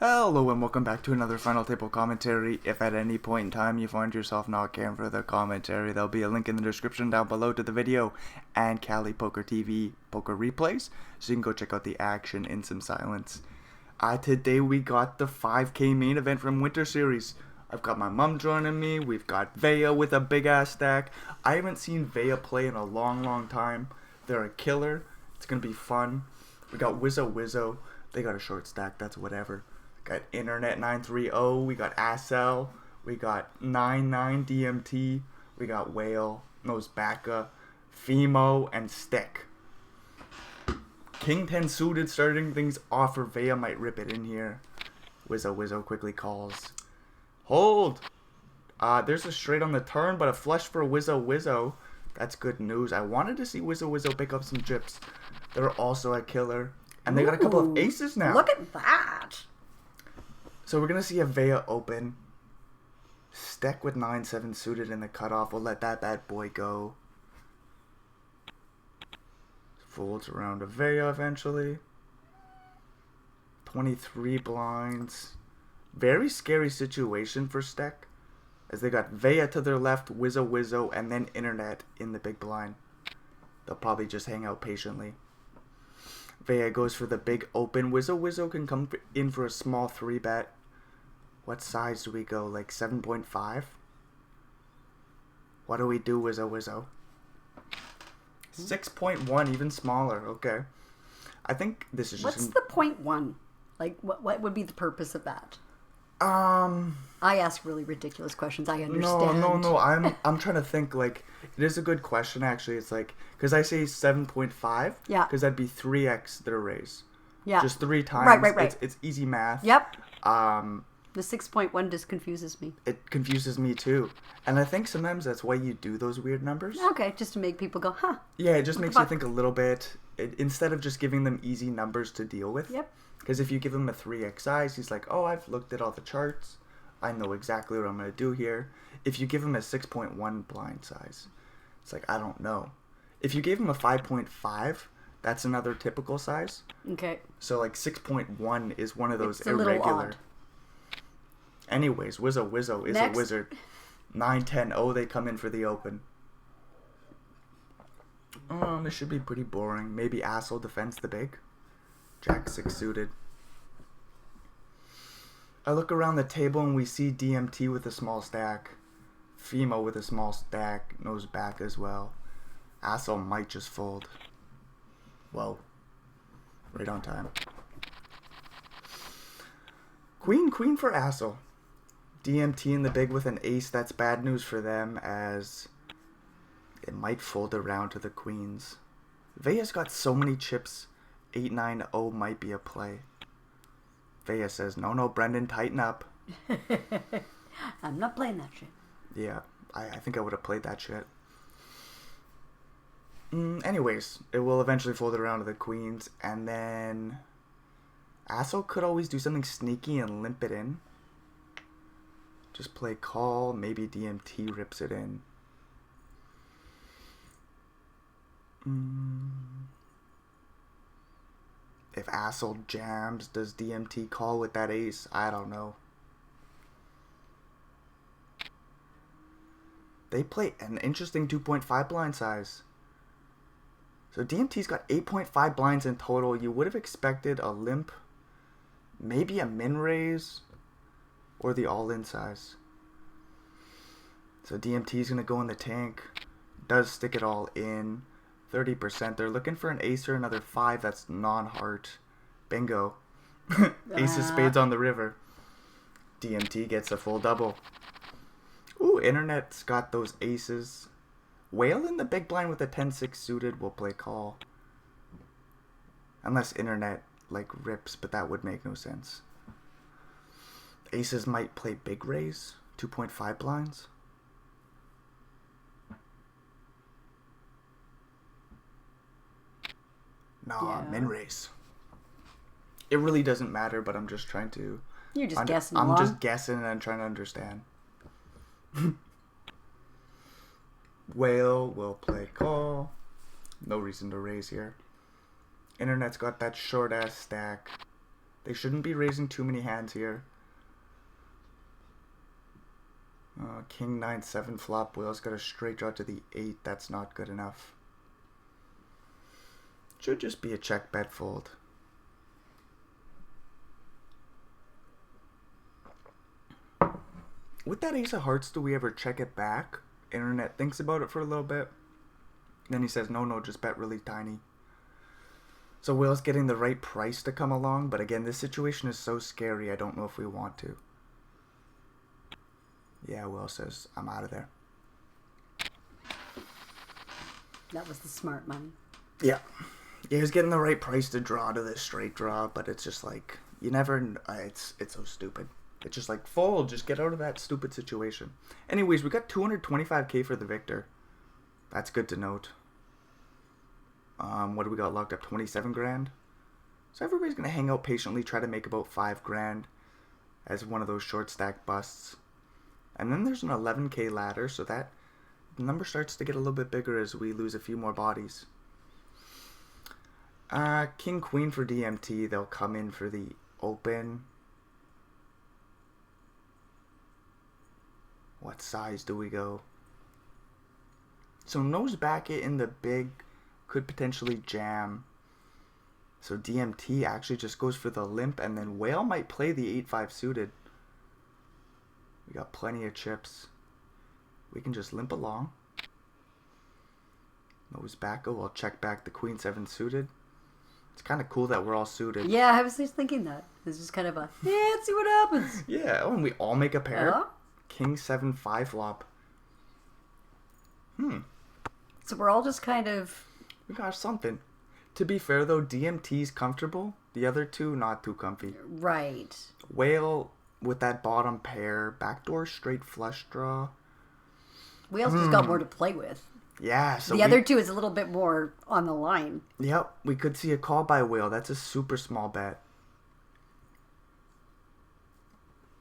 Hello and welcome back to another Final Table commentary. If at any point in time you find yourself not caring for the commentary, there'll be a link in the description down below to the video and KalipokerTV poker replays, so you can go check out the action in some silence. Today we got the 5K main event from Winter Series. I've got my mom joining me, we've got Vea with a big ass stack. I haven't seen Vea play in a long time. They're a killer, it's gonna be fun. We got Wizzo, they got a short stack, that's whatever. Got Internet 930, we got Assel, we got 99 DMT, we got Whale, Nosebacca, Fimo, and Stick. King 10 suited starting things off for Vea might rip it in here. Wizzo quickly calls. Hold! There's a straight on the turn, but a flush for Wizzo. That's good news. I wanted to see Wizzo pick up some chips. They're also a killer. And they got a couple of aces now. Look at that! So we're going to see a Vea open. Steck with 9-7 suited in the cutoff. We'll let that bad boy go. Folds around a Vea eventually. 23 blinds. Very scary situation for Steck, as they got Vea to their left, Wizzo, and then Internet in the big blind. They'll probably just hang out patiently. Vea goes for the big open. Wizzo can come in for a small 3-bet. What size do we go? Like 7.5? What do we do, Wizzo? 6.1, even smaller. Okay. I think this is just... What's the 0.1? Like, what would be the purpose of that? I ask really ridiculous questions. I understand. No. I'm trying to think. Like, it is a good question actually. It's like, because I say 7.5. Yeah. Because that'd be 3x their raise. Yeah. Just 3 times. Right. It's easy math. Yep. The 6.1 just confuses me. It confuses me too, and I think sometimes that's why you do those weird numbers. Okay, just to make people go, huh? Yeah, it just makes you think a little bit. Instead of just giving them easy numbers to deal with. Yep. Because if you give him a 3x size, he's like, oh, I've looked at all the charts. I know exactly what I'm going to do here. If you give him a 6.1 blind size, it's like, I don't know. If you gave him a 5.5, that's another typical size. Okay. So like 6.1 is one of those it's a irregular. little odd. Anyways, Wizzo is Next. a wizard. 9-10-0, they come in for the open. This should be pretty boring. Maybe Assel defends the big. Jack 6 suited. I look around the table and we see DMT with a small stack. Fimo with a small stack. Nosebacca as well. Assel might just fold. Whoa. Right on time. Queen for Assel. DMT in the big with an ace. That's bad news for them, as it might fold around to the queens. Vea's got so many chips. 8-9-0 might be a play. Vea says, no, Brendan, tighten up. I'm not playing that shit. Yeah, I think I would have played that shit. Anyways, it will eventually fold around to the queens, and then Assel could always do something sneaky and limp it in. Just play call, maybe DMT rips it in. If Assel jams, does DMT call with that ace? I don't know. They play an interesting 2.5 blind size. So DMT's got 8.5 blinds in total. You would have expected a limp, maybe a min raise, or the all-in size. So DMT's going to go in the tank. Does stick it all in. 30%. They're looking for an ace or another 5 that's non-heart. Bingo. Ace of spades on the river. DMT gets a full double. Ooh, Internet's got those aces. Whale in the big blind with a 10-6 suited will play call. Unless Internet, like, rips, but that would make no sense. Aces might play big raise. 2.5 blinds. Nah, Yeah. min raise. It really doesn't matter, but I'm just trying to... You're just guessing I'm along. just guessing and I'm trying to understand. Whale will play call. No reason to raise here. Internet's got that short ass stack. They shouldn't be raising too many hands here. King 9-7 flop. Whale's got a straight draw to the 8. That's not good enough. Should just be a check bet fold. With that ace of hearts, do we ever check it back? Internet thinks about it for a little bit. Then he says, no, just bet really tiny. So Will's getting the right price to come along. But again, this situation is so scary, I don't know if we want to. Yeah, Will says, I'm out of there. That was the smart money. Yeah. He was getting the right price to draw to this straight draw. But it's just like, you never... It's so stupid. It's just like, fold. Just get out of that stupid situation. Anyways, we got 225k for the victor. That's good to note. What do we got locked up? 27 grand. So everybody's going to hang out patiently, try to make about 5 grand as one of those short stack busts. And then there's an 11k ladder, so that number starts to get a little bit bigger as we lose a few more bodies. King Queen for DMT. They'll come in for the open. What size do we go? So nose back it in the big could potentially jam. So DMT actually just goes for the limp, and then Whale might play the 8-5 suited. We got plenty of chips. We can just limp along. Nose back. Oh, I'll check back the Queen 7 suited. It's kind of cool that we're all suited. Yeah, I was just thinking that. It's just kind of a, yeah, let's see what happens. Yeah, oh, and we all make a pair. King 7-5 flop. So we're all just kind of... We got something. To be fair, though, DMT's comfortable. The other two, not too comfy. Right. Whale with that bottom pair. Backdoor straight flush draw. Whale's just got more to play with. Yeah. So the other two is a little bit more on the line. Yep. We could see a call by Whale. That's a super small bet.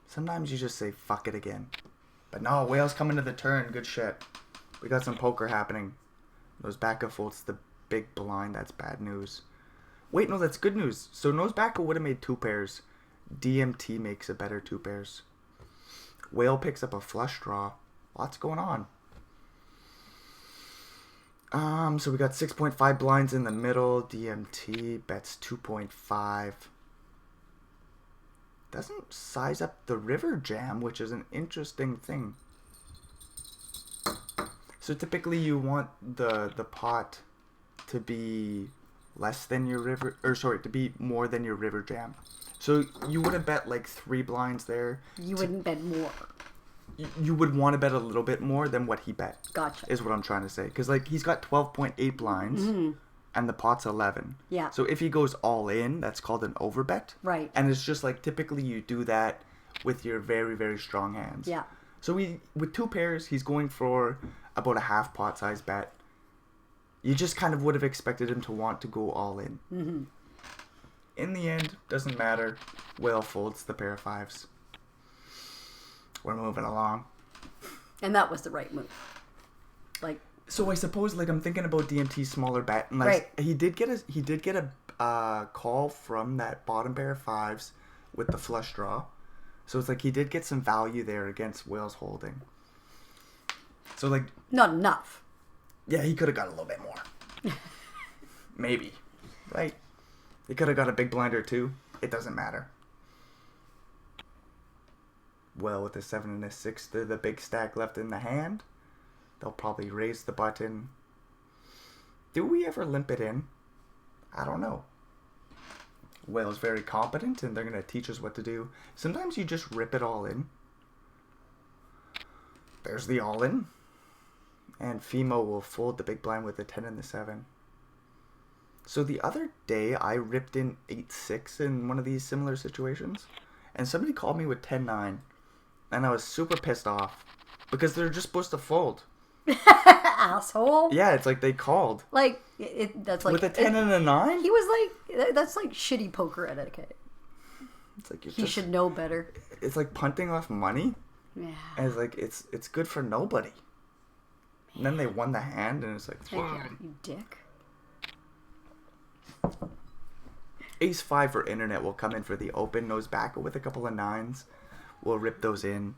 Sometimes you just say, fuck it again. But no, Whale's coming to the turn. Good shit. We got some poker happening. Nose back up folds the big blind. That's bad news. Wait, no, that's good news. So nose back would have made 2 pairs. DMT makes a better 2 pairs. Whale picks up a flush draw. Lots going on. So we got 6.5 blinds in the middle. DMT bets 2.5. Doesn't size up the river jam, which is an interesting thing. So typically you want the pot to be less than your river, or sorry, to be more than your river jam. So you wouldn't bet like 3 blinds there. You wouldn't bet more. You would want to bet a little bit more than what he bet. Gotcha. Is what I'm trying to say. Because like he's got 12.8 blinds and the pot's 11. Yeah. So if he goes all in, that's called an overbet. Right. And it's just like typically you do that with your very, very strong hands. Yeah. So with 2 pairs, he's going for about a half pot size bet. You just kind of would have expected him to want to go all in. Mm-hmm. In the end, doesn't matter. Whale folds the pair of 5s. We're moving along. And that was the right move. Like. So I suppose like I'm thinking about DMT's smaller bet, and like he did get a call from that bottom pair of 5s with the flush draw. So it's like he did get some value there against Whale's holding. So like not enough. Yeah, he could have got a little bit more. Maybe. Right? He could have got a big blind or 2. It doesn't matter. Well, with a 7 and a 6, the big stack left in the hand. They'll probably raise the button. Do we ever limp it in? I don't know. Whale's very competent, and they're going to teach us what to do. Sometimes you just rip it all in. There's the all-in. And Fimo will fold the big blind with the 10 and the 7. So the other day, I ripped in 8-6 in one of these similar situations. And somebody called me with 10-9. And I was super pissed off. Because they're just supposed to fold. Asshole. Yeah, it's like they called. Like, that's like... With a 10 and a 9? He was like... That's like shitty poker etiquette. It's like he should know better. It's like punting off money. Yeah. And it's like, it's good for nobody. And then they won the hand, and it's like... Hey, you dick. Ace 5 for internet will come in for the open. Nose back with a couple of 9s. We'll rip those in.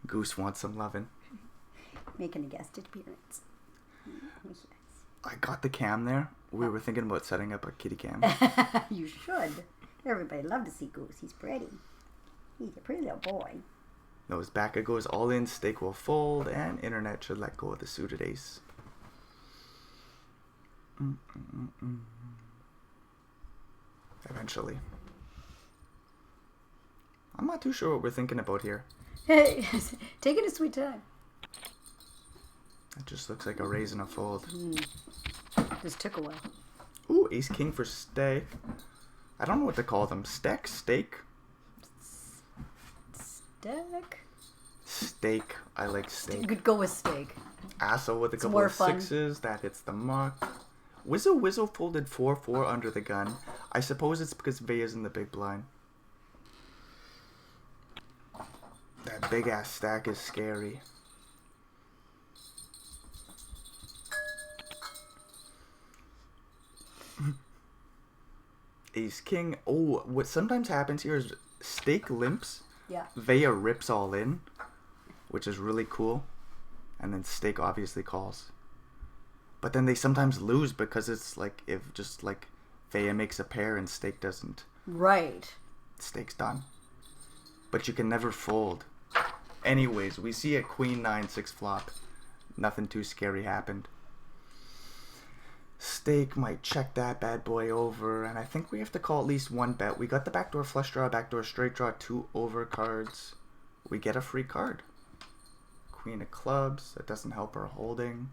Goose wants some lovin'. Making a guest appearance. Yes. I got the cam there. We were thinking about setting up a kitty cam. You should. Everybody love to see Goose. He's pretty. He's a pretty little boy. Nose back, it goes all in. Steak will fold, and internet should let go of the suited ace. Eventually. I'm not too sure what we're thinking about here. Hey, taking a sweet time. It just looks like a raise and a fold. This took a while. Ooh, ace king for steak. I don't know what to call them. Steak? Steak? Steak? Steak. I like steak. You could go with steak. Asso with a couple of 6s. That hits the muck. Wizzo folded 4-4 under the gun. I suppose it's because Veya's in the big blind. That big ass stack is scary. Ace king. Oh, what sometimes happens here is steak limps. Yeah. Veya rips all in, which is really cool. And then steak obviously calls. But then they sometimes lose because it's like if just like Veya makes a pair and steak doesn't. Right. Steak's done. But you can never fold. Anyways, we see a queen 9-6 flop. Nothing too scary happened. Steak might check that bad boy over, and I think we have to call at least one bet. We got the backdoor flush draw, backdoor straight draw, 2 over cards. We get a free card. Queen of clubs, that doesn't help our holding.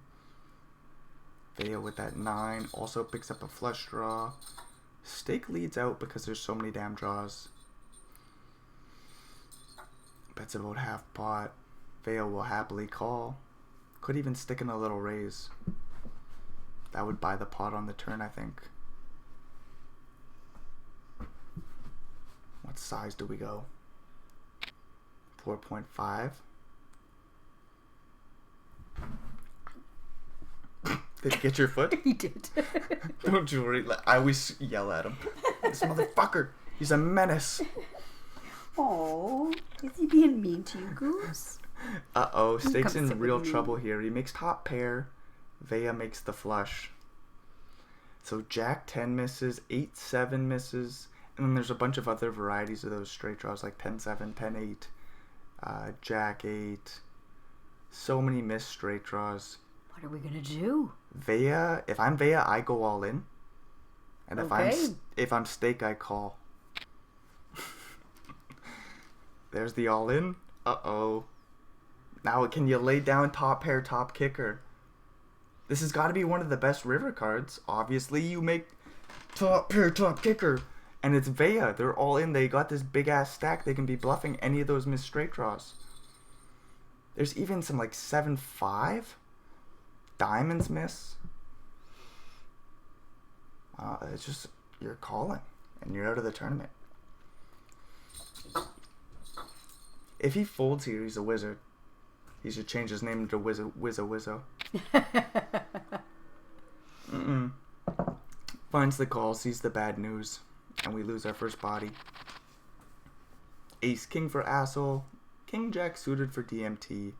Veya with that 9 also picks up a flush draw. Steak leads out because there's so many damn draws. Bets about half pot. Veya will happily call. Could even stick in a little raise. That would buy the pot on the turn, I think. What size do we go? 4.5. Did he get your foot? He did. Don't you worry. I always yell at him. This motherfucker. He's a menace. Oh, is he being mean to you, Goose? Uh-oh. Steak's in real trouble here. He makes top pair. Veya makes the flush. So Jack 10 misses, 8-7 misses, and then there's a bunch of other varieties of those straight draws like 10-7, 10-8, Jack 8. So many missed straight draws. What are we gonna do? Veya, if I'm Veya, I go all in, and Okay. if I'm Steak, I call. There's the all in. Uh-oh. Now can you lay down top pair, top kicker? This has got to be one of the best river cards. Obviously, you make top pair, top kicker. And it's Veya. They're all in. They got this big-ass stack. They can be bluffing any of those missed straight draws. There's even some, like, 7-5. Diamonds miss. It's just, you're calling. And you're out of the tournament. If he folds here, he's a wizard. He should change his name to Wizzo. Finds the call, sees the bad news, and we lose our first body. Ace king for Assel. King jack suited for DMT.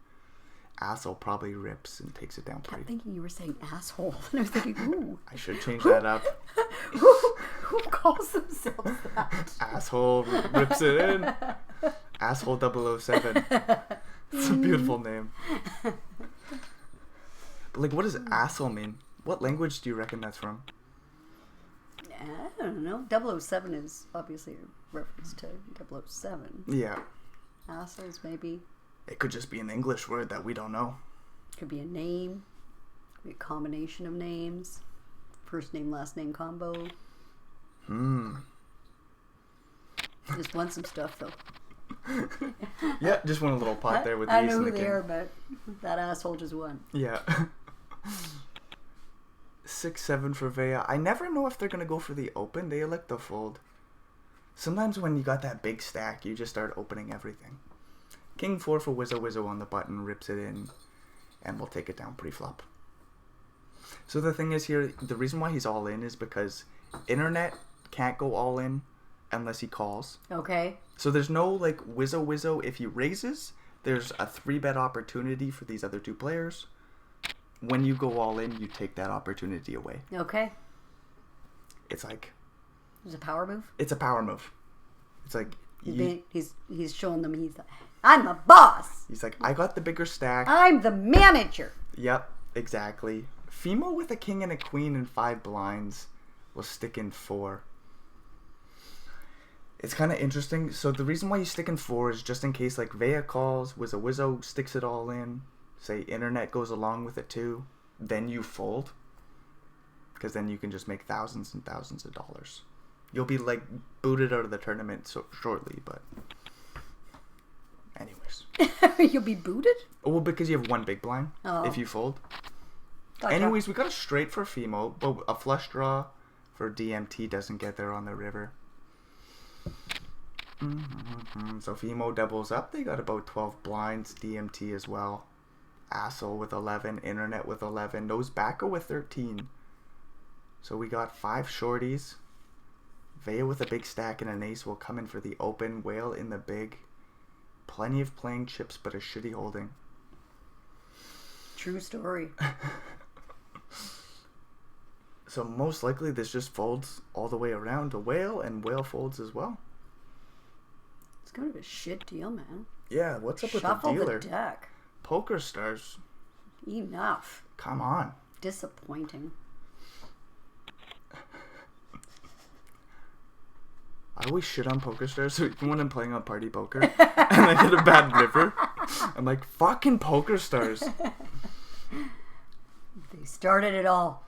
Assel probably rips and takes it down I kept pretty. thinking you were saying asshole, and I was thinking, ooh. I should change that up. Who calls themselves that? Asshole rips it in. Asshole 007. It's a beautiful name. But like, what does asshole mean? What language do you reckon that's from? I don't know. 007 is obviously a reference to 007. Yeah. Assholes, maybe. It could just be an English word that we don't know. Could be a name. Could be a combination of names. First name, last name combo. Just want some stuff, though. Yeah, just want a little pot there with the I ace know and who the they king. are, but that asshole just won. Yeah. 6-7 for Veya. I never know if they're going to go for the open. They elect the fold. Sometimes when you got that big stack, you just start opening everything. King 4 for Wizzo on the button. Rips it in. And we'll take it down pre-flop. So the thing is here, the reason why he's all in is because internet can't go all in unless he calls. Okay. So there's no like wizzo if he raises. There's a 3-bet opportunity for these other 2 players. When you go all in, you take that opportunity away. Okay. It's like... It's a power move? It's a power move. It's like... He's showing them I'm the boss. He's like, I got the bigger stack. I'm the manager. Yep, exactly. Fimo with a king and a queen and 5 blinds will stick in 4. It's kind of interesting. So the reason why you stick in 4 is just in case like Vea calls, Wizzo sticks it all in. Say internet goes along with it too. Then you fold. Because then you can just make thousands and thousands of dollars. You'll be like booted out of the tournament shortly, but... Anyways. You'll be booted? Well, because you have 1 big blind if you fold. Gotcha. Anyways, we got a straight for Fimo, but a flush draw for DMT doesn't get there on the river. So Fimo doubles up. They got about 12 blinds. DMT as well. Assel with 11. Internet with 11. Nosebacco with 13. So we got 5 shorties. Vea with a big stack and an ace will come in for the open. Whale in the big. Plenty of playing chips, but a shitty holding. True story. So most likely this just folds all the way around to Whale, and Whale folds as well. It's kind of a shit deal, man. Yeah, what's up with the Shuffle dealer? the deck. Poker Stars. Enough. Come on. Disappointing. I always shit on Poker Stars, so even when I'm playing on Party Poker and I get a bad river, I'm like, fucking Poker Stars. They started it all.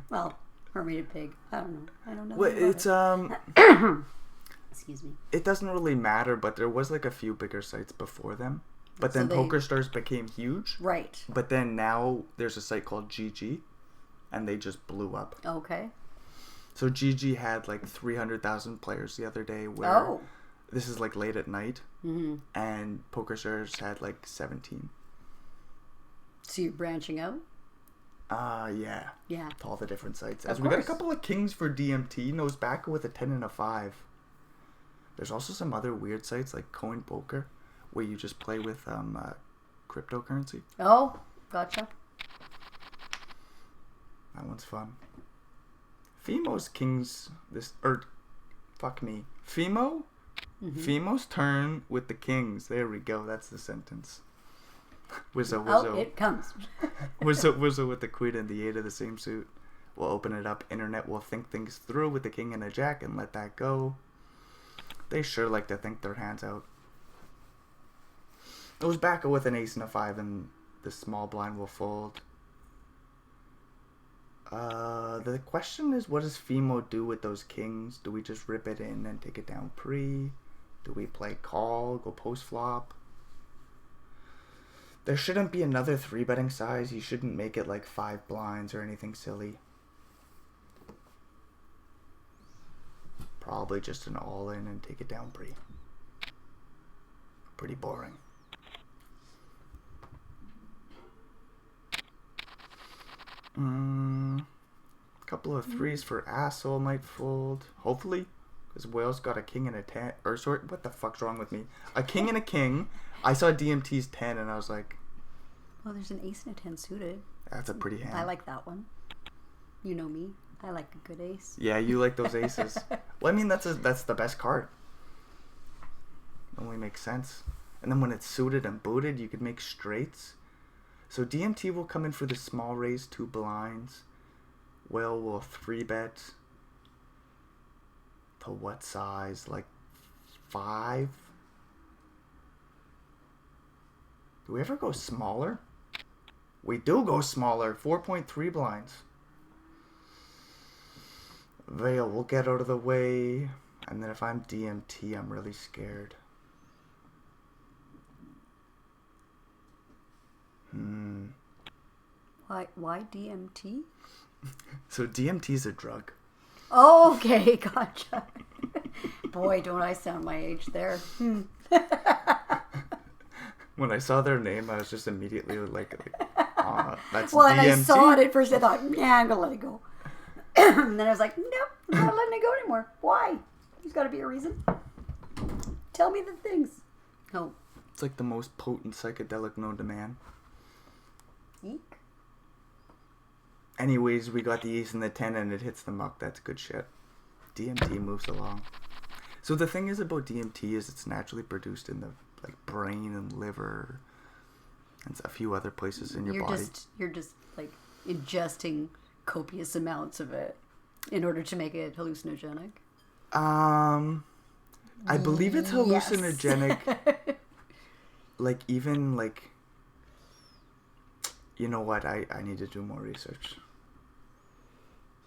Well, Hermit Pig. I don't know. Well, it's Excuse me. It doesn't really matter, but there was like a few bigger sites before them. But then Poker Stars became huge. Right. But then now there's a site called GG, and they just blew up. Okay. So GG had like 300,000 players the other day. Where this is like late at night, and Poker Stars had like 17. So you're branching out? Yeah. Yeah. To all the different sites. Of As we got a course. couple of kings for DMT. Nosebacco with a 10 and a 5. There's also some other weird sites like Coin Poker, where you just play with cryptocurrency. Oh, gotcha. That one's fun. Fimo's kings Fimo? Fimo's turn with the kings. There we go. That's the sentence. Wizzo. Oh, it comes. Wizzo with the queen and the 8 of the same suit. We'll open it up. Internet will think things through with the king and a jack and let that go. They sure like to think their hands out. Nosebacco with an ace and a 5 and the small blind will fold. The question is, what does Fimo do with those kings? Do we just rip it in and take it down pre? Do we play call, go post flop? There shouldn't be another 3-betting size. You shouldn't make it like 5 blinds or anything silly. Probably just an all-in and take it down pre. Pretty boring. Couple of 3s for Asshole might fold. Hopefully. Because Whale's got a king and a 10. Or sorry, what the fuck's wrong with me? A king and a king. I saw DMT's 10 and I was like... Well, there's an ace and a 10 suited. That's a pretty hand. I like that one. You know me. I like a good ace. Yeah, you like those aces. Well, I mean, that's the best card. It only makes sense. And then when it's suited and booted, you could make straights. So DMT will come in for the small raise, 2 blinds. Whale will 3-bet. To what size? Like 5? Do we ever go smaller? We do go smaller. 4.3 blinds. Veil will get out of the way. And then if I'm DMT, I'm really scared. Why DMT? So DMT's a drug. Oh, okay, gotcha. Boy, don't I sound my age there. When I saw their name, I was just immediately like That's Well, and DMT. I saw it at first. I thought, yeah, I'm gonna let it go. And then I was like, nope, I'm not letting it go anymore. Why? There's got to be a reason. Tell me the things. Oh, It's like the most potent psychedelic known to man. eek. Anyways, we got the ace and the 10 and it hits the muck. That's good shit. DMT moves along. So the thing is about DMT is it's naturally produced in the like brain and liver and a few other places in your body. You're just like ingesting copious amounts of it in order to make it hallucinogenic. I believe it's hallucinogenic. Yes. Like even like, you know what? I need to do more research.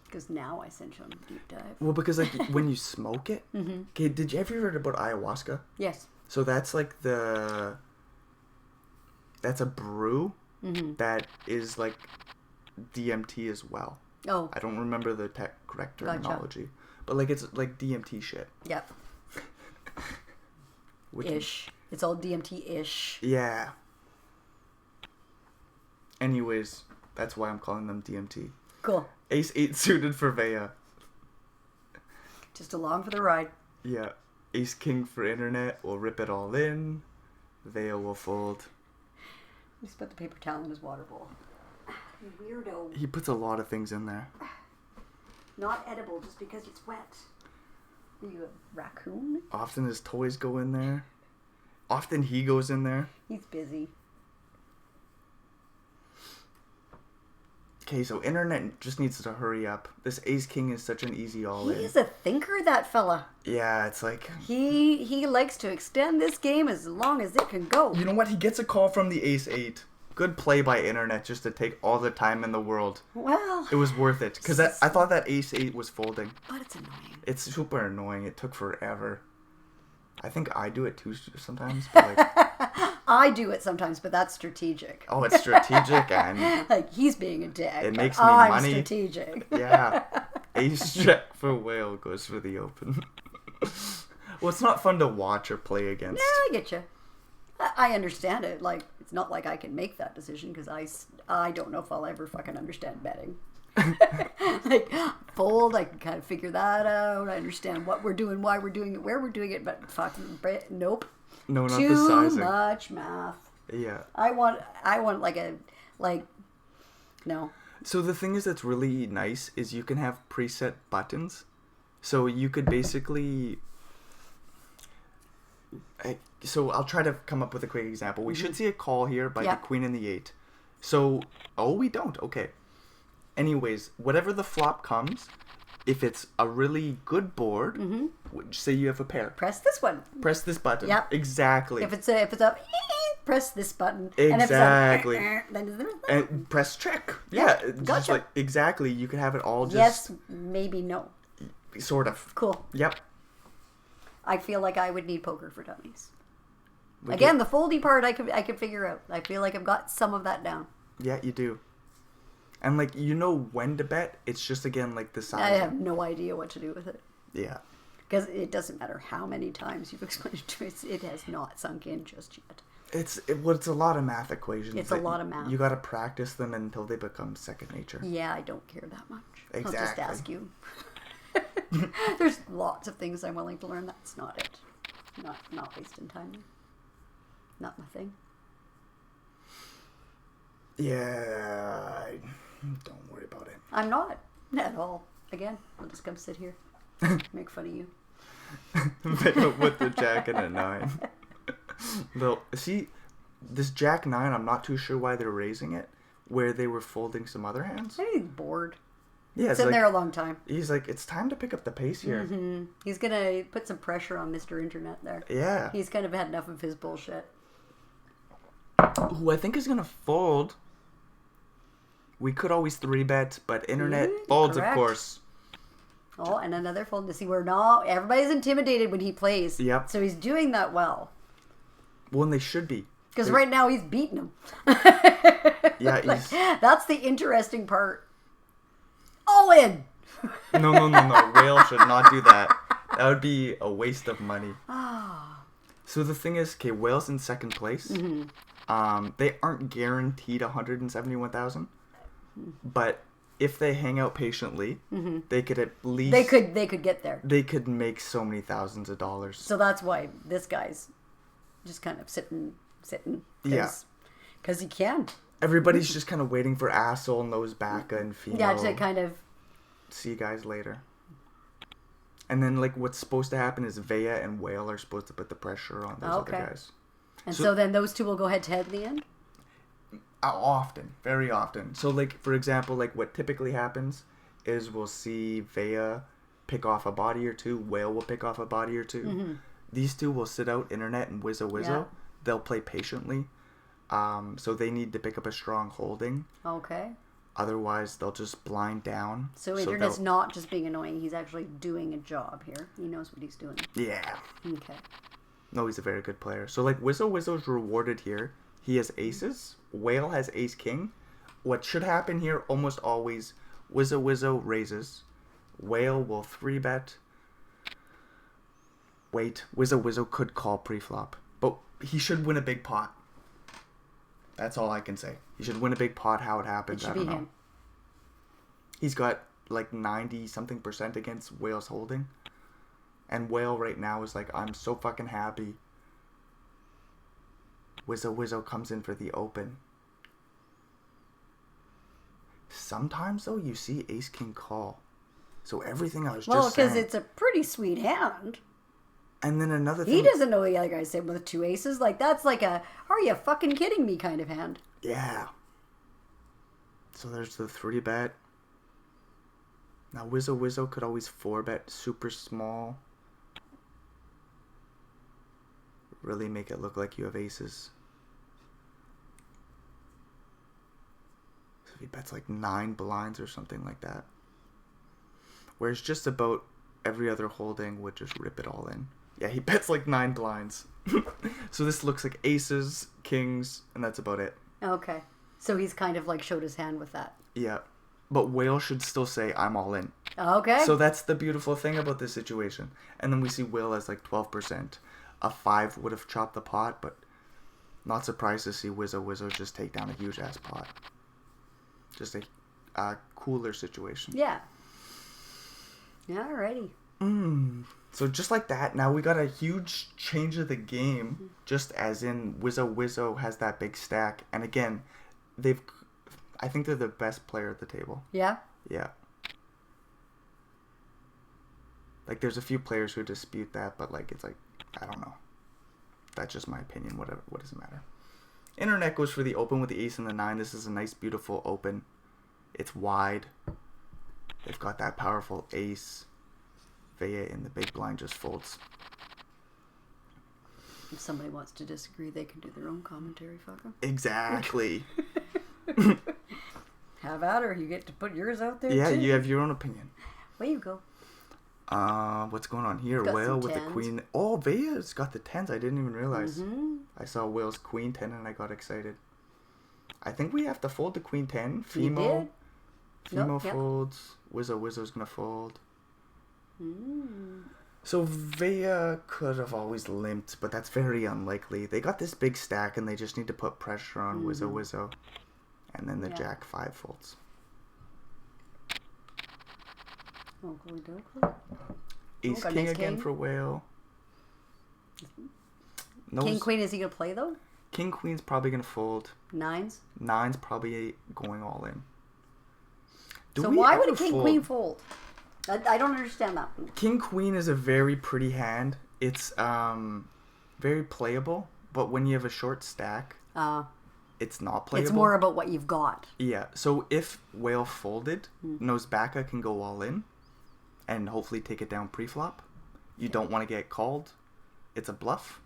Because now I sent you on a deep dive. Well, because like when you smoke it, Mm-hmm. okay. Did you ever heard about ayahuasca? Yes. So that's like that's a brew Mm-hmm. that is like DMT as well. Oh. I don't remember the correct Gotcha. terminology, but like it's like DMT shit. Yep. Which, Ish. It's all DMT-ish. Yeah. Anyways, that's why I'm calling them DMT. Cool. Ace 8 suited for Vea. Just along for the ride. Yeah. Ace King for internet. We'll rip it all in. Vea will fold. Just put the paper towel in his water bowl. You weirdo. He puts a lot of things in there. Not edible just because it's wet. Are you a raccoon? Often his toys go in there. Often he goes in there. He's busy. Okay, so internet just needs to hurry up. This Ace King is such an easy all-in. He's a thinker, that fella. Yeah, it's like... He likes to extend this game as long as it can go. You know what? He gets a call from the Ace 8. Good play by internet just to take all the time in the world. Well... It was worth it. Because I thought that Ace 8 was folding. But it's annoying. It's super annoying. It took forever. I think I do it too sometimes. But like, I do it sometimes, but that's strategic. oh, it's strategic and... Like, he's being a dick. It makes but me I'm money. strategic. Yeah. Ace Jack for whale goes for the open. Well, it's not fun to watch or play against. Yeah, I get you. I understand it. Like, it's not like I can make that decision because I don't know if I'll ever fucking understand betting. Like, fold, I can kind of figure that out. I understand what we're doing, why we're doing it, where we're doing it, but fucking nope. No, not Too the sizing. much math. Yeah. I want no. So the thing is that's really nice is you can have preset buttons. So you could basically... So I'll try to come up with a quick example. We should see a call here by the Queen and the 8. So... Oh, we don't. Okay. Anyways, whatever the flop comes, if it's a really good board, say you have a pair. Press this one. Press this button. Yep. Exactly. If it's a press this button. Exactly. And if it's And press check. Yeah. Just gotcha. like, exactly. You can have it all just... yes, maybe no. Sort of. Cool. Yep. I feel like I would need poker for dummies. We Again, the foldy part I could figure out. I feel like I've got some of that down. Yeah, you do. And like you know when to bet. It's just again like the size. I have no idea what to do with it. Yeah. Because it doesn't matter how many times you've explained it to me. It has not sunk in just yet. It's a lot of math equations. It's a lot of math. You got to practice them until they become second nature. Yeah, I don't care that much. Exactly. I'll just ask you. There's lots of things I'm willing to learn. That's not it. Not wasting time. Not my thing. Yeah, don't worry about it. I'm not at all. Again, I'll just come sit here, make fun of you. With the jack and a 9. Though, see, this jack 9, I'm not too sure why they're raising it. Where they were folding some other hands. I think he's bored. Yeah, It's been like, there a long time. He's like, it's time to pick up the pace here. Mm-hmm. He's gonna put some pressure on Mr. Internet there. Yeah. He's kind of had enough of his bullshit. Who I think is gonna fold. We could always 3-bet, but internet folds, correct. of course. Oh, and another fold to see where no, everybody's intimidated when he plays. Yep. So he's doing that well. Well, and they should be. Because right now he's beating him. Yeah, Like, that's the interesting part. All in. No. Whale should not do that. That would be a waste of money. So the thing is, okay, Whale's in second place. They aren't guaranteed 171,000, but if they hang out patiently, they could at least They could get there. they could make so many thousands of dollars. So that's why this guy's just kind of sitting. Yeah. Because he can. Everybody's just kind of waiting for Assel, Nosebacca, and Fimo. Yeah, to kind of see you guys later. And then, like, what's supposed to happen is Vea and Whale are supposed to put the pressure on those other guys. And so then those two will go head to head in the end? Often. Very often. So, like, for example, like, what typically happens is we'll see Vea pick off a body or two. Whale will pick off a body or two. Mm-hmm. These two will sit out internet and wizzo. Yeah. They'll play patiently. So they need to pick up a strong holding. Okay. Otherwise, they'll just blind down. So internet's not just being annoying. He's actually doing a job here. He knows what he's doing. Yeah. Okay. No, he's a very good player. So, like, Wizzo's rewarded here. He has aces. Whale has ace-king. What should happen here, almost always, Wizzo raises. Whale will 3-bet. Wait, Wizzo could call pre-flop. But he should win a big pot. That's all I can say. He should win a big pot. How it happens, I don't know. Him. He's got like 90-something% against Whale's holding. And Whale right now is like, I'm so fucking happy. Wizzo comes in for the open. Sometimes, though, you see ace-king call. So everything I was just saying. Well, because it's a pretty sweet hand. And then another thing. He doesn't know the other guy's sitting with 2 aces. Like, that's like a, are you fucking kidding me kind of hand. Yeah. So there's the 3-bet. Now, Wizzo could always 4-bet super small. Really make it look like you have aces. So if he bets like 9 blinds or something like that. Whereas just about every other holding would just rip it all in. Yeah, he bets like 9 blinds. So this looks like aces, kings, and that's about it. Okay. So he's kind of like showed his hand with that. Yeah. But Whale should still say, I'm all in. Okay. So that's the beautiful thing about this situation. And then we see Will as like 12%. A 5 would have chopped the pot, but not surprised to see Wizzo just take down a huge ass pot. Just a cooler situation. Yeah. Alrighty. So just like that, now we got a huge change of the game. Just as in Wizzo has that big stack. And again, I think they're the best player at the table. Yeah? Yeah. Like, there's a few players who dispute that, but, like, it's like, I don't know. That's just my opinion. What does it matter? Internet goes for the open with the ace and the 9. This is a nice, beautiful open. It's wide. They've got that powerful ace. Vea in the big blind just folds. If somebody wants to disagree, they can do their own commentary, fucker. Exactly. Have at her. You get to put yours out there, yeah, too. you have your own opinion. Way you go. What's going on here? Whale with the queen. Oh, Vea's got the 10s. I didn't even realize. I saw Whale's queen 10 and I got excited. I think we have to fold the queen 10. Fimo folds. Wizzo's gonna fold. So Vea could have always limped, but that's very unlikely. They got this big stack and they just need to put pressure on Wizzo. And then the Jack 5 folds. Ace King again for Whale. King Queen, is he gonna play though? King Queen's probably gonna fold. 9s? 9's probably going all in. So why would a King Queen fold? I don't understand that. King Queen is a very pretty hand. It's very playable, but when you have a short stack, it's not playable. It's more about what you've got. Yeah. So if Whale folded, Nosebacca can go all in and hopefully take it down pre-flop. You don't want to get called. It's a bluff.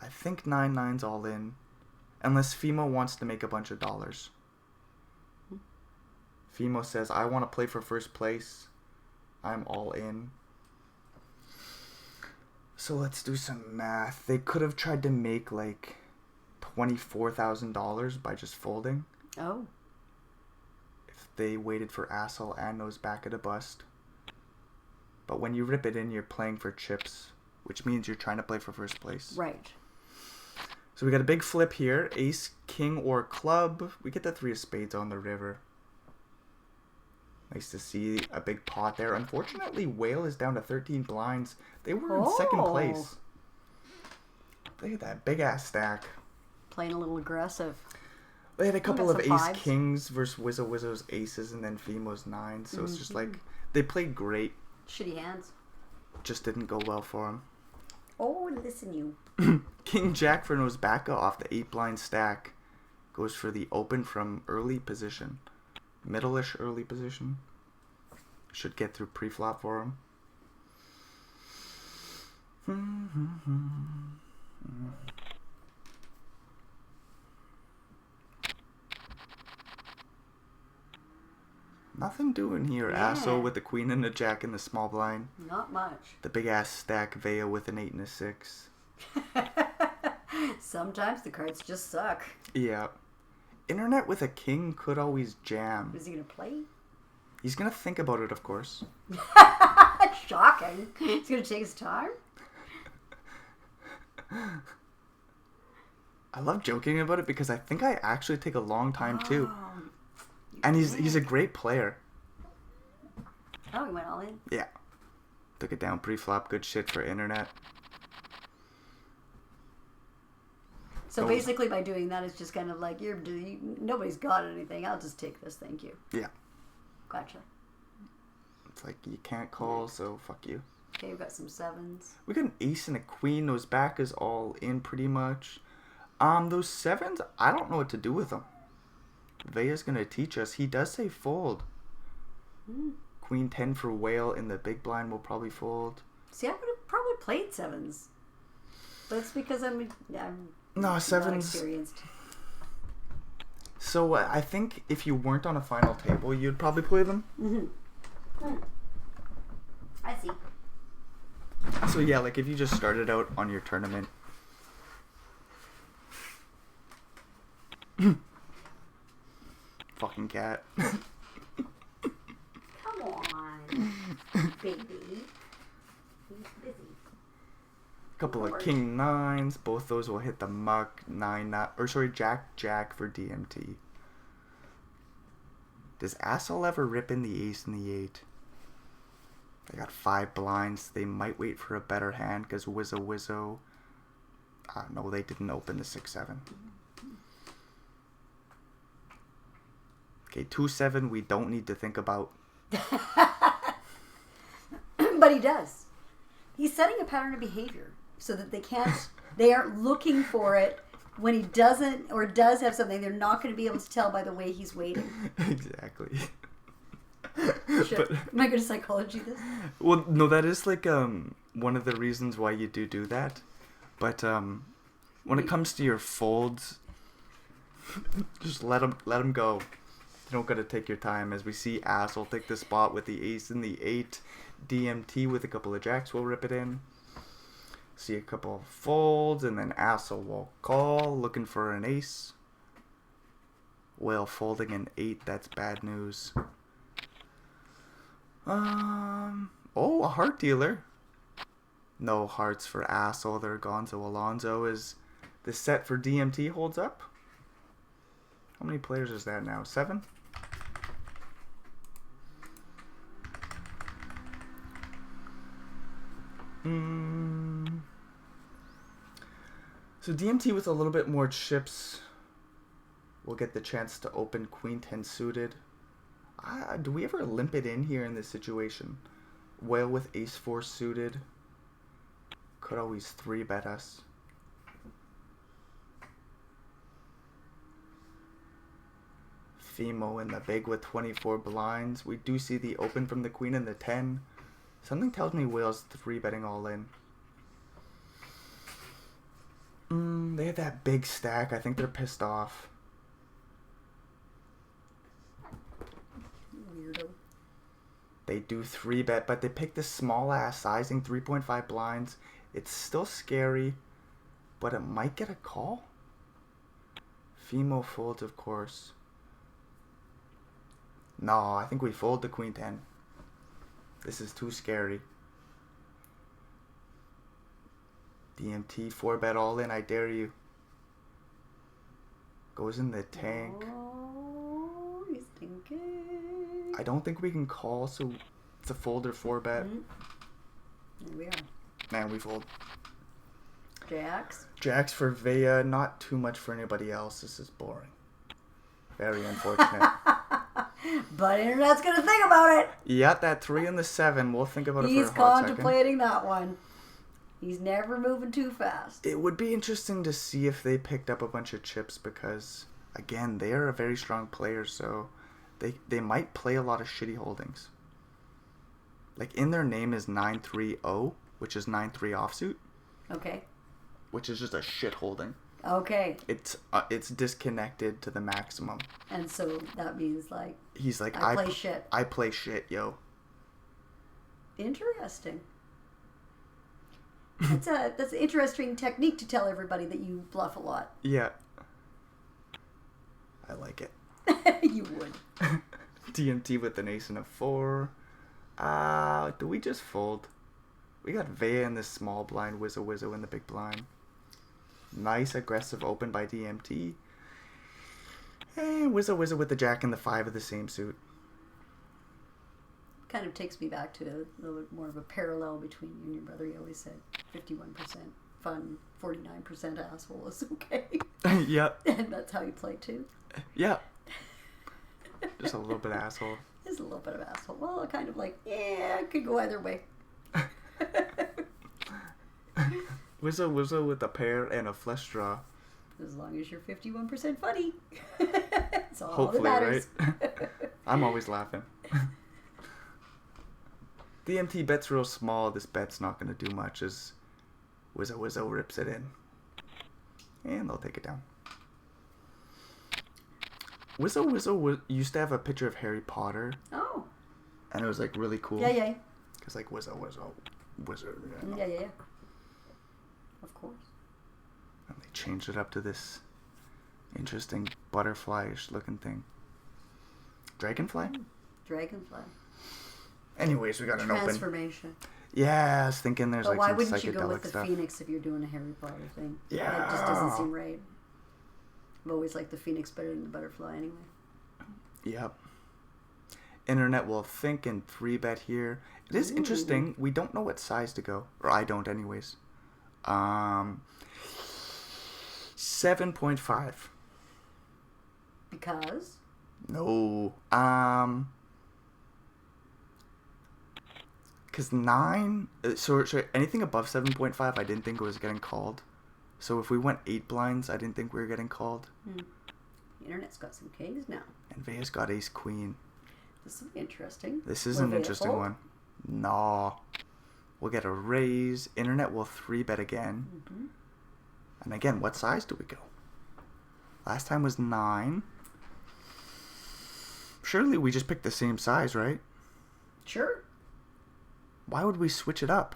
I think 9-9's all in. Unless Fimo wants to make a bunch of dollars. Fimo says, I want to play for first place. I'm all in. So let's do some math. They could have tried to make like $24,000 by just folding. Oh. If they waited for Assel and Nosebacca to bust. But when you rip it in, you're playing for chips, which means you're trying to play for first place. Right. So we got a big flip here. Ace, king, or club. We get the 3 of spades on the river. Nice to see a big pot there. Unfortunately, Whale is down to 13 blinds. They were in second place. Look at that big ass stack. Playing a little aggressive. They had a couple of ace fives. kings versus Wizzo's aces and then Femo's nines. So it's just like, they played great. Shitty hands. Just didn't go well for them. Oh, listen you. King Jack for knows back off the 8 blind stack. Goes for the open from early position. Middle-ish early position. Should get through pre-flop for him. Nothing doing here. Yeah. Asso with the queen and the jack in the small blind. Not much. The big ass stack Vea with an 8 and a 6. Sometimes the cards just suck. Yeah. Internet with a king could always jam. Is he going to play? He's going to think about it, of course. Shocking. He's going to take his time? I love joking about it because I think I actually take a long time too. Oh, And he's a great player. Oh, he went all in? Yeah. Took it down pre-flop. Good shit for internet. So basically by doing that, it's just kind of like, nobody's got anything. I'll just take this. Thank you. Yeah. Gotcha. It's like, you can't call, so fuck you. Okay, we've got some 7s. We got an ace and a queen. Those back is all in pretty much. Those 7s, I don't know what to do with them. Vea's going to teach us. He does say fold. Queen 10 for Whale in the big blind will probably fold. See, I would have probably played 7s. But it's because I'm No, 7s. not experienced. So I think if you weren't on a final table, you'd probably play them. I see. So yeah, like if you just started out on your tournament. Fucking cat. Come on, baby. He's busy. Couple of king 9s. Both those will hit the muck. 9, jack for DMT. Does Assel ever rip in the ace and the 8? They got 5 blinds. They might wait for a better hand because Wizzo. No, they didn't open the 6-7. Okay, 2-7 we don't need to think about. But he does. He's setting a pattern of behavior so that they aren't looking for it when he doesn't or does have something. They're not going to be able to tell by the way he's waiting. Exactly. Shit. Am I going to psychology this? Well, no, that is like one of the reasons why you do that. But when it comes to your folds, just let them go. You don't got to take your time. As we see, Ass will take the spot with the ace and the 8. DMT with a couple of jacks will rip it in. See a couple of folds, and then Ass will call, looking for an ace. Whale folding an 8. That's bad news. Oh, a heart dealer. No hearts for Assel. There, Gonzo Alonso. Is the set for DMT holds up? How many players is that now? 7? So DMT with a little bit more chips will get the chance to open Queen 10 suited. Do we ever limp it in here in this situation? Whale with Ace 4 suited. Could always 3-bet us. Femo in the big with 24 blinds. We do see the open from the Queen and the 10. Something tells me Whale's 3-betting all in. They have that big stack. I think they're pissed off. Weirdo. They do 3-bet, but they pick this small ass sizing, 3.5 blinds. It's still scary, but it might get a call. Femo folds, of course. No, I think we fold the Queen 10. This is too scary. DMT 4-bet all in, I dare you. Goes in the tank. Oh, he's thinking. I don't think we can call, so it's a fold or 4-bet. Here we are. Man, we fold. Jacks. Jacks for Vea, not too much for anybody else. This is boring. Very unfortunate. But Internet's going to think about it. Yeah, that 3 and the 7. We'll think about it for a He's hot contemplating that one. He's never moving too fast. It would be interesting to see if they picked up a bunch of chips because, again, they are a very strong player, so they might play a lot of shitty holdings. Like, in their name is 930, which is 9-3 offsuit. Okay. Which is just a shit holding. Okay. It's disconnected to the maximum. And so that means, like... He's like, I play shit. I play shit, yo. Interesting. That's an interesting technique to tell everybody that you bluff a lot. Yeah. I like it. You would. DMT with an ace and a 4. Do we just fold? We got Vea in this small blind, Wizzo in the big blind. Nice aggressive open by DMT. And Wizzo with the Jack and the 5 of the same suit. Kind of takes me back to a little bit more of a parallel between you and your brother. You always said 51% fun, 49% asshole is okay. Yep. And that's how you play too. Yeah. Just a little bit of asshole. Just a little bit of asshole. Well, kind of like, yeah, it could go either way. Wizzo with a pair and a flush draw. As long as you're 51% funny. That's all Hopefully, that matters. right? I'm always laughing. DMT bets real small. This bet's not going to do much as Wizzo rips it in. And they'll take it down. Wizzo used to have a picture of Harry Potter. Oh. And it was like really cool. Yeah. Because like Wizzo, wizard. Yeah. Of course. And they changed it up to this interesting butterfly-ish looking thing. Dragonfly? Dragonfly. Anyways, we got an open. Transformation. Yeah, I was thinking there's but like why some wouldn't you psychedelic go with the stuff. Phoenix if you're doing a Harry Potter thing? Yeah. That just doesn't seem right. I've always liked the Phoenix better than the butterfly anyway. Yep. Internet will think and 3-bet here. It is interesting. We don't know what size to go. Or I don't anyways. 7.5. Because? No. Because 9... So anything above 7.5 I didn't think was getting called. So if we went 8 blinds, I didn't think we were getting called. The Internet's got some kings now. And Vea's got ace queen. This will be interesting. This is Will an Vea interesting fold? one. Nah. We'll get a raise. Internet will 3-bet again. Mm-hmm. And again, what size do we go? Last time was 9. Surely we just picked the same size, right? Sure. Why would we switch it up?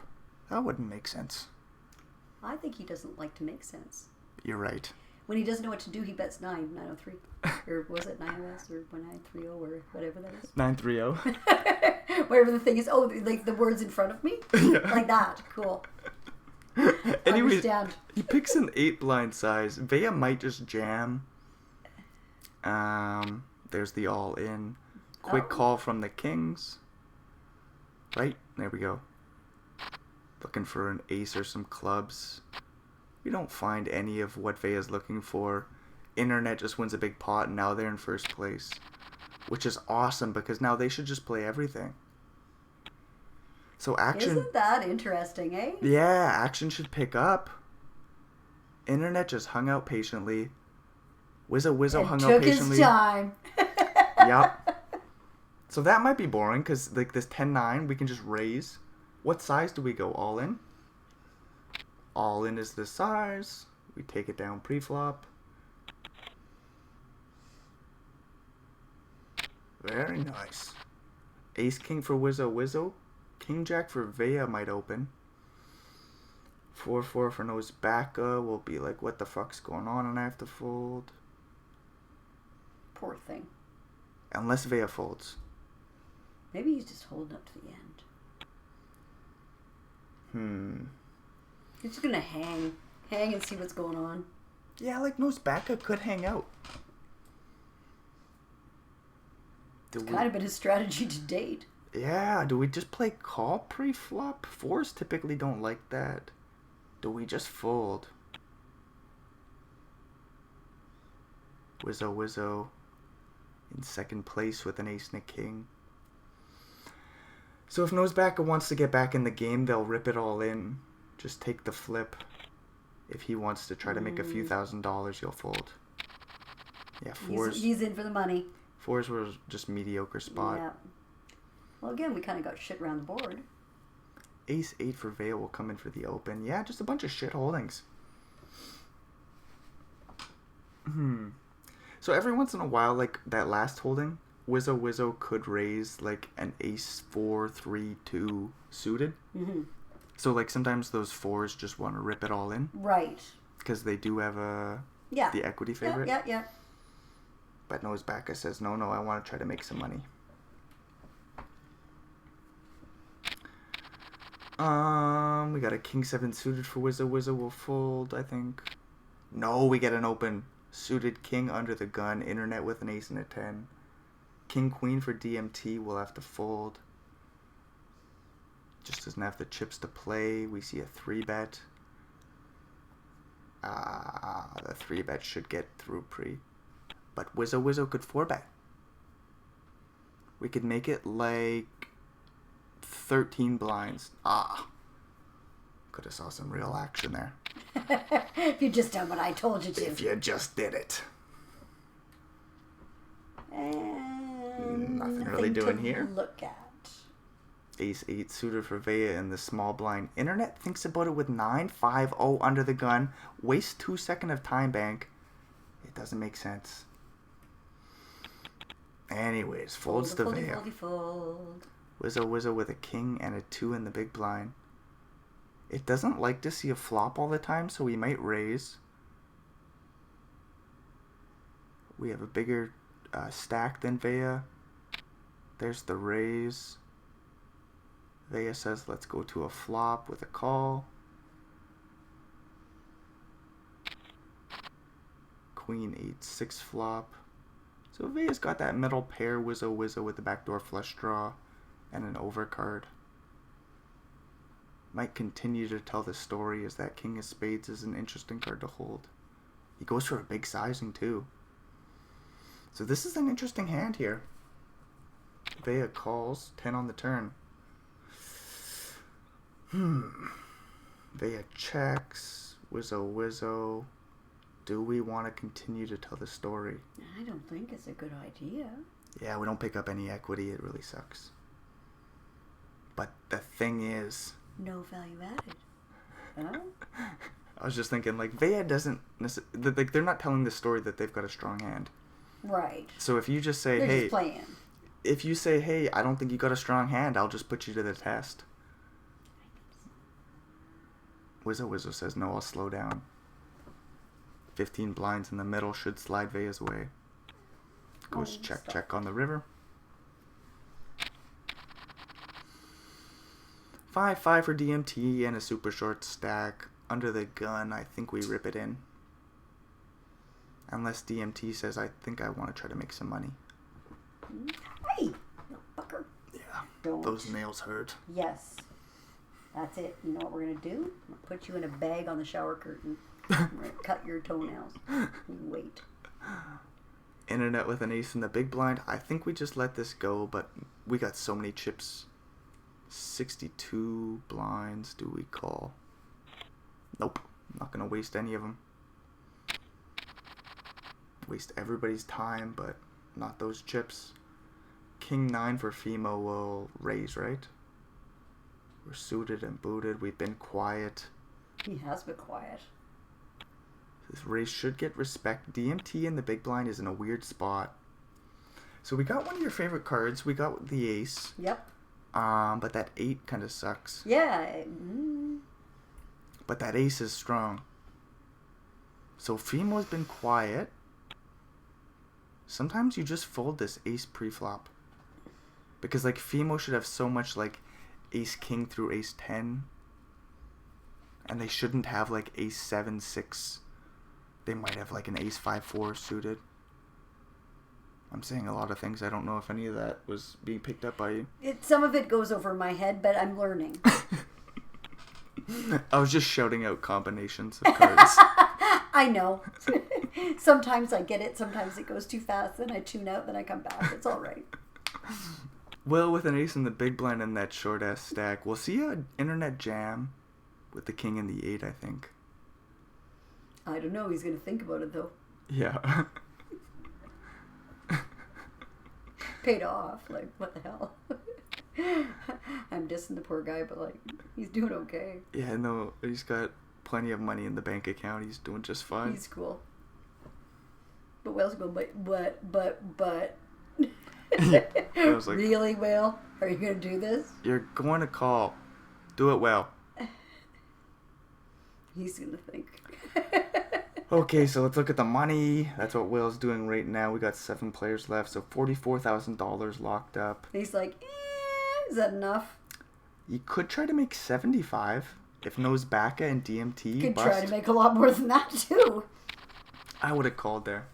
That wouldn't make sense. I think he doesn't like to make sense. You're right. When he doesn't know what to do, he bets 903. Or was it 9OS or 1930 or whatever that is? 930. Whatever the thing is. Oh, like the words in front of me? Yeah. Like that. Cool. Anyways, Understand. he picks an 8 blind size. Vea might just jam. There's the all in. Quick call from the kings. Right? There we go. Looking for an ace or some clubs. We don't find any of what Vea's looking for. Internet just wins a big pot and now they're in first place. Which is awesome because now they should just play everything. So action... Isn't that interesting, eh? Yeah, action should pick up. Internet just hung out patiently. Wizzo hung out patiently. Took his time. Yep. So that might be boring because like this 10-9 we can just raise. What size do we go? All in? All in is the size. We take it down pre-flop. Very nice. Ace king for Wizzo. King jack for Vea might open. 4-4 for Nose Bacca will be like, what the fuck's going on? And I have to fold. Poor thing. Unless Vea folds. Maybe he's just holding up to the end. He's just gonna hang and see what's going on. Yeah, like Nosbacka could hang out. It's kind of been his strategy to date. Yeah, do we just play call pre-flop? Fours typically don't like that. Do we just fold? Wizzo Wizzo in second place with an ace and a king. So if Nosebacka wants to get back in the game, they'll rip it all in. Just take the flip. If he wants to try to make a few $1,000s, he'll fold. Yeah, fours. He's in for the money. Fours were just mediocre spot. Yeah. Well, again, we kind of got shit around the board. Ace 8 for Vea will come in for the open. Yeah, just a bunch of shit holdings. So every once in a while, like that last holding, Wizzo Wizzo could raise like an ace 4, 3, 2 suited. Mm-hmm. So like sometimes those fours just want to rip it all in. Right. Because they do have the equity favorite. Yeah. But Nosebacka says, no, I want to try to make some money. We got a king 7 suited for Wizzo Wizzo will fold, I think. No, we get an open. Suited king under the gun, internet with an ace and a 10. King queen for DMT will have to fold. Just doesn't have the chips to play. We see a 3-bet. The 3-bet should get through pre. But Wizzo Wizzo could 4-bet. We could make it like 13 blinds. Could have saw some real action there. If you just done what I told you to. If you just did it. Nothing really doing here. Look at. Ace 8 suited for Vea in the small blind. Internet thinks about it with 9-5-0 under the gun. Waste 2 seconds of time bank. It doesn't make sense. Anyways, folds to Vea. Fold. Wizzo Wizzo with a king and a 2 in the big blind. It doesn't like to see a flop all the time, so we might raise. We have a bigger stack than Vea. There's the raise. Vea says, let's go to a flop with a call. Queen 8-6 flop. So Vea's got that middle pair, Wizzo Wizzo with the backdoor flush draw and an overcard. Might continue to tell the story as that king of spades is an interesting card to hold. He goes for a big sizing too. So this is an interesting hand here. Vea calls, 10 on the turn. Vea checks, Wizzo Wizzo. Do we want to continue to tell the story? I don't think it's a good idea. Yeah, we don't pick up any equity. It really sucks. But the thing is... No value added. Huh? I was just thinking, like, Vea doesn't... Like, they're not telling the story that they've got a strong hand. Right. So if you just say, they're hey... just playing. If you say, hey, I don't think you got a strong hand, I'll just put you to the test. Wizzo Wizzo says, no, I'll slow down. 15 blinds in the middle should slide Vea's way. Goes check on the river. 5-5 for DMT and a super short stack. Under the gun, I think we rip it in. Unless DMT says, I think I want to try to make some money. Hey, you fucker. Yeah, Don't. those nails hurt. Yes. That's it. You know what we're going to do? I'm going to put you in a bag on the shower curtain. I'm going to cut your toenails. Wait. Internet with an ace in the big blind. I think we just let this go, but we got so many chips. 62 blinds. Do we call? Nope. I'm not going to waste any of them. Waste everybody's time, but not those chips. King 9 for Fimo will raise, right? We're suited and booted. We've been quiet. He has been quiet. This raise should get respect. DMT in the big blind is in a weird spot. So we got one of your favorite cards. We got the ace. Yep. But that 8 kind of sucks. Yeah. But that ace is strong. So Fimo's been quiet. Sometimes you just fold this ace pre-flop. Because like Fimo should have so much like ace king through ace 10. And they shouldn't have like ace 7, 6. They might have like an ace 5-4 suited. I'm saying a lot of things. I don't know if any of that was being picked up by you. Some of it goes over my head, but I'm learning. I was just shouting out combinations of cards. I know. Sometimes I get it. Sometimes it goes too fast. Then I tune out. Then I come back. It's all right. Well, with an ace in the big blind and that short ass stack, we'll see an internet jam with the king and the 8, I think. I don't know. He's going to think about it, though. Yeah. Paid off. Like, what the hell? I'm dissing the poor guy, but, like, he's doing okay. Yeah, no, he's got plenty of money in the bank account. He's doing just fine. He's cool. But Whale's going, but. Yeah. I was like, really, Whale? Are you going to do this? You're going to call. Do it well. He's going to think. Okay, so let's look at the money. That's what Will's doing right now. We got 7 players left, so $44,000 locked up. He's like, is that enough? You could try to make 75 if Nosebacca and DMT You could bust. try to make a lot more than that, too. I would have called there.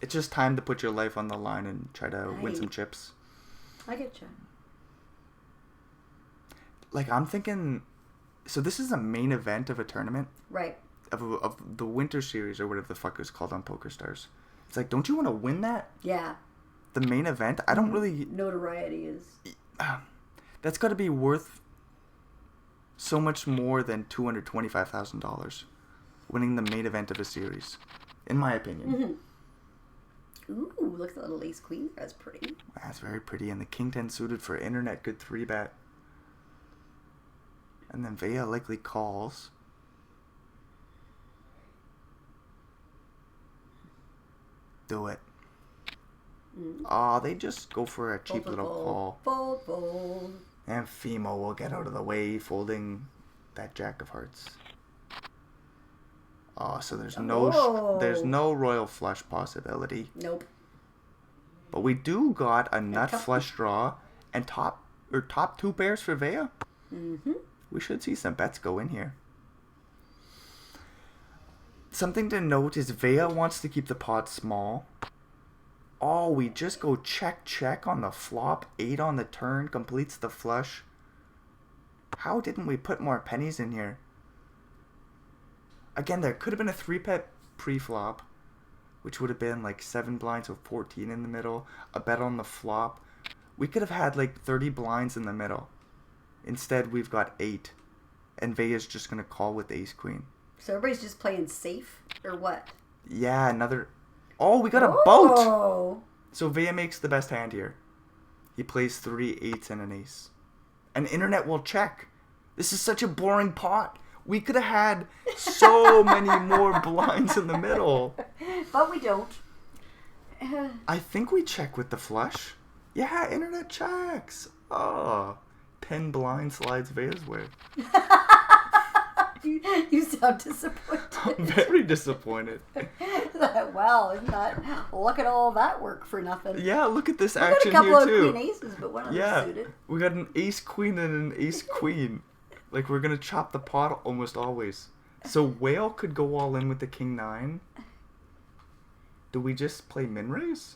It's just time to put your life on the line and try to win some chips. I get you. Like, I'm thinking... So this is a main event of a tournament. Right. Of the Winter Series or whatever the fuck it's called on PokerStars. It's like, don't you want to win that? Yeah. The main event? I don't really... Notoriety is... That's got to be worth so much more than $225,000 winning the main event of a series, in my opinion. Mm-hmm. Ooh, look at the little ace queen. That's pretty. That's very pretty. And the king 10 suited for internet, good 3-bet. And then Vea likely calls. Do it. Oh, they just go for a cheap little call. Fold. And Fimo will get out of the way, folding that jack of hearts. Oh, so there's no royal flush possibility. Nope. But we do got a nut flush draw and top 2 pairs for Vea. Mm-hmm. We should see some bets go in here. Something to note is Vea wants to keep the pot small. Oh, we just go check on the flop. 8 on the turn completes the flush. How didn't we put more pennies in here? Again, there could have been a 3-bet pre-flop, which would have been like 7 blinds or 14 in the middle. A bet on the flop. We could have had like 30 blinds in the middle. Instead, we've got 8. And Vea's just going to call with ace queen. So everybody's just playing safe, or what? Yeah, another... Oh, we got a boat! Oh! So Vea makes the best hand here. He plays 3 8s and an ace. And internet will check. This is such a boring pot. We could have had so many more blinds in the middle. But we don't. I think we check with the flush. Yeah, internet checks. Oh, 10 blind slides Vea's way. You sound disappointed. I'm very disappointed. Wow, isn't that... Look at all that work for nothing. Yeah, look at this We action got a couple here of too. queen aces, but one of them suited. We got an ace queen and an ace queen. Like, we're gonna chop the pot almost always. So Whale could go all in with the king 9. Do we just play min raise?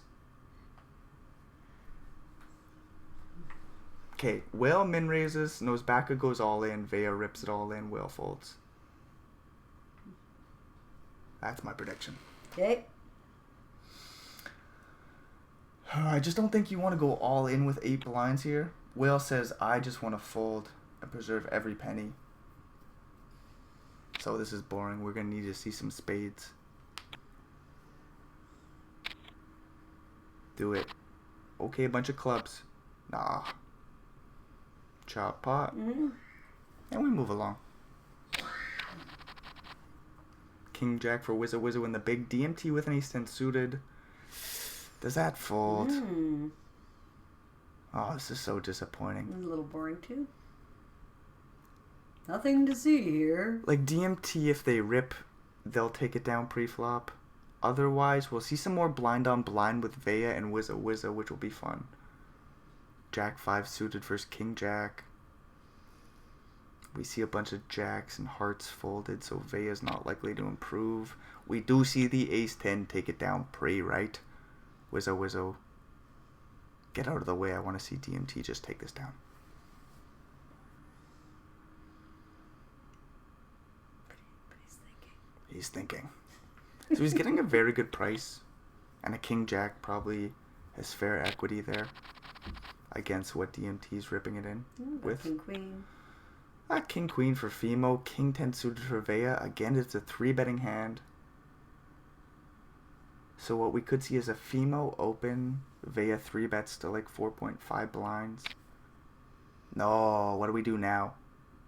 Okay, Whale min raises, Nosebacca goes all in, Vea rips it all in, Whale folds. That's my prediction. Okay. I just don't think you want to go all in with 8 blinds here. Whale says, I just want to fold and preserve every penny. So this is boring. We're going to need to see some spades. Do it. Okay, a bunch of clubs. Nah. Chop pot. Mm-hmm. And we move along. King Jack for Wizza Wizza in the big DMT with an ace 10 suited. Does that fold? Oh, this is so disappointing. A little boring too. Nothing to see here. Like DMT, if they rip, they'll take it down pre-flop. Otherwise, we'll see some more blind on blind with Vea and Wizza Wizza, which will be fun. Jack 5 suited versus King Jack. We see a bunch of jacks and hearts folded, so Vea's not likely to improve. We do see the ace-10 take it down pre, right? Wizzo, wizzo. Get out of the way. I want to see DMT just take this down. But he's thinking. He's thinking. So he's getting a very good price. And a king-jack probably has fair equity there against what DMT's ripping it in with. King-queen. King-queen for Fimo. King-10 suited for Vea. Again, it's a 3-betting hand. So what we could see is a Fimo open, Vea 3-bets to like 4.5 blinds. No, what do we do now?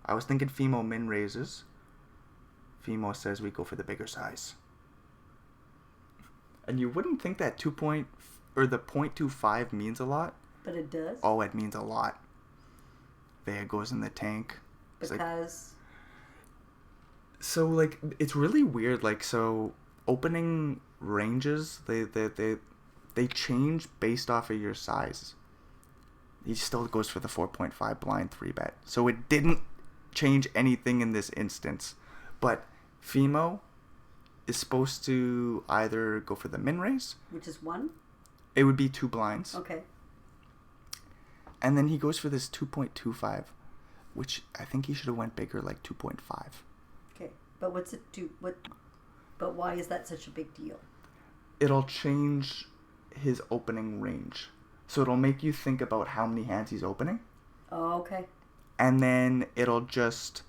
I was thinking Fimo min raises. Fimo says we go for the bigger size. And you wouldn't think that the 0.25 means a lot. But it does. Oh, it means a lot. Vea goes in the tank. Because. So like it's really weird. Like so, opening ranges they change based off of your size. He still goes for the 4.5 blind 3-bet. So it didn't change anything in this instance. But Fimo is supposed to either go for the min raise. Which is 1? It would be 2 blinds. Okay. And then he goes for this 2.25, which I think he should have went bigger, like 2.5. Okay. But what's it do? But why is that such a big deal? It'll change his opening range. So it'll make you think about how many hands he's opening. Oh, okay. And then it'll just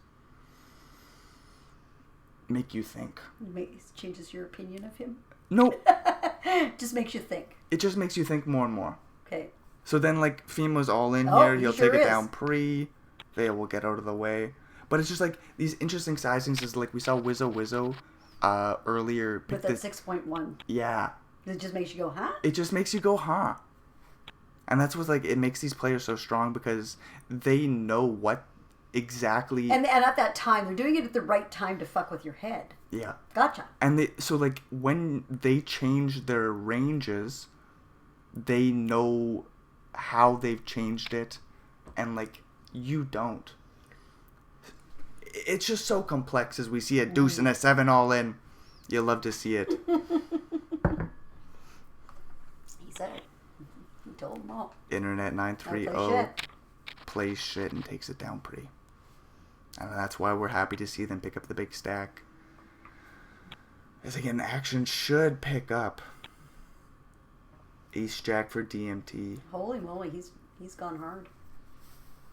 make you think. It changes your opinion of him? No. Just makes you think. It just makes you think more and more. Okay. So then, like, Fimo's all in here. He'll sure take it is. down pre. They will get out of the way. But it's just, like, these interesting sizings. Is like, we saw Wizzo earlier. With that 6.1. Yeah. It just makes you go, huh? It just makes you go, huh? And that's what, like, it makes these players so strong because they know what exactly... And at that time, they're doing it at the right time to fuck with your head. Yeah. Gotcha. And so, like, when they change their ranges, they know how they've changed it. And, like, you don't. It's just so complex as we see a deuce and a 7 all in. You love to see it. He said it. He told them all. Internet 930 plays shit and takes it down pretty. And that's why we're happy to see them pick up the big stack. As again, action should pick up. Ace Jack for DMT. Holy moly, he's gone hard.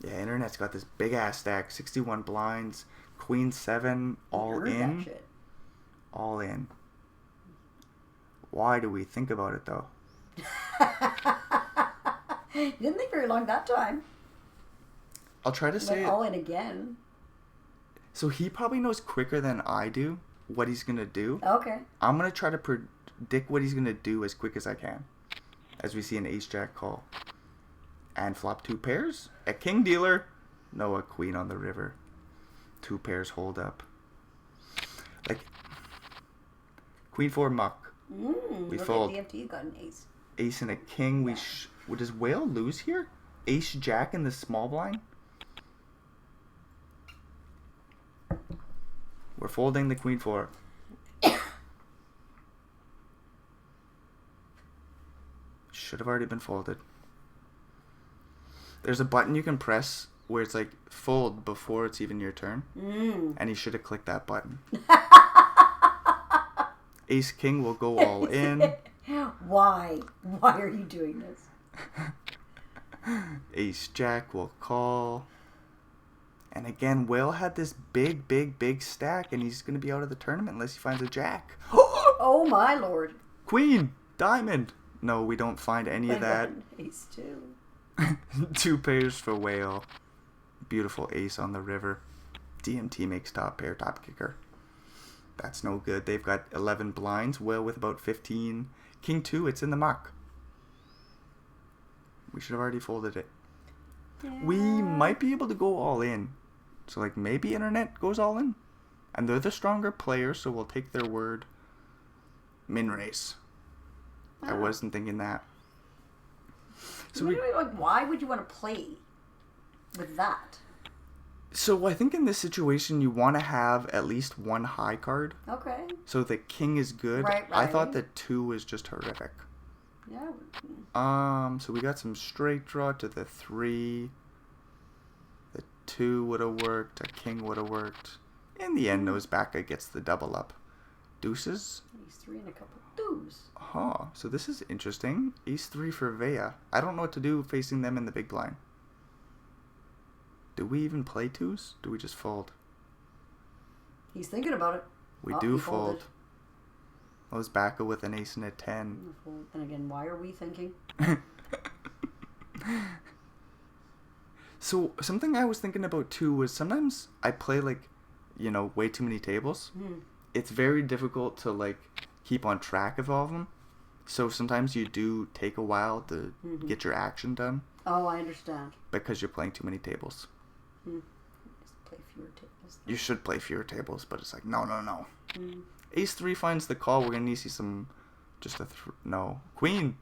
Yeah, Internet's got this big ass stack, 61 blinds, Queen 7, all in. That shit. All in. Why do we think about it though? You didn't think very long that time. I'll try to say it. All in again. So he probably knows quicker than I do what he's gonna do. Okay. I'm gonna try to predict what he's gonna do as quick as I can. As we see an ace jack call. And flop 2 pairs. A king dealer. No, a queen on the river. 2 pairs hold up. Like queen 4 muck. We look fold. at DMT, got an ace. Ace and a king. Does Whale lose here? Ace jack in the small blind. We're folding the queen 4. Should have already been folded. There's a button you can press where it's like fold before it's even your turn. And you should have clicked that button. Ace king will go all in. Why? Why are you doing this? Ace jack will call. And again, Will had this big, big, big stack, and he's going to be out of the tournament unless he finds a jack. Oh my lord. Queen, diamond. No, we don't find any of that. Ace 2. 2 pairs for Whale. Beautiful ace on the river. DMT makes top pair, top kicker. That's no good. They've got 11 blinds. Whale with about 15. King 2, it's in the muck. We should have already folded it. Yeah. We might be able to go all in. So, like, maybe Internet goes all in. And they're the stronger player, so we'll take their word. Min race. I wasn't thinking that. So why would you want to play with that? So I think in this situation you want to have at least one high card. Okay. So the king is good. Right. I thought the 2 was just horrific. Yeah. So we got some straight draw to the 3. The 2 would have worked. A king would have worked. In the end, Nosebacka gets the double up. Deuces. Ace 3 and a couple deuce. Huh. So this is interesting. Ace 3 for Vea. I don't know what to do facing them in the big blind. Do we even play 2s? Do we just fold? He's thinking about it. We do fold. Nosebacka with an ace and a 10. And again, why are we thinking? So something I was thinking about too was sometimes I play like, way too many tables. It's very difficult to like keep on track of all of them. So sometimes you do take a while to get your action done. Oh, I understand. Because you're playing too many tables. Just play fewer tables. You should play fewer tables, but it's like, no. Ace 3 finds the call. We're going to need to see some, no. Queen.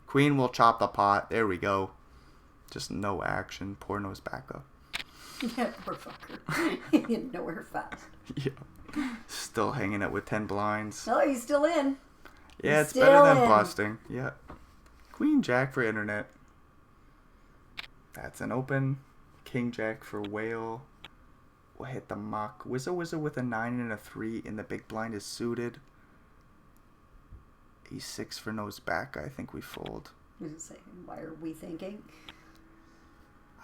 Queen will chop the pot. There we go. Just no action. Poor Nosebacka. Yeah, poor fucker. He didn't know her fast. Yeah. Still hanging it with 10 blinds. No, he's still in. Yeah, He's it's better than in. busting. Yeah. Queen Jack for internet. That's an open. King Jack for whale. We'll hit the muck. Wizza with a 9 and a 3 in the big blind is suited. E6 for Nosebacka. I think we fold. I was saying, why are we thinking?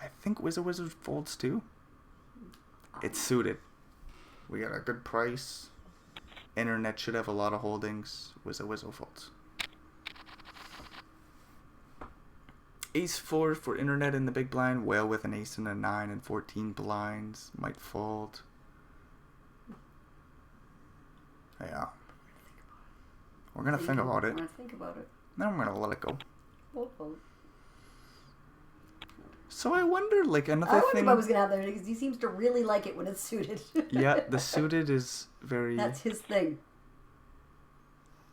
I think Wizza folds too. It's suited. We got a good price. Internet should have a lot of holdings. Wizza folds. Ace 4 for internet in the big blind. Whale with an ace and a 9 and 14 blinds. Might fold. Yeah. We're going to think about it. We're going to think about it. Then I'm going to let it go. We'll. So I wonder, like, another thing... I wonder if I was going to have that because he seems to really like it when it's suited. Yeah, the suited is very... That's his thing.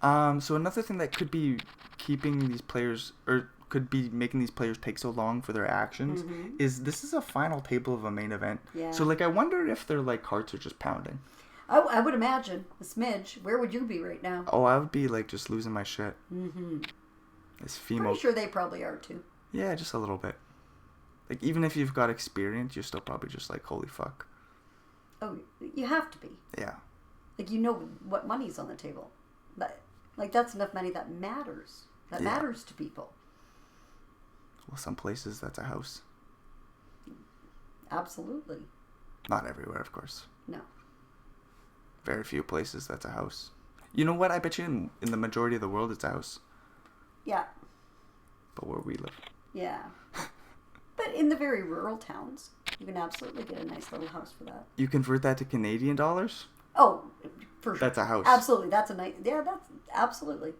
So another thing that could be keeping these players... or could be making these players take so long for their actions is this is a final table of a main event. Yeah. So, like, I wonder if their, like, cards are just pounding. I would imagine. A smidge. Where would you be right now? Oh, I would be, like, just losing my shit. This female... Pretty sure they probably are, too. Yeah, just a little bit. Like, even if you've got experience, you're still probably just like, holy fuck. Oh, you have to be. Yeah. Like, you know what money's on the table. Like, that's enough money that matters. That matters to people. Well, some places, that's a house. Absolutely. Not everywhere, of course. No. Very few places, that's a house. You know what? I bet you in the majority of the world, it's a house. Yeah. But where we live. Yeah. But in the very rural towns, you can absolutely get a nice little house for that. You convert that to Canadian dollars? Oh, for sure. That's a house. Absolutely. That's a nice... Yeah, that's absolutely.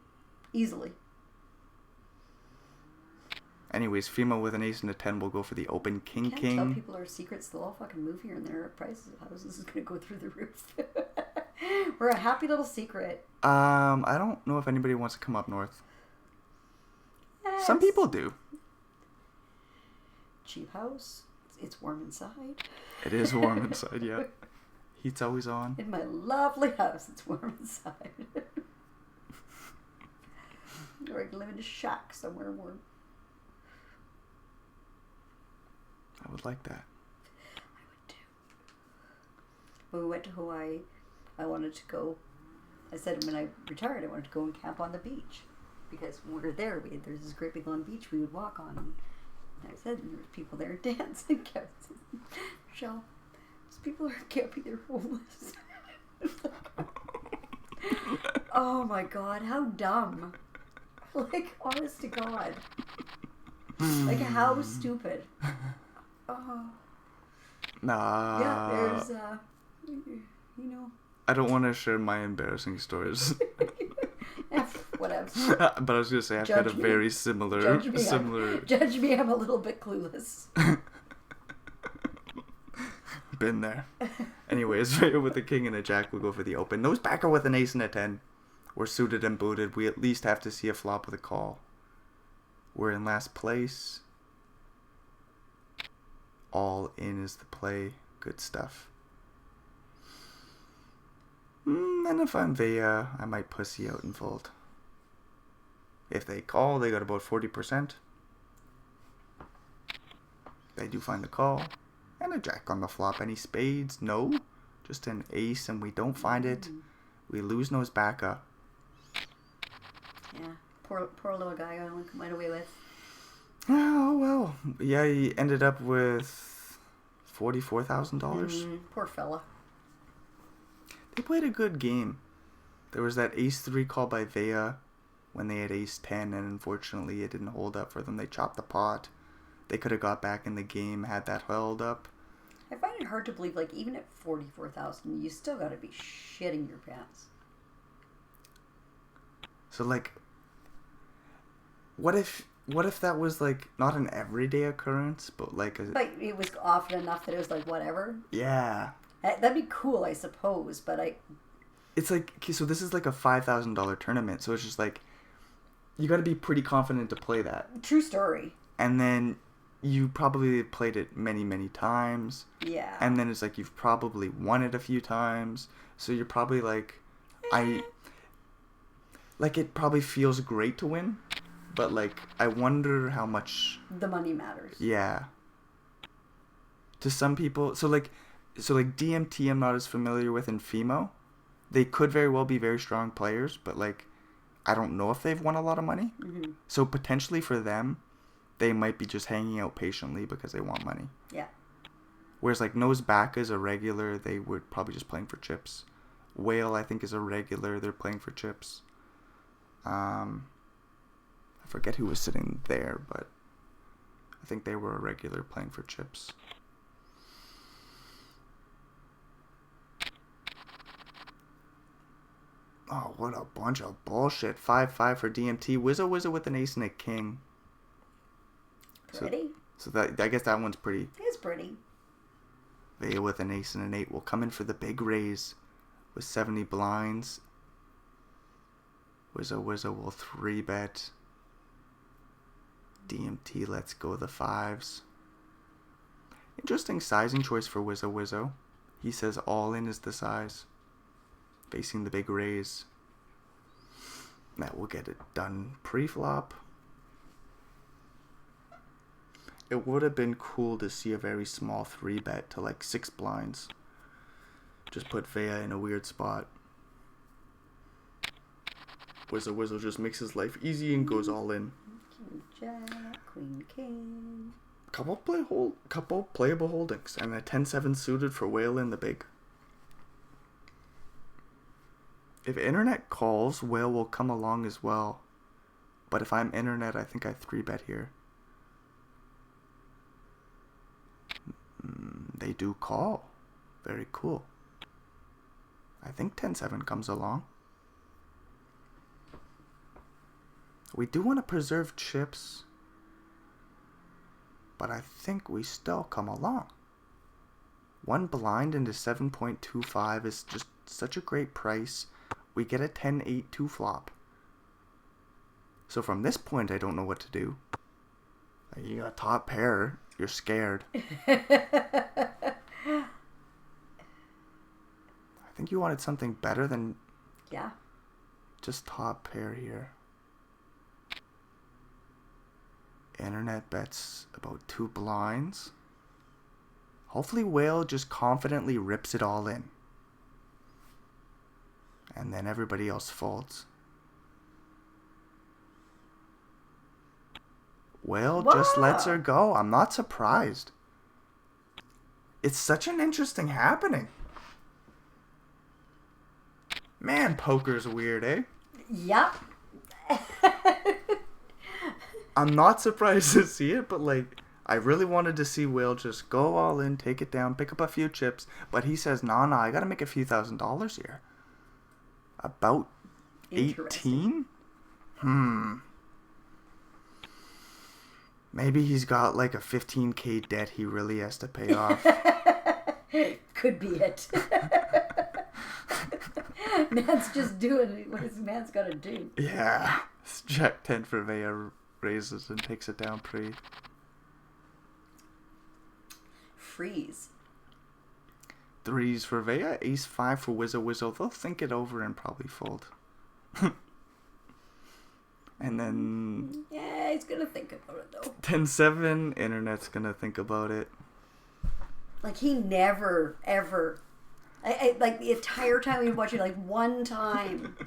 Easily. Anyways, female with an ace and a 10 will go for the open king. Can't tell people our secrets. They'll all fucking move here and their prices of houses is going to go through the roof. We're a happy little secret. I don't know if anybody wants to come up north. Some people do. Cheap house. It's warm inside. It is warm inside, yeah. Heat's always on. In my lovely house, it's warm inside. Or I can live in a shack somewhere warm. I would like that. I would too. When we went to Hawaii, I wanted to go. I said when I retired, I wanted to go and camp on the beach. Because when we were there, there's this great big long beach we would walk on. And I said, and there were people there dancing. Michelle, those people are camping, they're homeless. Oh my God, how dumb. Like, honest to God. Like, how stupid. Oh. Nah. Yeah, there's, you know. I don't want to share my embarrassing stories. Whatever. But I was going to say, I've had a very similar... Judge me, I'm a little bit clueless. Been there. Anyways, with the king and a jack, we'll go for the open. Nosebacka with an ace and a 10. We're suited and booted. We at least have to see a flop with a call. We're in last place. All in is the play. Good stuff. And if I'm Vea, I might pussy out and fold. If they call, they got about 40%. They do find the call. And a jack on the flop. Any spades? No. Just an ace, and we don't find it. We lose nose back up. Yeah. Poor little guy went away with. Oh, well. Yeah, he ended up with $44,000. Poor fella. They played a good game. There was that ace-3 call by Vea when they had ace-10, and unfortunately it didn't hold up for them. They chopped the pot. They could have got back in the game had that held up. I find it hard to believe, like, even at 44,000, you still got to be shitting your pants. So, like, what if that was, like, not an everyday occurrence, but, like... Like, it was often enough that it was, like, whatever? Yeah. That'd be cool, I suppose, but It's like, okay, so this is, like, a $5,000 tournament, so it's just, like, you got to be pretty confident to play that. True story. And then you probably played it many, many times. Yeah. And then it's like you've probably won it a few times. So you're probably like, like it probably feels great to win. But like, I wonder how much... The money matters. Yeah. To some people... So like DMT I'm not as familiar with, in FEMO. They could very well be very strong players. But like, I don't know if they've won a lot of money. Mm-hmm. So potentially for them... They might be just hanging out patiently because they want money. Yeah. Whereas like Nose Back is a regular, they would probably just playing for chips. Whale, I think, is a regular, they're playing for chips. I forget who was sitting there, but I think they were a regular playing for chips. Oh, what a bunch of bullshit. 5-5 for DMT. Wizzo with an ace and a king. Pretty. So that, I guess that one's pretty. It's pretty. Vea with an ace and an 8 will come in for the big raise with 70 blinds. Wizzo will 3-bet. DMT lets go the 5s. Interesting sizing choice for Wizzo. He says all in is the size. Facing the big raise. That will get it done pre-flop. It would have been cool to see a very small 3-bet to like 6 blinds. Just put Vea in a weird spot. Wizzo just makes his life easy and goes all in. King Jack, Queen King. Couple playable holdings and a 10-7 suited for Whale in the big. If internet calls, Whale will come along as well. But if I'm internet, I think I 3-bet here. They do call. Very cool. I think 10-7 comes along. We do want to preserve chips, but I think we still come along. 1 blind into 7.25 is just such a great price. We get a 10-8 2 flop. So from this point, I don't know what to do. You got top pair. You're scared. I think you wanted something better than just top pair here. Internet bets about 2 blinds. Hopefully Whale just confidently rips it all in. And then everybody else folds. Whale just lets her go. I'm not surprised. It's such an interesting happening. Man, poker's weird, eh? Yep. I'm not surprised to see it, but like, I really wanted to see Whale just go all in, take it down, pick up a few chips. But he says, nah, I gotta make a few $1,000s here. About 18? Maybe he's got like a 15K debt he really has to pay off. Could be it. Man's just doing what his man's got to do. Yeah. It's Jack 10 for Vea raises and takes it down pre. Freeze. 3s for Vea, ace 5 for Wizzo. They'll think it over and probably fold. And then... Yeah, he's going to think about it, though. 10-7, internet's going to think about it. Like, he never, ever... like, the entire time we've been watching, like, one time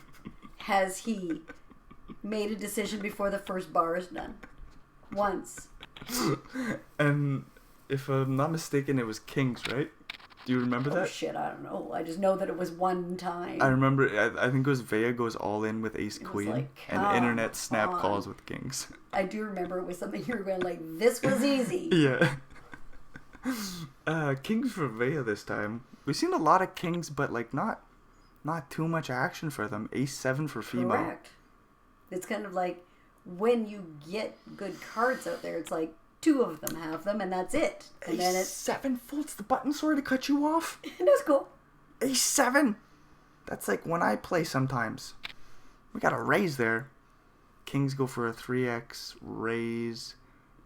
has he made a decision before the first bar is done. Once. And if I'm not mistaken, it was kings, right? Do you remember that? Oh, shit, I don't know. I just know that it was one time. I remember, I think it was Vea goes all in with ace queen, like, and internet snap calls with kings. I do remember it was something you were going like, this was easy. Yeah. Kings for Vea this time. We've seen a lot of kings, but like not too much action for them. Ace 7 for Fimo. Correct. It's kind of like when you get good cards out there, it's like 2 of them have them, and that's it. And then it's 7 folds the button, sorry to cut you off. That's cool. Ace 7. That's like when I play sometimes. We got a raise there. Kings go for a 3x raise.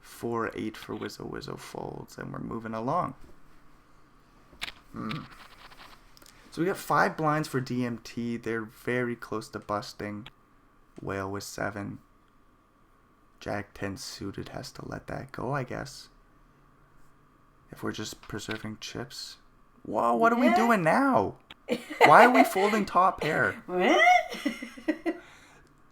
4-8 for Wizzo folds, and we're moving along. So we got 5 blinds for DMT. They're very close to busting. Whale with 7. Jack 10 suited has to let that go, I guess. If we're just preserving chips. Whoa, what are we doing now? Why are we folding top pair? What?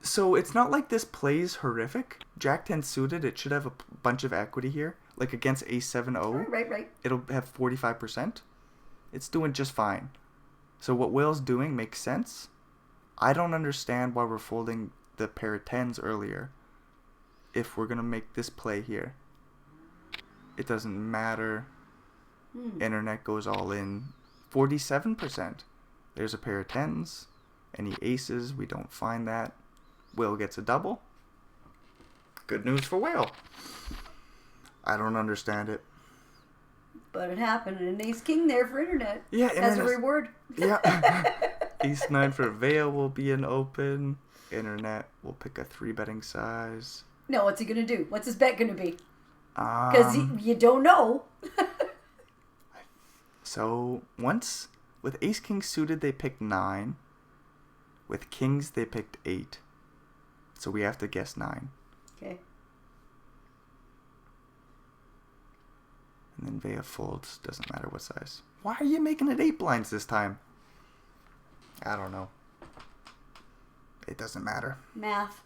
So it's not like this plays horrific. Jack 10 suited, it should have a bunch of equity here. Like against ace 7-0. Right. It'll have 45%. It's doing just fine. So what Whale's doing makes sense. I don't understand why we're folding the pair of 10s earlier. If we're going to make this play here. It doesn't matter. Internet goes all in. 47%. There's a pair of 10s. Any aces, we don't find that. Whale gets a double. Good news for Whale. I don't understand it. But it happened, and an ace king there for internet. Yeah, as a reward. Yeah. Ace 9 for Vea will be an open. Internet will pick a 3-betting size. No, what's he going to do? What's his bet going to be? Because you don't know. So, once, with ace king suited, they picked 9. With kings, they picked 8. So we have to guess 9. Okay. And then Vea folds, doesn't matter what size. Why are you making it 8 blinds this time? I don't know. It doesn't matter. Math.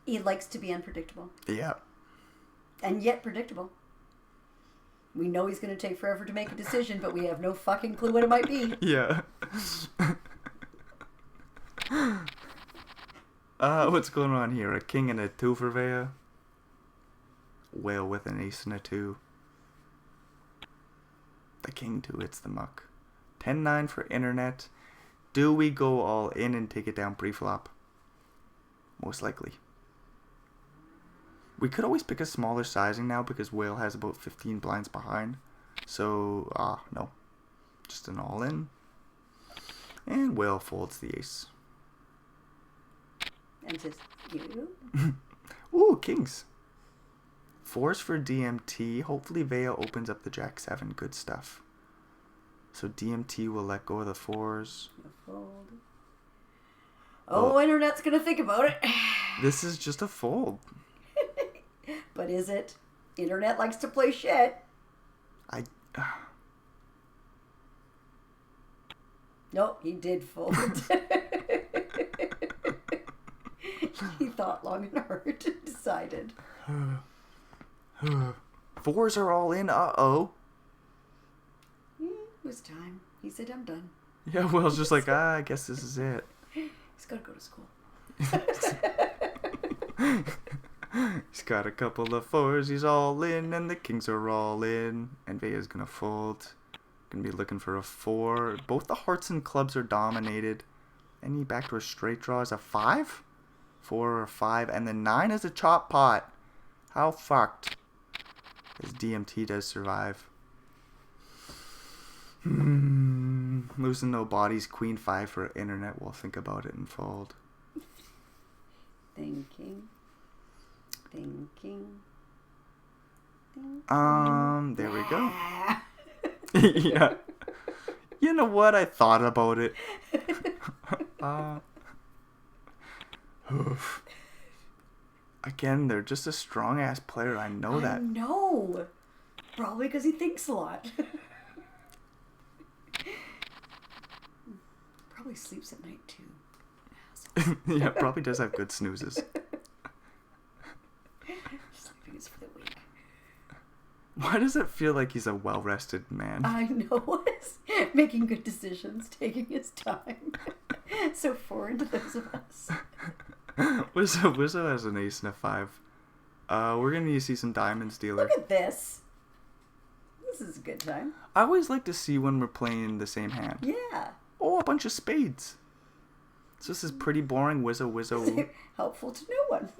He likes to be unpredictable. Yeah. And yet predictable. We know he's going to take forever to make a decision, but we have no fucking clue what it might be. Yeah. What's going on here? A king and a 2 for Vea. Whale with an ace and a 2. The king 2 hits the muck. 10-9 for internet. Do we go all in and take it down pre-flop? Most likely. We could always pick a smaller sizing now because Whale has about 15 blinds behind. So, no. Just an all-in. And Whale folds the ace. And just you. Ooh, kings. 4s for DMT. Hopefully Vea opens up the Jack 7. Good stuff. So DMT will let go of the 4s. Fold. Oh, internet's going to think about it. This is just a fold. But is it? Internet likes to play shit. Nope, he did fold. He thought long and hard and decided. 4s are all in. Uh-oh. It was time. He said, I'm done. Yeah, Will's just like, I guess this is it. He's got to go to school. He's got a couple of 4s. He's all in, and the kings are all in. And Vea's going to fold. Going to be looking for a 4. Both the hearts and clubs are dominated. Any backdoor straight draw is a 5? 4 or 5. And the 9 is a chop pot. How fucked? As DMT does survive. Losing no bodies. Queen 5 for internet. We'll think about it and fold. Thinking. There we go. Yeah. You know what? I thought about it. Oof. Again, they're just a strong ass player. I know that. I know. Probably because he thinks a lot. Probably sleeps at night too. Yeah, probably does have good snoozes. Sleeping is for the weak. Why does it feel like he's a well-rested man? I know. Making good decisions, taking his time. So foreign to those of us. Wizzo has an ace and a 5. We're gonna need to see some diamonds, dealer. Look at this. This is a good time. I always like to see when we're playing the same hand. Yeah. Oh, a bunch of spades. So this is pretty boring. Wizzo. Helpful to no one.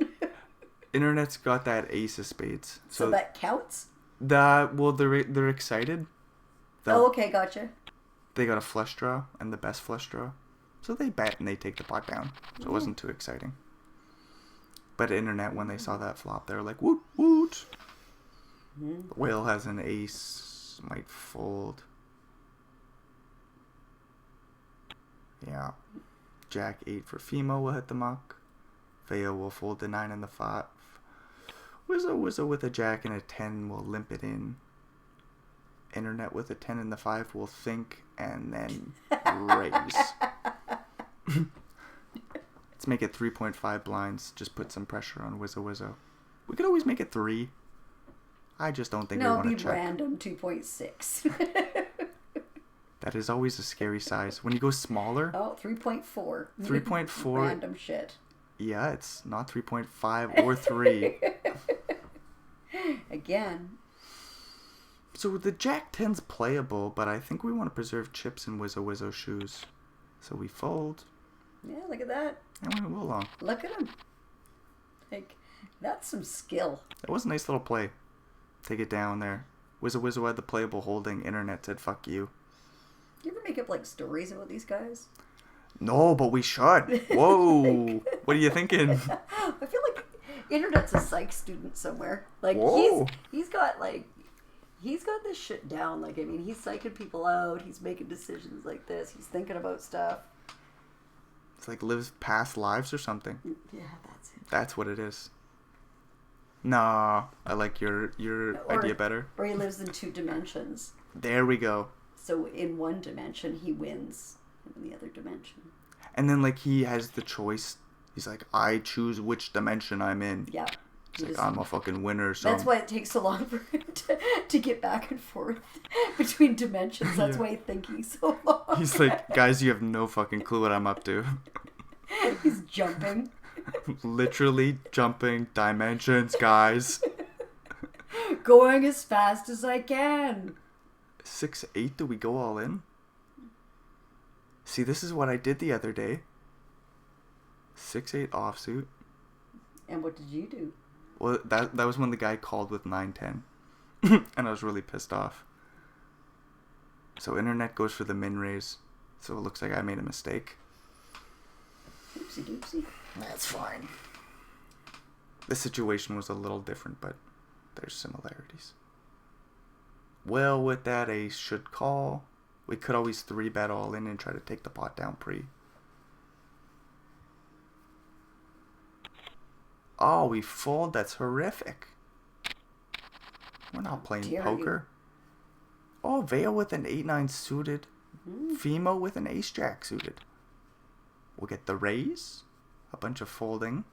Internet's got that ace of spades. So that counts? Well, they're excited. Oh, okay, gotcha. They got a flush draw and the best flush draw. So they bet and they take the pot down. So it wasn't too exciting. But Internet, when they saw that flop, they were like, woot, woot. Whale has an ace. Might fold. Yeah. Jack 8 for Fimo will hit the muck. Veo will fold the 9 and the 5. Wizzo with a jack and a 10 will limp it in. Internet with a 10 and the 5 will think and then raise. Let's make it 3.5 blinds. Just put some pressure on Wizzo. We could always make it 3. I just don't think we want to check. No, it'd be random 2.6. That is always a scary size. When you go smaller... Oh, 3.4. 3.4. Random shit. Yeah, it's not 3.5 or 3. Again. So the Jack 10's playable, but I think we want to preserve chips in Wizzo shoes. So we fold. Yeah, look at that. And we move along. Look at him. Like, that's some skill. That was a nice little play. Take it down there. Wizzo had the playable holding. Internet said, fuck you. Do you ever make up, like, stories about these guys? No, but we should. Whoa. What are you thinking? I feel like Internet's a psych student somewhere. Like, Whoa. he's got this shit down. Like, I mean, he's psyching people out. He's making decisions like this. He's thinking about stuff. It's like lives past lives or something. Yeah, that's it. That's what it is. Nah, I like your idea better. Or he lives in 2 dimensions. There we go. So in one dimension, he wins. In the other dimension. And then, like, he has the choice. He's like, I choose which dimension I'm in. Yeah. He's like, I'm a fucking winner. So that's why it takes so long for him to get back and forth between dimensions. That's why he's thinking so long. He's like, guys, you have no fucking clue what I'm up to. He's jumping. Literally jumping dimensions, guys. Going as fast as I can. 6-8, do we go all in? See, this is what I did the other day. 6-8 offsuit. And what did you do? Well, that was when the guy called with 9-10. And I was really pissed off. So Internet goes for the min raise. So it looks like I made a mistake. Oopsie doopsie. That's fine. The situation was a little different, but there's similarities. Well, with that, ace should call. We could always 3-bet all in and try to take the pot down pre. Oh, we fold. That's horrific. We're not playing poker. Oh, Veo with an 8-9 suited. Fimo with an ace-jack suited. We'll get the raise. A bunch of folding.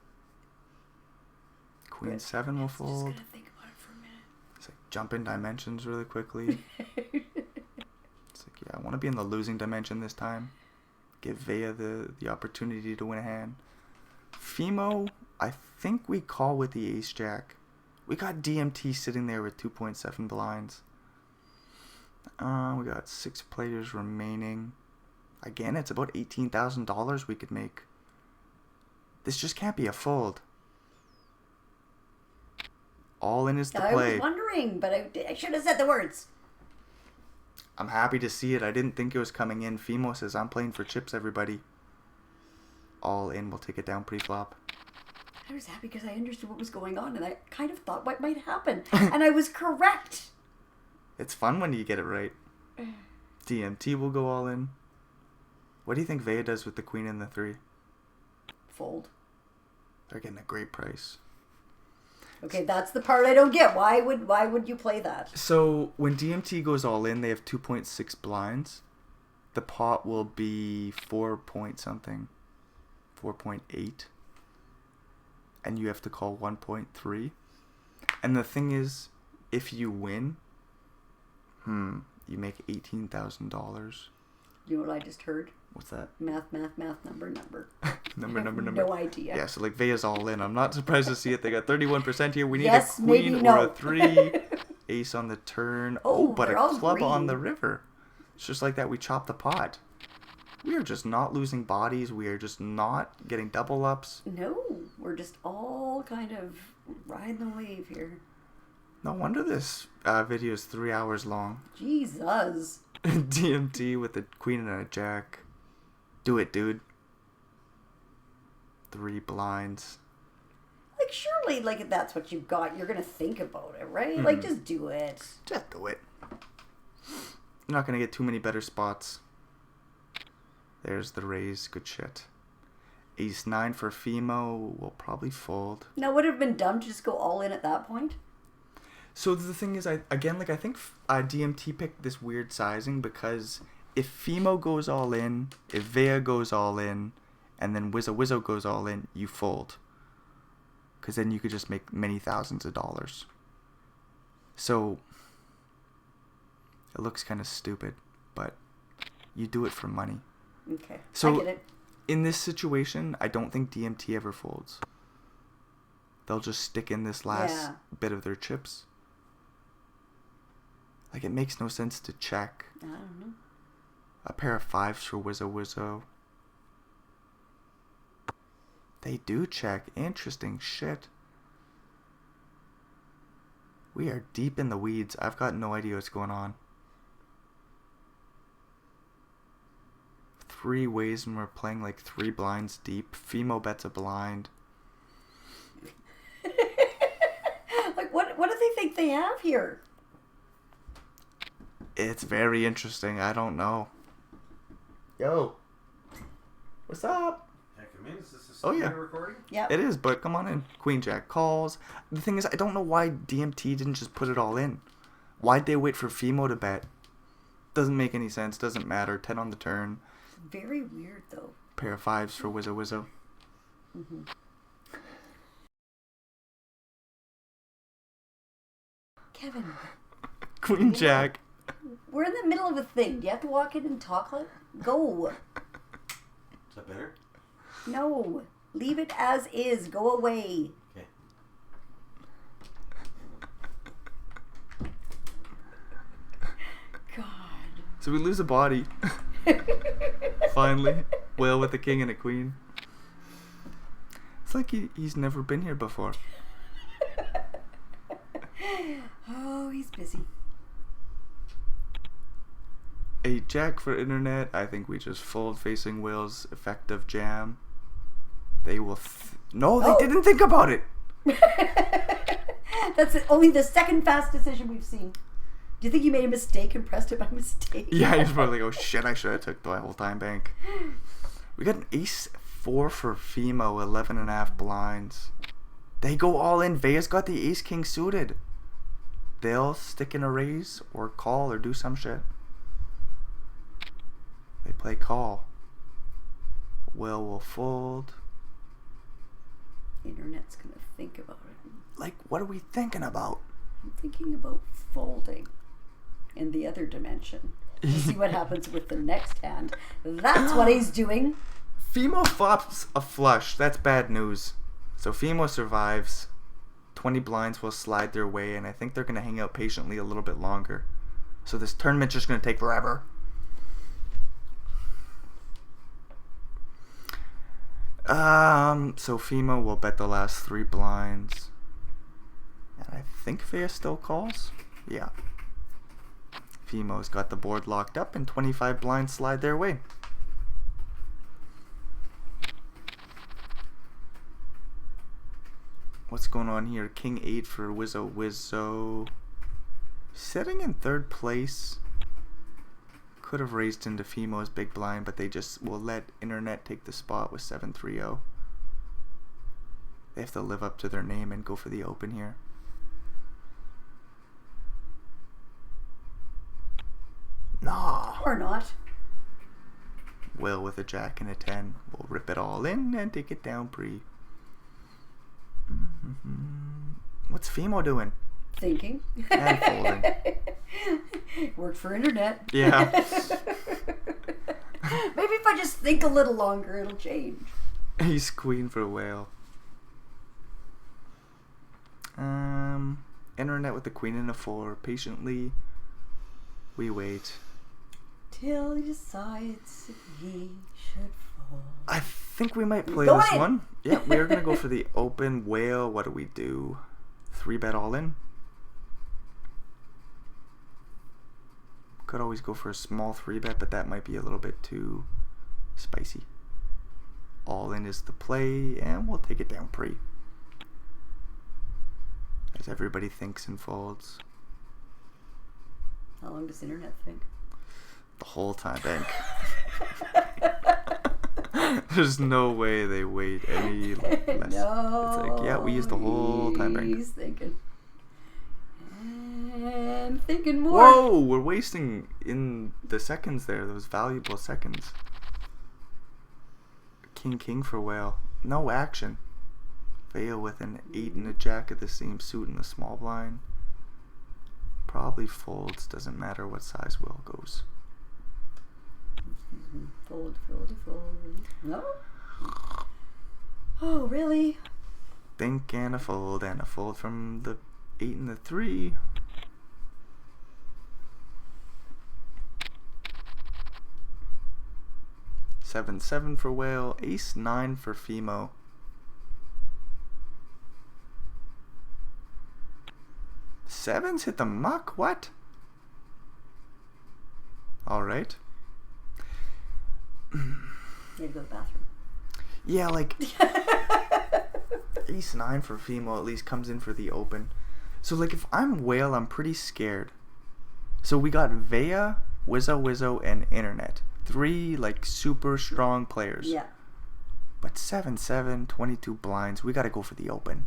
Queen 7 will fold. Just gotta think about it for a minute. It's like jump in dimensions really quickly. It's like, yeah, I want to be in the losing dimension this time. Give Vea the opportunity to win a hand. Fimo, I think we call with the ace-jack. We got DMT sitting there with 2.7 blinds. We got 6 players remaining. Again, it's about $18,000 we could make. This just can't be a fold. All in is the play. I was wondering, but I should have said the words. I'm happy to see it. I didn't think it was coming in. Fimo says, I'm playing for chips, everybody. All in. We'll take it down pre-flop. I was happy because I understood what was going on, and I kind of thought what might happen. And I was correct. It's fun when you get it right. DMT will go all in. What do you think Vea does with the queen and the 3? Fold. They're getting a great price. Okay, that's the part I don't get. Why would you play that? So when DMT goes all in, they have 2.6 blinds. The pot will be 4 point something. 4.8. And you have to call 1.3. And the thing is, if you win, you make $18,000. You know what I just heard? What's that? Math, number. number. No idea. Yeah, so like Vea's all in. I'm not surprised to see it. They got 31% here. We need Yes, a queen maybe or no. a 3. Ace on the turn. Oh, But a they're all club on green. the river. It's just like that. We chop the pot. We are just not losing bodies. We are just not getting double ups. No, we're just all kind of riding the wave here. No wonder this video is 3 hours long. Jesus. DMT with a queen and a jack. Do it, dude. 3 blinds. Like, surely, like, if that's what you've got, you're going to think about it, right? Like, just do it. Just do it. You're not going to get too many better spots. There's the raise. Good shit. Ace 9 for Fimo will probably fold. Now, would it have been dumb to just go all in at that point? So the thing is, I think DMT picked this weird sizing because if Fimo goes all in, if Vea goes all in, and then Wizzo goes all in, you fold. Because then you could just make many thousands of dollars. So it looks kind of stupid, but you do it for money. Okay, So I get it. in this situation, I don't think DMT ever folds. They'll just stick in this last bit of their chips. Like, it makes no sense to check. I don't know. A pair of 5s for Wizzo. They do check. Interesting shit. We are deep in the weeds. I've got no idea what's going on. 3 ways and we're playing like 3 blinds deep. Fimo bets a blind. Like, what do they think they have here? It's very interesting. I don't know. Yo. What's up? Yeah, come in. Is this a Oh, yeah. recording? Yeah. It is, but come on in. Queen Jack calls. The thing is, I don't know why DMT didn't just put it all in. Why'd they wait for Fimo to bet? Doesn't make any sense. Doesn't matter. 10 on the turn. Very weird, though. Pair of 5s for Wizzo. Mm-hmm. Kevin, Queen Jack. we're in the middle of a thing. Do you have to walk in and talk? Go. Is that better? No. Leave it as is. Go away. Okay. God. So we lose a body. Finally. Whale with a king and a queen. It's like he's never been here before. Oh, he's busy. A jack for internet. I think we just fold facing whales. Effective jam. They will... No, they didn't think about it. That's only the second fast decision we've seen. Do you think you made a mistake and pressed it by mistake? Yeah, he's probably like, oh shit, I should have took the whole time bank. We got an ace 4 for Fimo, 11.5 blinds. They go all in. Vea's got the ace king suited. They'll stick in a raise or call or do some shit. They play call. Will fold. Internet's gonna think about it. Like, what are we thinking about? I'm thinking about folding in the other dimension. See what happens with the next hand. That's what he's doing. Fimo flops a flush. That's bad news. So Fimo survives. 20 blinds will slide their way, and I think they're going to hang out patiently a little bit longer. So this tournament's just going to take forever. So Fimo will bet the last 3 blinds. And I think Vea still calls. Yeah. Fimo's got the board locked up and 25 blinds slide their way. What's going on here? King 8 for Wizzo. Sitting in 3rd place. Could have raised into Femo's big blind, but they just will let Internet take the spot with 7-3-0. They have to live up to their name and go for the open here. Nah. Or not. Will with a jack and a 10 will rip it all in and take it down pre. What's Femo doing? Thinking. And folding. Worked for Internet. Yeah. Maybe if I just think a little longer, it'll change. He's queen for whale. Internet with the queen and a 4. Patiently, we wait. Till he decides he should fall. I think we might play Go this in. one. Yeah, we are going to go for the open whale. What do we do? 3-bet all in. Could always go for a small 3-bet, but that might be a little bit too spicy. All in is the play, and we'll take it down pre. As everybody thinks and folds. How long does Internet think? The whole time, bank. There's no way they wait any less. No. It's like, yeah, we used the whole time bank. He's thinking. And thinking more. Whoa, we're wasting in the seconds there, those valuable seconds. King for whale. No action. Vale with an 8 and a jack of the same suit in the small blind. Probably folds, doesn't matter what size whale goes. Fold. No? Oh, really? Think and a fold from the 8 and the 3. Seven for whale, ace 9 for Femo. Sevens hit the muck, what? Alright. Maybe go to the bathroom. Yeah, like ace 9 for Femo at least comes in for the open. So like if I'm whale, I'm pretty scared. So we got Vea, Wizzo, and Internet. 3 like super strong players. Yeah. But 7-7, 22 blinds. We gotta go for the open.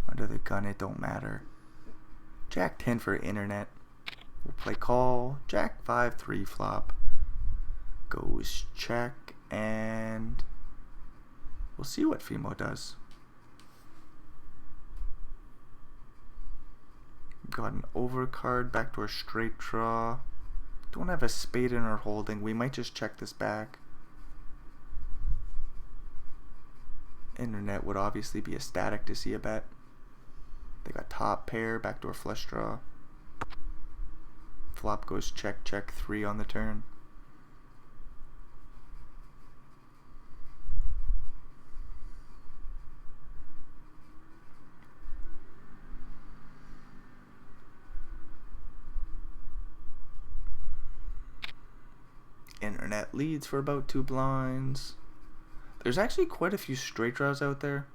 Under the gun, it don't matter. Jack 10 for Internet. We'll play call. Jack 5, 3 flop. Goes check, and we'll see what Femo does. Got an overcard, backdoor straight draw. Don't have a spade in our holding. We might just check this back. Internet would obviously be ecstatic to see a bet. They got top pair, backdoor flush draw. Flop goes check, 3 on the turn. Internet leads for about 2 blinds. There's actually quite a few straight draws out there.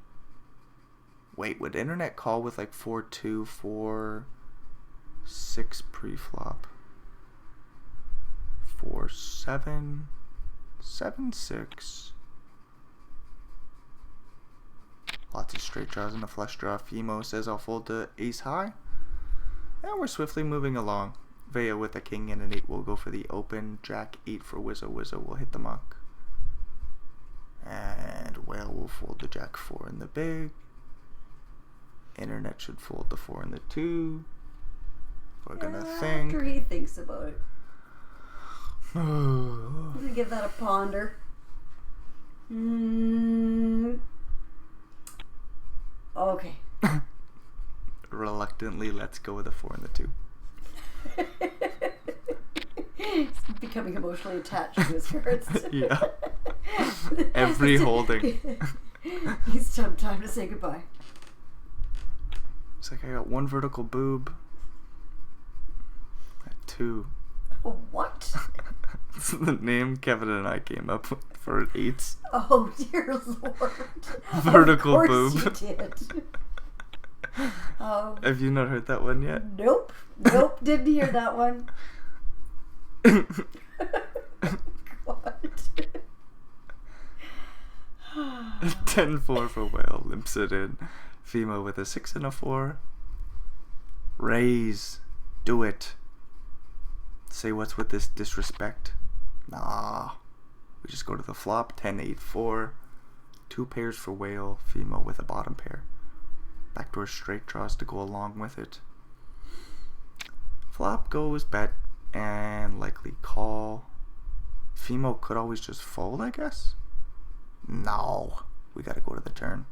Wait, would Internet call with like 4-2, 4-6 pre-flop? 4-7, 7-6. Lots of straight draws and a flush draw. Femo says I'll fold to ace high. And we're swiftly moving along. Vea with a king and an 8 will go for the open. Jack 8 for Wizzo will hit the muck. And whale will fold the jack 4 in the big. Internet should fold the 4 and the 2. We're gonna think. After he thinks about it. Oh. I'm gonna give that a ponder. Okay. Reluctantly, let's go with the 4 and the 2. He's becoming emotionally attached to his cards. Yeah. Every holding. He's time to say goodbye. It's like I got 1 vertical boob. 2. What? This is the name Kevin and I came up with for 8s. Oh dear Lord. Vertical of course boob. You did. Have you not heard that one yet? Nope, didn't hear that one. What? 10-4 for whale, limps it in. Female with a 6 and a 4. Raise. Do it. Say what's with this disrespect? Nah. We just go to the flop. 10-8 4. 2 pairs for whale. Female with a bottom pair. Backdoor straight draws to go along with it. Flop goes bet and likely call. Female could always just fold, I guess. No. We gotta go to the turn.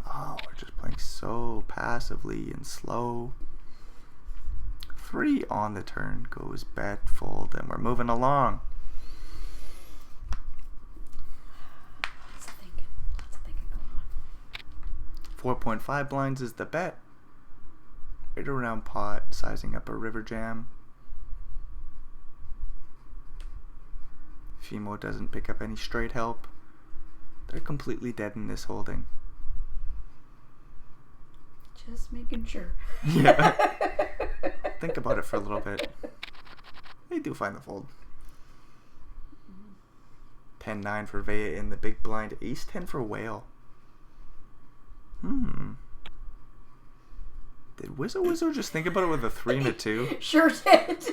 Oh, we're just playing so passively and slow. 3 on the turn goes bet, fold, and we're moving along. Lots of thinking going on. 4.5 blinds is the bet. Right around pot, sizing up a river jam. Fimo doesn't pick up any straight help. They're completely dead in this holding. Just making sure. Yeah. Think about it for a little bit. They do find the fold. 10-9 for Vea in the big blind. Ace 10 for whale. Did Wizzo just think about it with a 3 and a 2? Sure did.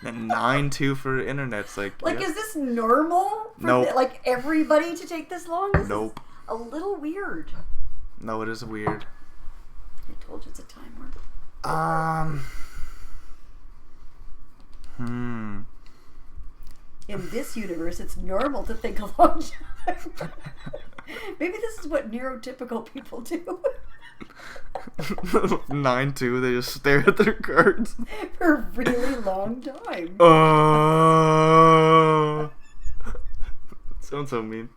And 9-2 for internet's like. Like, yep. is this normal? For Nope. like everybody to take this long? This Nope. is a little weird. No, it is weird. I told you it's a timer. In this universe, it's normal to think a long time. Maybe this is what neurotypical people do. 9-2, they just stare at their cards. For a really long time. Sounds so mean.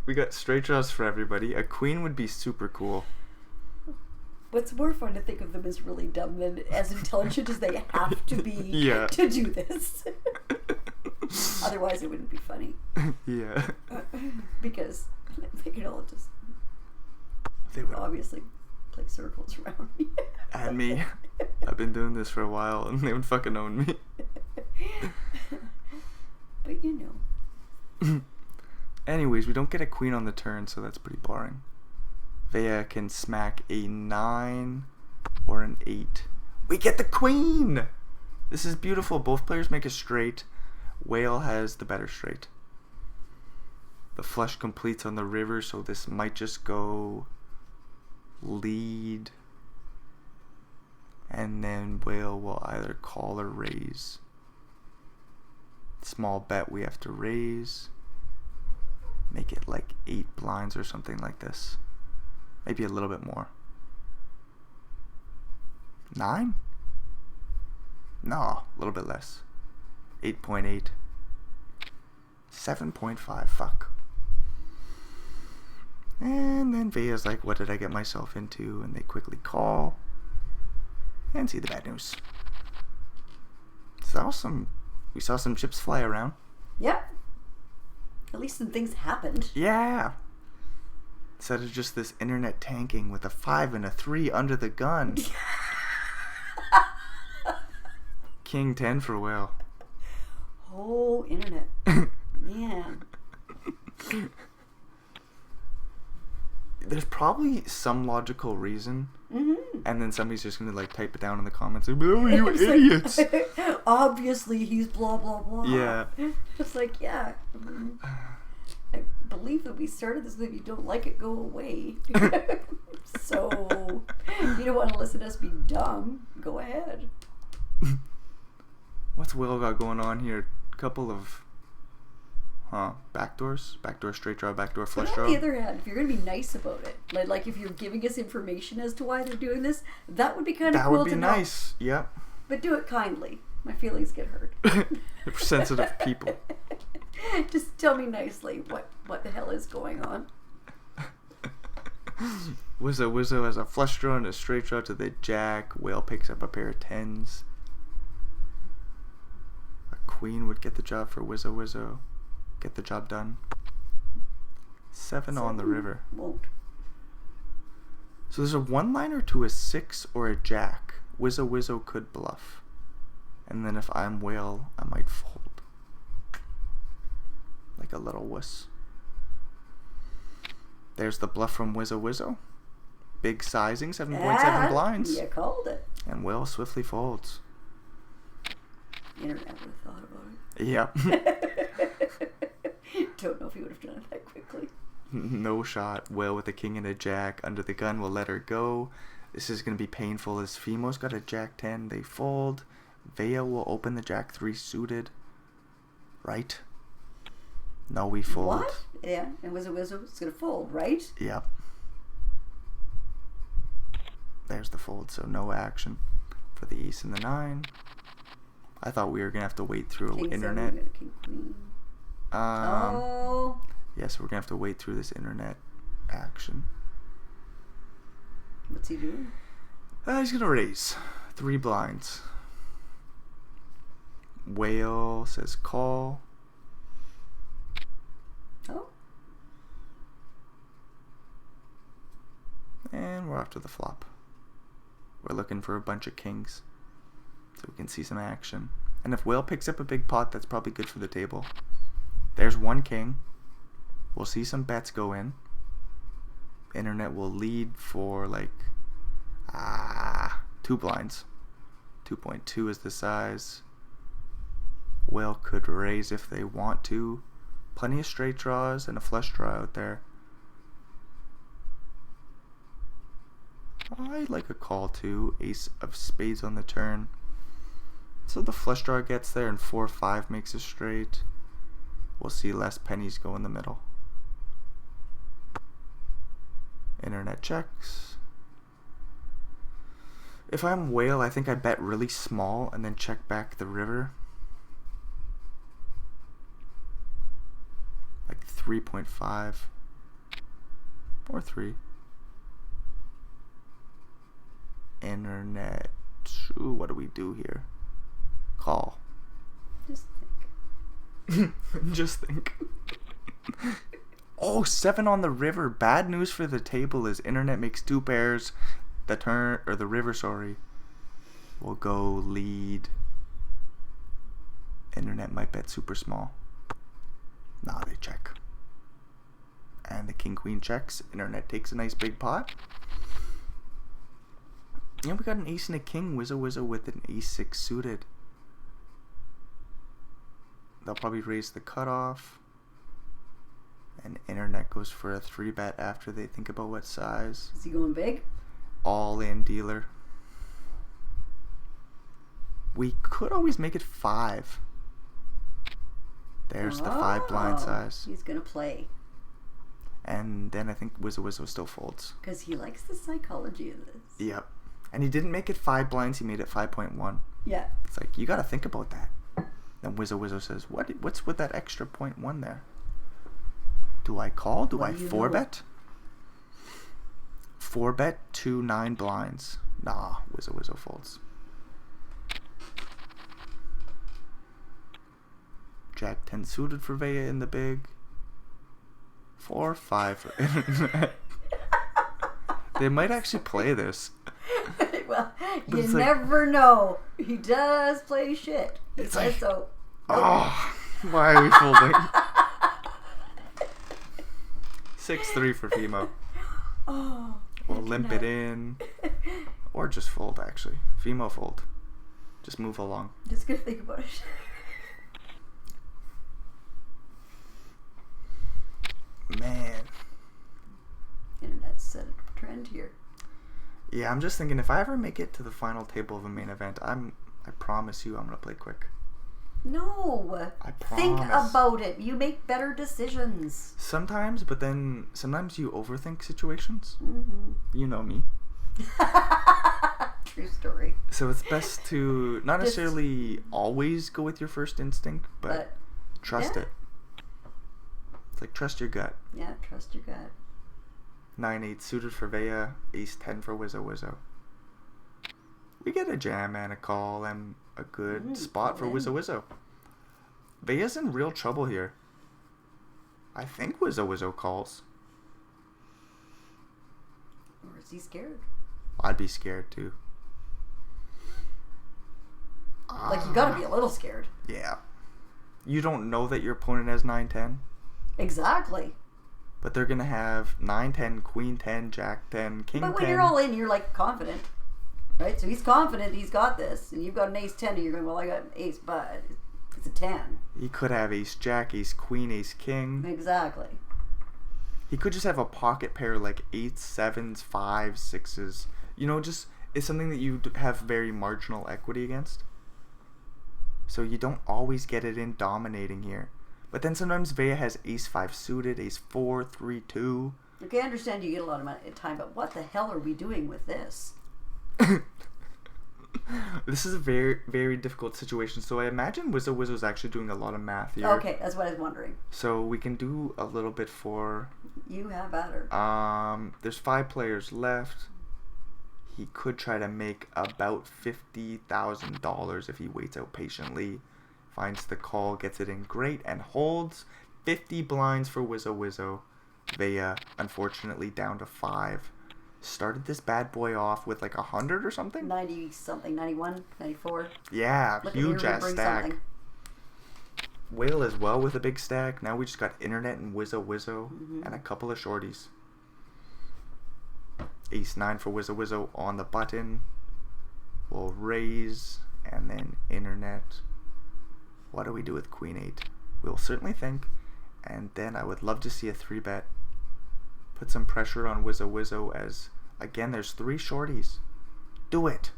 We got straight draws for everybody. A queen would be super cool. What's more fun to think of them as really dumb than as intelligent as they have to be Yeah. to do this. Otherwise, it wouldn't be funny. Yeah. Because they could all just They would obviously play circles around me. and me. I've been doing this for a while and they would fucking own me. But you know. Anyways, we don't get a queen on the turn, so that's pretty boring. Vea can smack a 9 or an 8. We get the queen! This is beautiful. Both players make a straight. Whale has the better straight. The flush completes on the river, so this might just go lead. And then whale will either call or raise. Small bet we have to raise. Make it like 8 blinds or something like this. Maybe a little bit more. 9? No, a little bit less. 8.8. 7.5, fuck. And then Vea's like, what did I get myself into? And they quickly call. And see the bad news. We saw some chips fly around. Yep. At least some things happened. Yeah. Instead of just this internet tanking with a 5 and a 3 under the gun. King 10 for whale. Oh, internet. Man. There's probably some logical reason. Mm-hmm. And then somebody's just going to like type it down in the comments. Like, oh, you idiots. Obviously, he's blah, blah, blah. Yeah. It's like, yeah. I believe that we started this with, if you don't like it, go away. So, you don't want to listen to us be dumb, go ahead. What's Will got going on here? Couple of backdoors? Backdoor straight draw, backdoor flush But draw. on the other hand, if you're going to be nice about it, like if you're giving us information as to why they're doing this, that would be kind of That cool would be to nice. know. Yep. But do it kindly. My feelings get hurt. They're sensitive people. Just tell me nicely what the hell is going on. Wizzo has a flush draw and a straight draw to the jack. Whale picks up a pair of 10s. A queen would get the job for Wizzo. Get the job done. 7 on the river. Won't. So there's a one-liner to a 6 or a jack. Wizzo Wizzo could bluff. And then if I'm whale, I might fold. Like a little wuss. There's the bluff from Wizzo Wizzo. Big sizing, 7.7 blinds. You called it. And whale swiftly folds. Internet would have thought about it. Yep. Don't know if he would have done it that quickly. No shot. Whale with a king and a jack under the gun will let her go. This is going to be painful as Fimo's got a jack 10. They fold. Vea will open the jack 3 suited. Right? No, we fold. What? Yeah, and Wizzo Wizzo is going to fold, right? Yep. There's the fold, so no action for the ace and the 9. I thought we were going to have to wait through King internet. 7, King Queen. Oh. Yeah, so we're going to have to wait through this internet action. What's he doing? He's going to raise 3 blinds. Whale says call. Oh. And we're off to the flop. We're looking for a bunch of kings so we can see some action. And if whale picks up a big pot, that's probably good for the table. There's 1 king. We'll see some bets go in. Internet will lead for like 2 blinds. 2.2 is the size. Whale could raise if they want to. Plenty of straight draws and a flush draw out there. I like a call too. Ace of spades on the turn. So the flush draw gets there and 4-5 makes a straight. We'll see less pennies go in the middle. Internet checks. If I'm whale, I think I bet really small and then check back the river. Like 3.5 or 3. Internet. Ooh, what do we do here? Call. Just think. Just think. Oh, 7 on the river. Bad news for the table is internet makes 2 pairs. The turn, or the river, sorry, will go lead. Internet might bet super small. Nah, they check. And the king queen checks. Internet takes a nice big pot. Yeah, we got an ace and a king. Wizzo Wizzo with an ace 6 suited. They'll probably raise the cutoff. And internet goes for a 3-bet after they think about what size. Is he going big? All in dealer. We could always make it 5. There's the 5 blind size. He's going to play. And then I think Wizzo Wizzo still folds. Because he likes the psychology of this. Yep. And he didn't make it 5 blinds, he made it 5.1. Yeah. It's like, you got to think about that. Then Wizzo Wizzo says, what's with that extra 0.1 there? Do I call? Do I 4-bet? 4-bet to 9 blinds. Nah, Wizzo Wizzo folds. Jack 10 suited for Vea in the big. 4-5 for internet. They might actually play this. Well, But you it's like- never know. He does play shit. He It's says like- so. Oh, why are we folding? 6-3 for Fimo. Oh. We'll limp it in. Or just fold, actually. Fimo fold. Just move along. Just gonna think about it. Man. Internet set a trend here. Yeah, I'm just thinking if I ever make it to the final table of a main event, I promise you I'm going to play quick. No. I Think promise. about it. You make better decisions. Sometimes, but then sometimes you overthink situations. Mm-hmm. You know me. True story. So it's best to not Just- necessarily always go with your first instinct, but trust yeah. it. It's like trust your gut. Yeah, trust your gut. 9-8 suited for Vea, ace 10 for Wizzo Wizzo. We get a jam and a call and a good spot for all in. Wizzo Wizzo. Vea's in real trouble here. I think Wizzo Wizzo calls. Or is Is he scared? I'd be scared too. Like, you gotta be a little scared. Yeah. You don't know that your opponent has 9-10, Exactly. but they're gonna have 9-10, Queen 10, Jack 10, King 10. But when you're all in, you're like confident, right? So he's confident he's got this, and you've got an ace 10, and you're going, well, I got an ace, but it's a 10. He could have ace Jack, ace Queen, ace King. Exactly. He could just have a pocket pair like 8s, 7s, 5s, 6s. You know, just it's something that you have very marginal equity against. So you don't always get it in dominating here. But then sometimes Vea has ace 5 suited, ace 4, 3, 2. Okay, I understand you get a lot of time, but what the hell are we doing with this? This is a very, very difficult situation. So I imagine Wizzo is actually doing a lot of math here. Okay, that's what I was wondering. So we can do a little bit for... You have at her. There's 5 players left. He could try to make about $50,000 if he waits out patiently. Finds the call, gets it in great, and holds 50 blinds for Wizzo. Vea, unfortunately, down to 5. Started this bad boy off with like 100 or something? 90 something, 91, 94. Yeah, Look huge at me ass remembering stack. something. Whale as well with a big stack. Now we just got internet and Wizzo and a couple of shorties. Ace 9 for Wizzo on the button. We'll raise and then internet. What do we do with Queen 8? We'll certainly think. And then I would love to see a 3-bet. Put some pressure on Wizzo as, again, there's 3 shorties. Do it.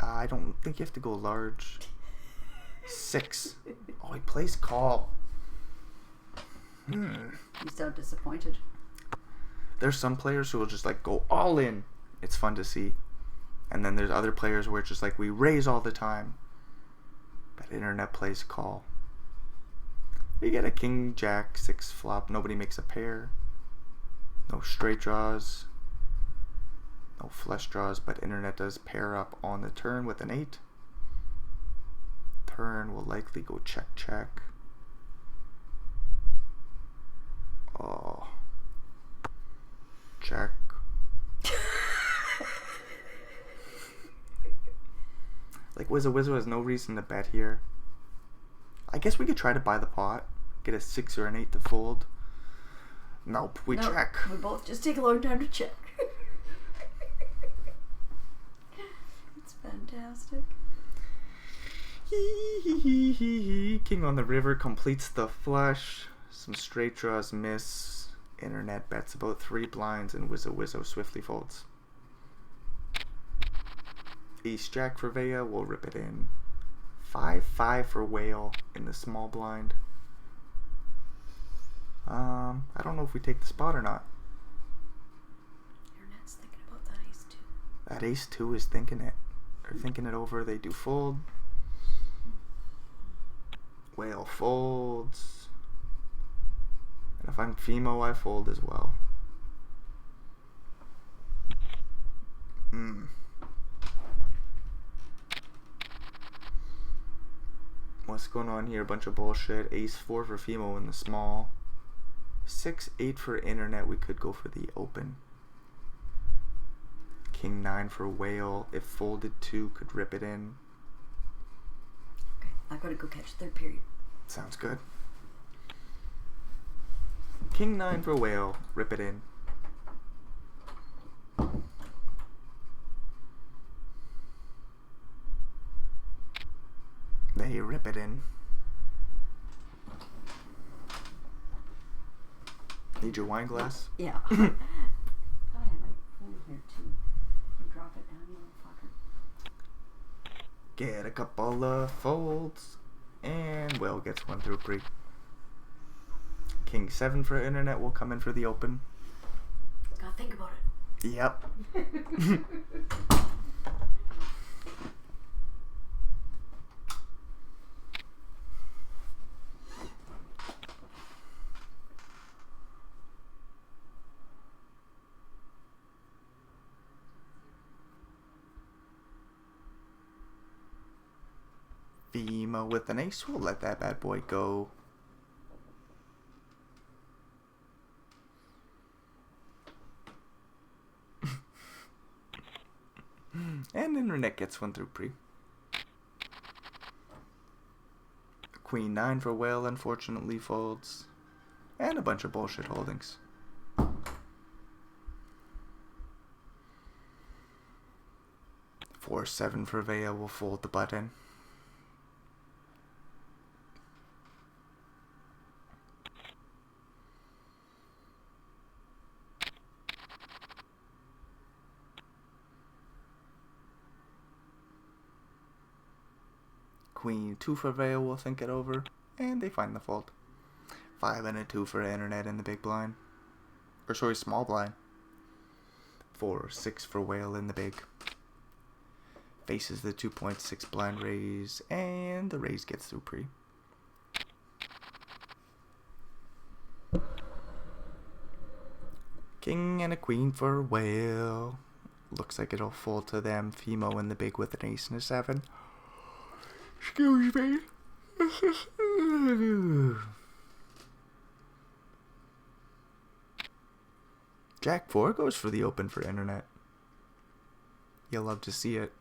I don't think you have to go large. 6. Oh, he plays call. You sound disappointed. There's some players who will just like go all in. It's fun to see. And then there's other players where it's just like we raise all the time. But internet plays call. We get a king jack 6 flop. Nobody makes a pair. No straight draws. No flush draws, but internet does pair up on the turn with an 8. Turn will likely go check. Oh. Check. Like Wizzo has no reason to bet here. I guess we could try to buy the pot. Get a 6 or an 8 to fold. Nope, we check. We both just take a long time to check. It's fantastic. King on the river completes the flush. Some straight draws miss. Internet bets about 3 blinds and Wizzo swiftly folds. Ace Jack for Vea, we'll rip it in. 5-5 for Whale in the small blind. I don't know if we take the spot or not. Internet's thinking about that ace 2. That ace 2 is thinking it. They're thinking it over. They do fold. Whale folds. And if I'm Fimo, I fold as well. What's going on here? A bunch of bullshit. Ace 4 for Fimo in the small. 6-8 for internet. We could go for the open. King 9 for Whale. If folded 2, could rip it in. Okay, I've got to go catch third period. Sounds good. King 9 for Whale. Rip it in. They rip it in. Need your wine glass? Yeah. I have my phone here too. You drop it down, you little fucker. Get a couple of folds. And Will gets one through pre. King 7 for internet will come in for the open. Gotta think about it. Yep. Fimo with an ace. We'll let that bad boy go. And internet gets one through pre. Queen 9 for whale unfortunately folds. And a bunch of bullshit holdings. Four 7 for Vea will fold the button. Queen 2 for Vea will think it over, and they find the fold. 5 and a 2 for internet in the big blind. Or sorry, small blind. 4 6 for whale in the big. Faces the 2.6 blind raise, and the raise gets through pre. King and a queen for whale. Looks like it'll fold to them. Fimo in the big with an ace and a 7. Excuse me. Jack 4 goes for the open for internet. You'll love to see it.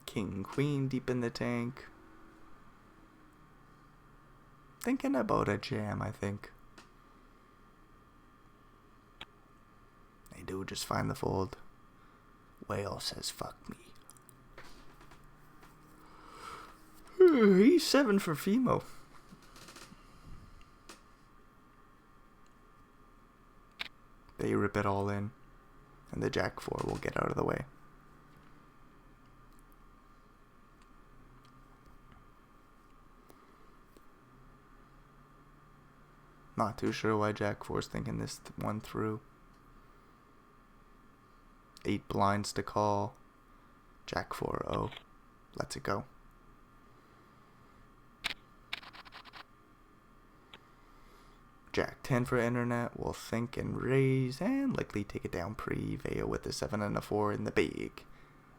King, queen deep in the tank. Thinking about a jam, I think. They do just find the fold. Whale says, fuck me. E7 for Fimo. They rip it all in. And the Jack 4 will get out of the way. Not too sure why Jack 4's thinking this one through. 8 blinds to call. Jack 4, oh. Lets it go. Jack 10 for internet. Will think and raise. And likely take it down pre. Vea with the 7 and a 4 in the big.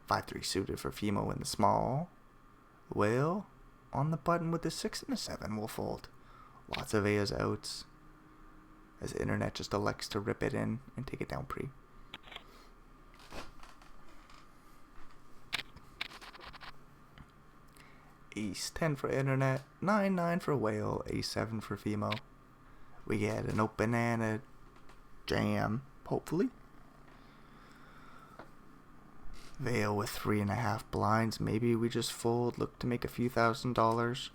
5-3 suited for Fimo in the small. Whale on the button with the 6 and a 7 will fold. Lots of Vea's outs. As the internet just elects to rip it in and take it down pre. Ace 10 for internet, 9-9 for whale, ace 7 for Fimo. We get an open and a jam, hopefully. Vea with 3.5 blinds. Maybe we just fold, look to make a few $1,000s.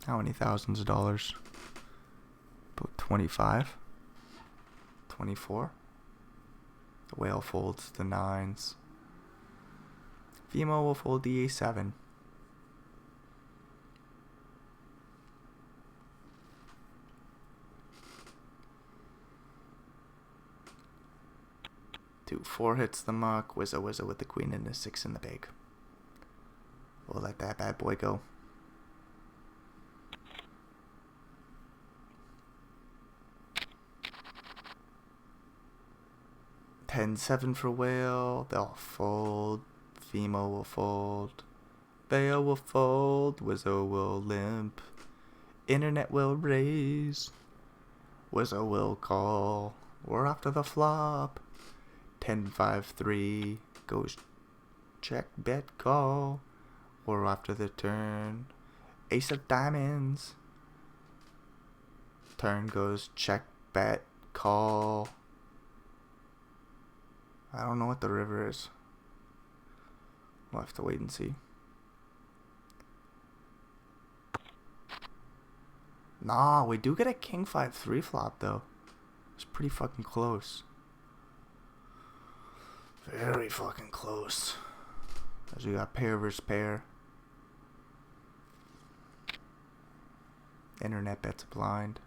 How many thousands of dollars? About 25? 24? The whale folds the 9s. Fimo will fold the a7. Two 4 hits the muck. Wizza with the queen and the 6 in the big. We'll let that bad boy go. Ten 7 for whale. They'll fold. Fimo will fold. Vea will fold. Wizzo will limp. Internet will raise. Wizzo will call. We're off to the flop. 10-5-3 goes check, bet, call. Or after the turn, ace of diamonds. Turn goes check, bet, call. I don't know what the river is. We'll have to wait and see. Nah, we do get a king 5-3 flop though. It's pretty fucking close. Very fucking close. As we got pair versus pair. Internet bets a blind.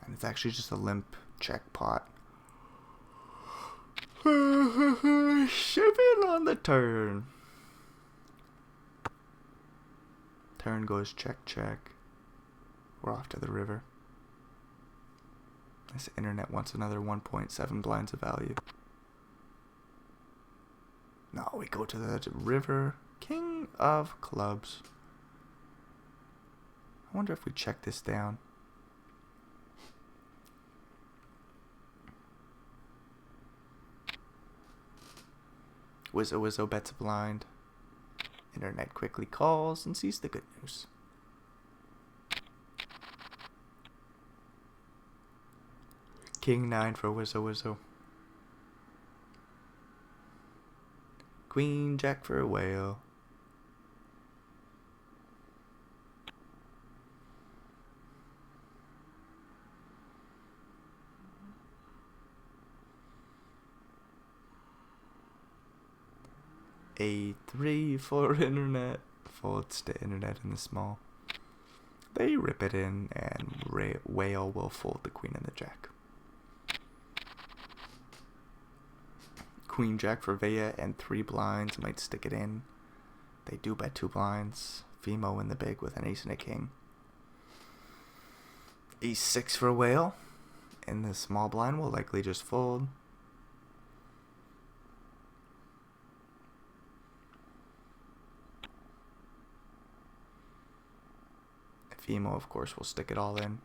And it's actually just a limp check pot. 7 on the turn. Turn goes check, check. We're off to the river. This internet wants another 1.7 blinds of value. No, we go to the river. King of clubs. I wonder if we check this down. Wizzo Wizzo bets a blind. Internet quickly calls and sees the good news. King 9 for Wizzo Wizzo. Queen Jack for a whale. A3 for internet. Folds to internet in the small. They rip it in and whale will fold the queen and the jack. Queen Jack for Vea and 3 blinds might stick it in. They do bet 2 blinds. Fimo in the big with an ace and a king. Ace 6 for whale. And the small blind will likely just fold. Fimo, of course, will stick it all in.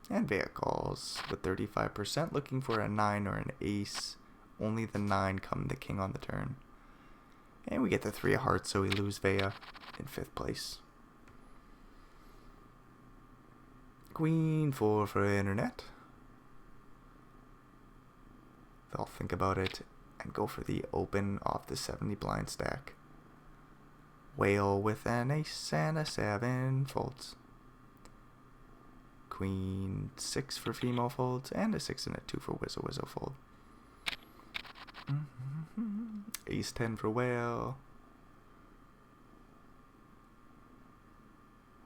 And Vea calls with 35%, looking for a 9 or an ace. Only the 9 come the king on the turn. And we get the 3 of hearts, so we lose Vea in 5th place. Queen 4 for internet. They'll think about it and go for the open off the 70 blind stack. Whale with an ace and a 7 folds. Queen 6 for Fimo folds, and a 6 and a 2 for Wizzo Wizzo fold. Ace 10 for whale.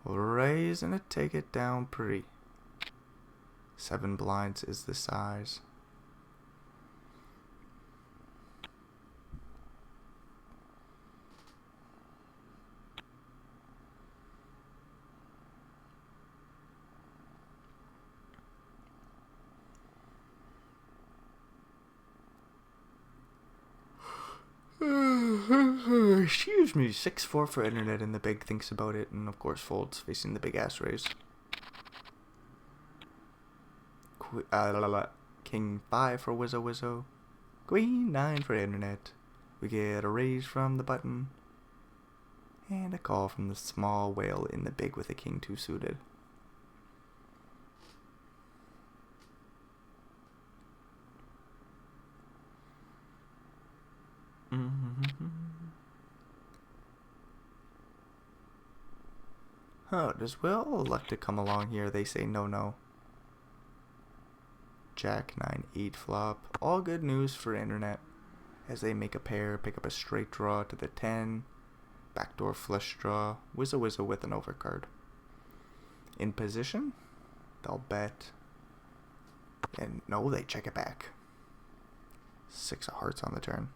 We'll raise and take it down pretty. 7 blinds is the size. Excuse me, 6-4 for internet, and the big thinks about it, and of course folds, facing the big ass raise. King 5 for Wizzo Wizzo. Queen 9 for internet. We get a raise from the button. And a call from the small whale in the big with a king 2 suited. Oh, does Will elect to come along here? They say no, no. Jack 9 8 flop. All good news for internet. As they make a pair, pick up a straight draw to the 10. Backdoor flush draw. Wizzo Wizzo with an overcard. In position, they'll bet. And no, they check it back. 6 of hearts on the turn.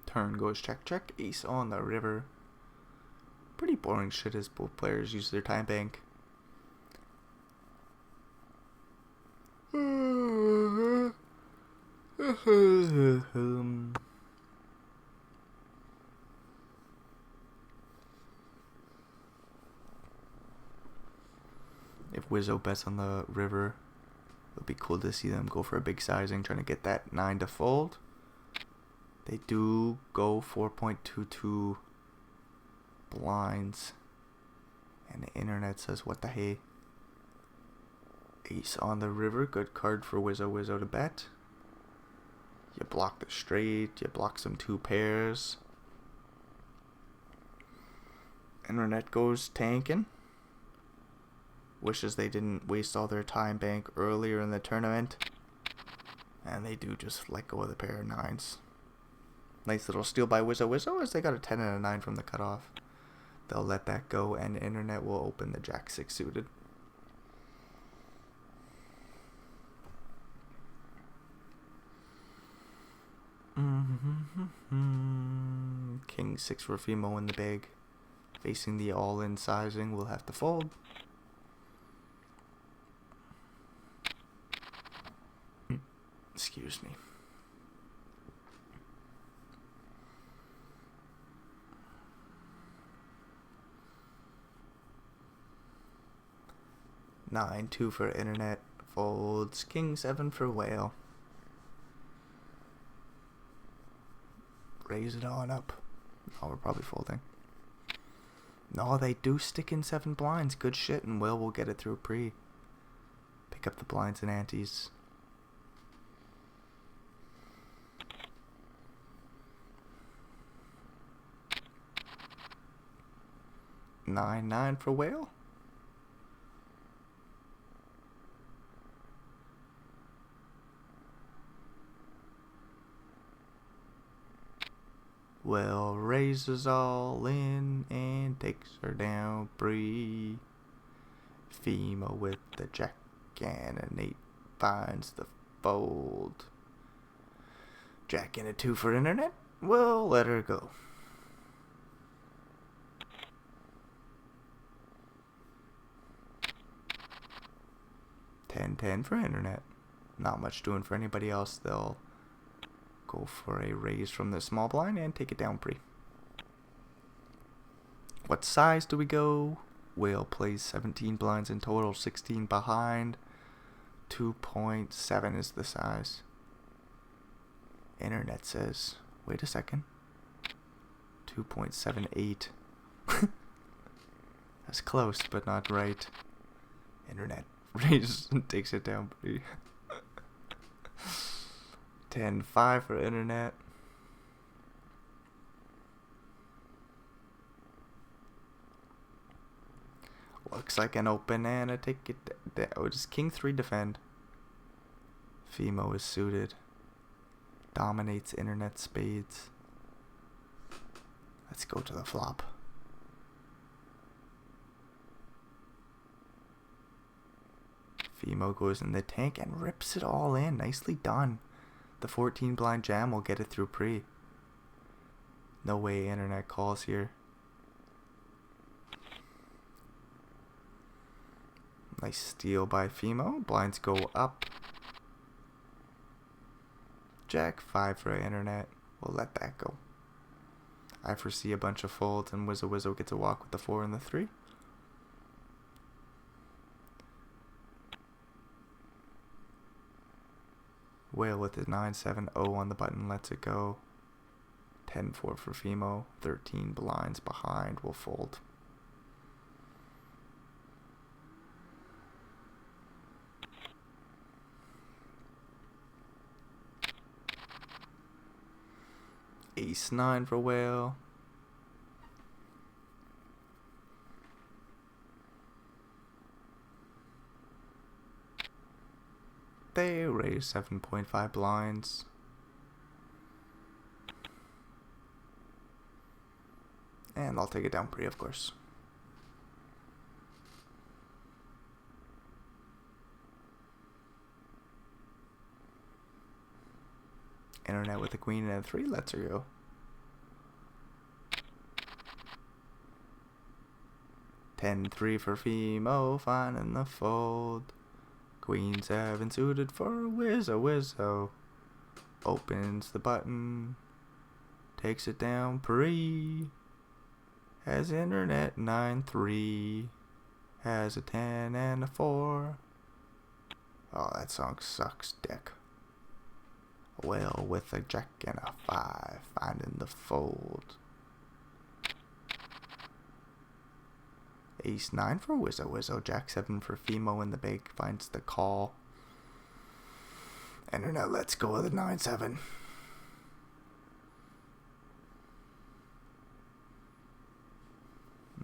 Turn goes check, check. Ace on the river. Pretty boring shit as both players use their time bank. If Wizzo bets on the river, it'll be cool to see them go for a big sizing, trying to get that 9 to fold. They do go 4.22 blinds. And the internet says, what the hey? Ace on the river, good card for Wizzo Wizzo to bet. You block the straight, you block some 2 pairs. Internet goes tanking. Wishes they didn't waste all their time bank earlier in the tournament. And they do just let go of the pair of 9s. Nice little steal by Wizzo as they got a 10 and a 9 from the cutoff. They'll let that go, and Internet will open the Jack 6 suited. King 6 for Fimo in the big. Facing the all-in sizing, we'll have to fold. Excuse me. Nine, 2 for Internet, folds. King 7 for Whale. Raise it on up. Oh, we're probably folding. No, they do stick in 7 blinds. Good shit, and Whale will get it through pre. Pick up the blinds and antes. Nine for Whale. Well, raises all in and takes her down pre. Fimo with the Jack and an 8 finds the fold. Jack and a 2 for Internet. We'll let her go. Ten for Internet. Not much doing for anybody else. They'll go for a raise from the small blind and take it down pre. What size do we go? Whale plays 17 blinds in total, 16 behind. 2.7 is the size. Internet says, wait a second. 2.78. That's close, but not right. Internet raises and takes it down pre. 10-5 for Internet. Looks like an open and a take it down. Oh, just King 3 defend. Fimo is suited. Dominates Internet spades. Let's go to the flop. Fimo goes in the tank and rips it all in. Nicely done. The 14 blind jam will get it through pre. No way Internet calls here. Nice steal by Fimo. Blinds go up. Jack 5 for Internet. We'll let that go. I foresee a bunch of folds, and Wizzo gets a walk with the 4 and the 3. Whale with his 9-7-0 on the button lets it go. 10-4 for Fimo. 13 blinds behind will fold. Ace-9 for Whale. They raise 7.5 blinds. And I'll take it down pre, of course. Internet with a queen and a 3 lets her go. Ten-3 for Fimo, finding the fold. Queen 7 suited for Wizzo. Opens the button. Takes it down pre. Has Internet 9-3. Has a 10 and a 4. Oh, that song sucks dick. Well, with a Jack and a 5, finding the fold. Ace-9 for Wizzo. Jack 7 for Fimo in the big, finds the call. Internet lets go of the 9-7.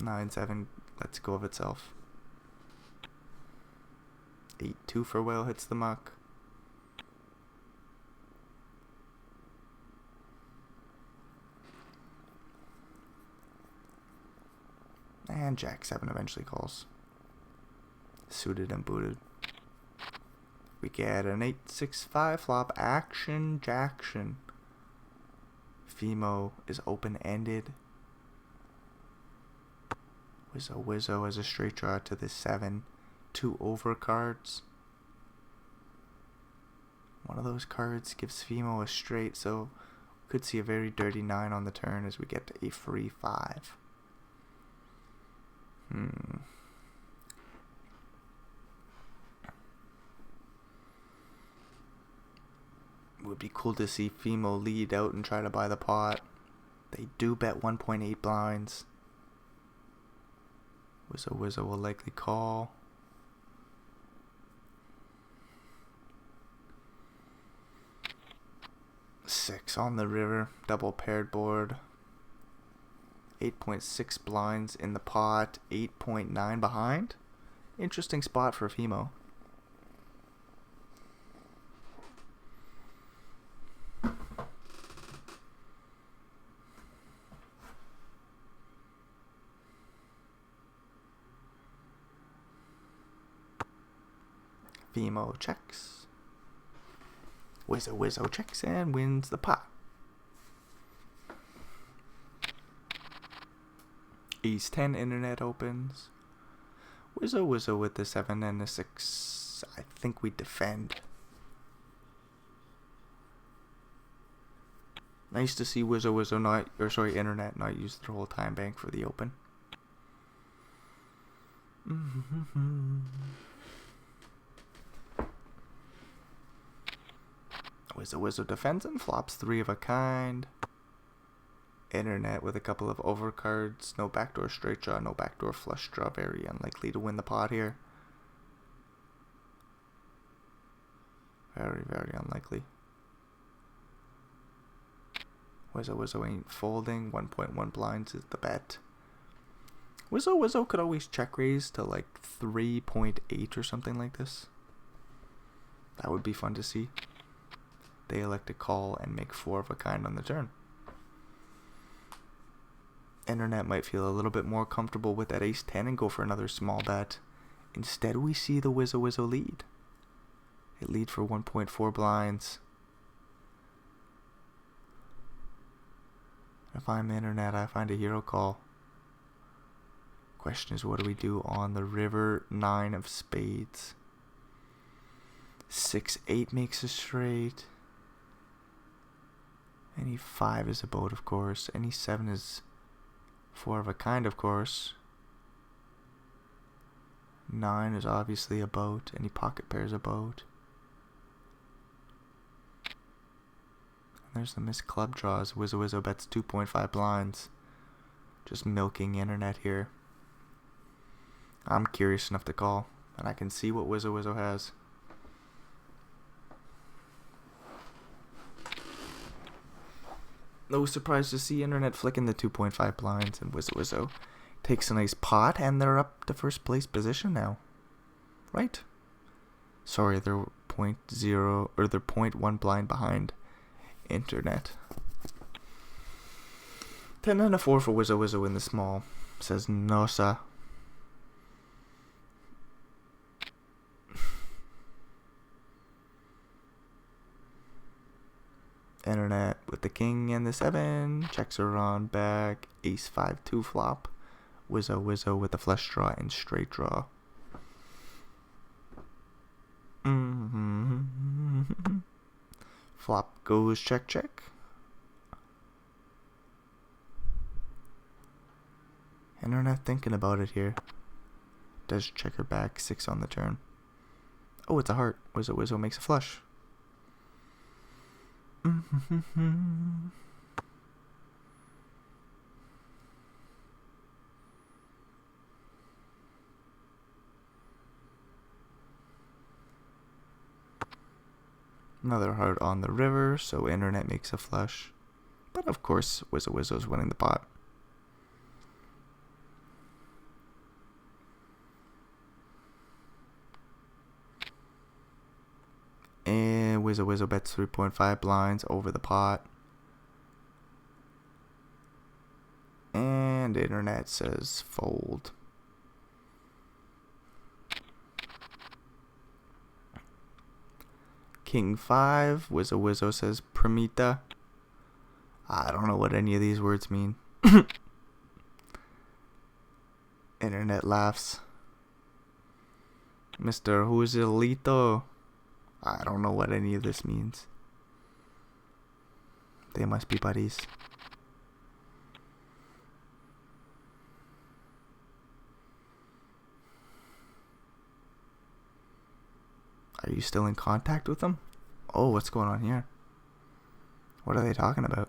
Nine-7 lets go of itself. 8-2 for Whale hits the muck. And Jack 7 eventually calls. Suited and booted. We get an 8-6-5 flop. Action Jackson. Fimo is open-ended. Wizzo has a straight draw to the 7. 2 over cards. One of those cards gives Fimo a straight, so we could see a very dirty 9 on the turn as we get to a free 5. It would be cool to see Fimo lead out and try to buy the pot. They do bet 1.8 blinds. Wizzo will likely call. Six on the river, double paired board. 8.6 blinds in the pot, 8.9 behind. Interesting spot for Fimo. Fimo checks. Wizzo checks and wins the pot. Ace 10 internet opens. Wizzo with the 7 and the 6. I think we defend. Nice to see Wizzo not, internet not use their whole time bank for the open. Wizzo defends and flops 3 of a kind. Internet with a couple of overcards. No backdoor straight draw, no backdoor flush draw. Very unlikely to win the pot here. Very, very unlikely. Wizzo ain't folding. 1.1 blinds is the bet. Wizzo could always check raise to like 3.8 or something like this. That would be fun to see. They elect to call and make 4 of a kind on the turn. Internet might feel a little bit more comfortable with that ace 10 and go for another small bet. Instead, we see the Wizzo lead. It lead for 1.4 blinds. If I'm Internet, I find a hero call. Question is, what do we do on the river? 9 of spades. 6-8 makes a straight. Any 5 is a boat, of course. Any 7 is 4 of a kind, of course. 9 is obviously a boat. Any pocket pair is a boat. And there's the missed club draws. Wizzo bets 2.5 blinds. Just milking Internet here. I'm curious enough to call, and I can see what Wizzo has. No surprise to see Internet flicking the 2.5 blinds, and Wizzo takes a nice pot, and they're up to first place position now. Right? Sorry, they're 0.0 or they're 0.1 blind behind Internet. 10 and a 4 for Wizzo in the small. Says Nosa. Internet with the king and the 7. Checks are on back. Ace 5-2 flop. Wizzo with the flush draw and straight draw. Flop goes check. Internet thinking about it here. Does checker back 6 on the turn. Oh, it's a heart. Wizzo makes a flush. Another heart on the river, so Internet makes a flush. But of course, Wizzo's winning the pot. And Wizzo bets 3.5 blinds over the pot. And Internet says fold. King 5. Wizzo Wizzo says Pramita. I don't know what any of these words mean. Internet laughs. Mr. Joselito. I don't know what any of this means. They must be buddies. Are you still in contact with them? Oh, what's going on here? What are they talking about?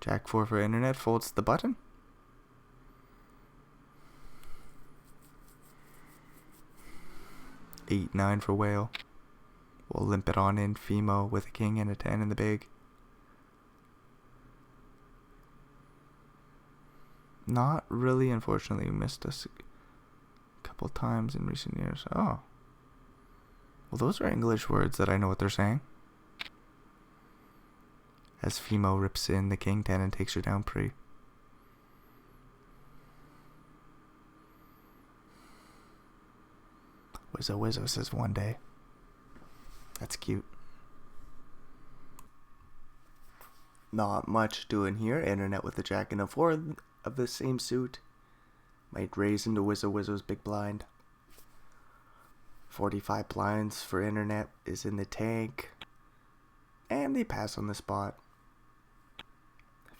Jack 4 for internet folds the button. Eight 9 for whale. We'll limp it on in. Fimo with a king and a 10 in the big. Not really, unfortunately. We missed us a couple times in recent years. Oh. Well, those are English words that I know what they're saying. As Fimo rips in the king 10 and takes her down pre. Wizzo Wizzo says one day. That's cute. Not much doing here. Internet with the jack and a 4 of the same suit. Might raise into Wizzo Wizzo's big blind. 45 blinds for internet is in the tank. And they pass on the spot.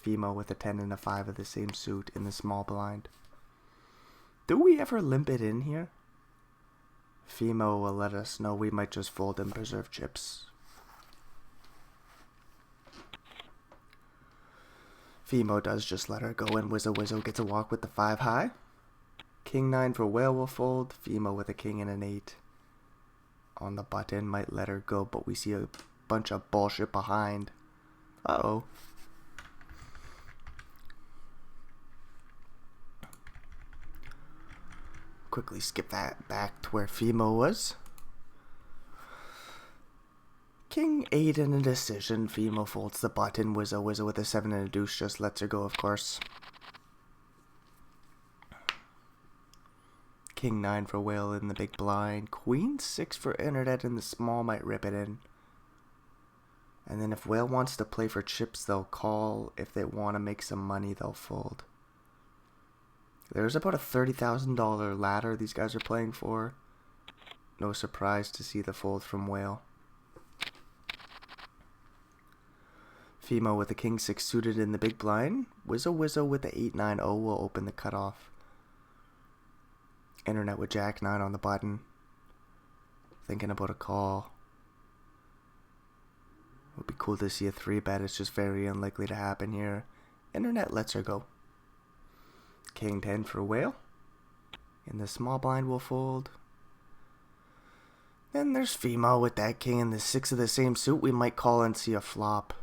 Fimo with a 10 and a 5 of the same suit in the small blind. Do we ever limp it in here? Fimo will let us know. We might just fold and preserve chips. Fimo does just let her go, and Wizzo Wizzo gets a walk with the 5 high. King 9 for whale will fold. Fimo with a king and an 8 on the button might let her go, but we see a bunch of bullshit behind. Uh-oh. Quickly skip that back to where Fimo was. King 8 in a decision. Fimo folds the button. Wizzo Wizzo with a 7 and a deuce just lets her go, of course. King 9 for whale in the big blind. Queen 6 for internet in the small might rip it in. And then if whale wants to play for chips, they'll call. If they want to make some money, they'll fold. There's about a $30,000 ladder these guys are playing for. No surprise to see the fold from whale. Fimo with the king 6 suited in the big blind. Wizzo Wizzo with the 8-9-0 will open the cutoff. Internet with jack 9 on the button. Thinking about a call. Would be cool to see a 3-bet. It's just very unlikely to happen here. Internet lets her go. King 10 for whale. In the small blind will fold. Then there's Fimo with that king and the 6 of the same suit. We might call and see a flop.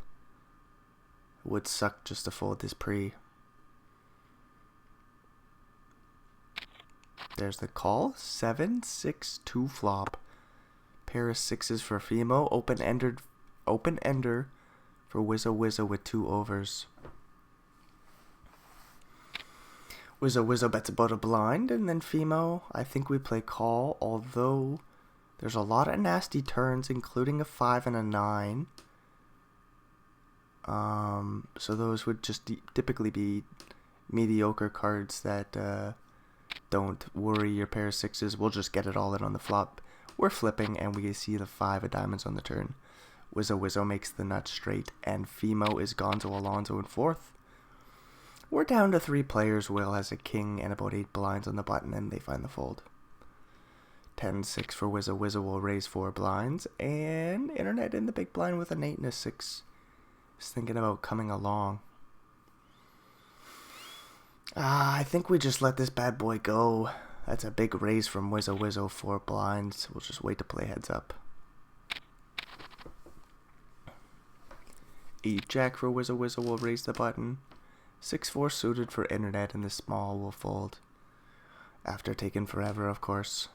It would suck just to fold this pre. There's the call. 7, 6, 2 flop. Pair of 6s for Fimo. Open ender for Wizzo Wizzo with 2 overs. Wizzo Wizzo bets about a blind, and then Fimo, I think we play call, although there's a lot of nasty turns, including a 5 and a 9. So those would just typically be mediocre cards that don't worry your pair of 6s. We'll just get it all in on the flop. We're flipping, and we see the 5 of diamonds on the turn. Wizzo Wizzo makes the nut straight, and Fimo is Gonzo Alonzo in 4th. We're down to 3 players. Will has a king and about 8 blinds on the button, and they find the fold. 10-6 for Wizzo Wizzo will raise 4 blinds, and internet in the big blind with an 8 and a 6. Is thinking about coming along. I think we just let this bad boy go. That's a big raise from Wizzo Wizzo, 4 blinds. We'll just wait to play heads up. 8 jack for Wizzo Wizzo will raise the button. 6-4 suited for internet, and the small will fold. After taking forever, of course.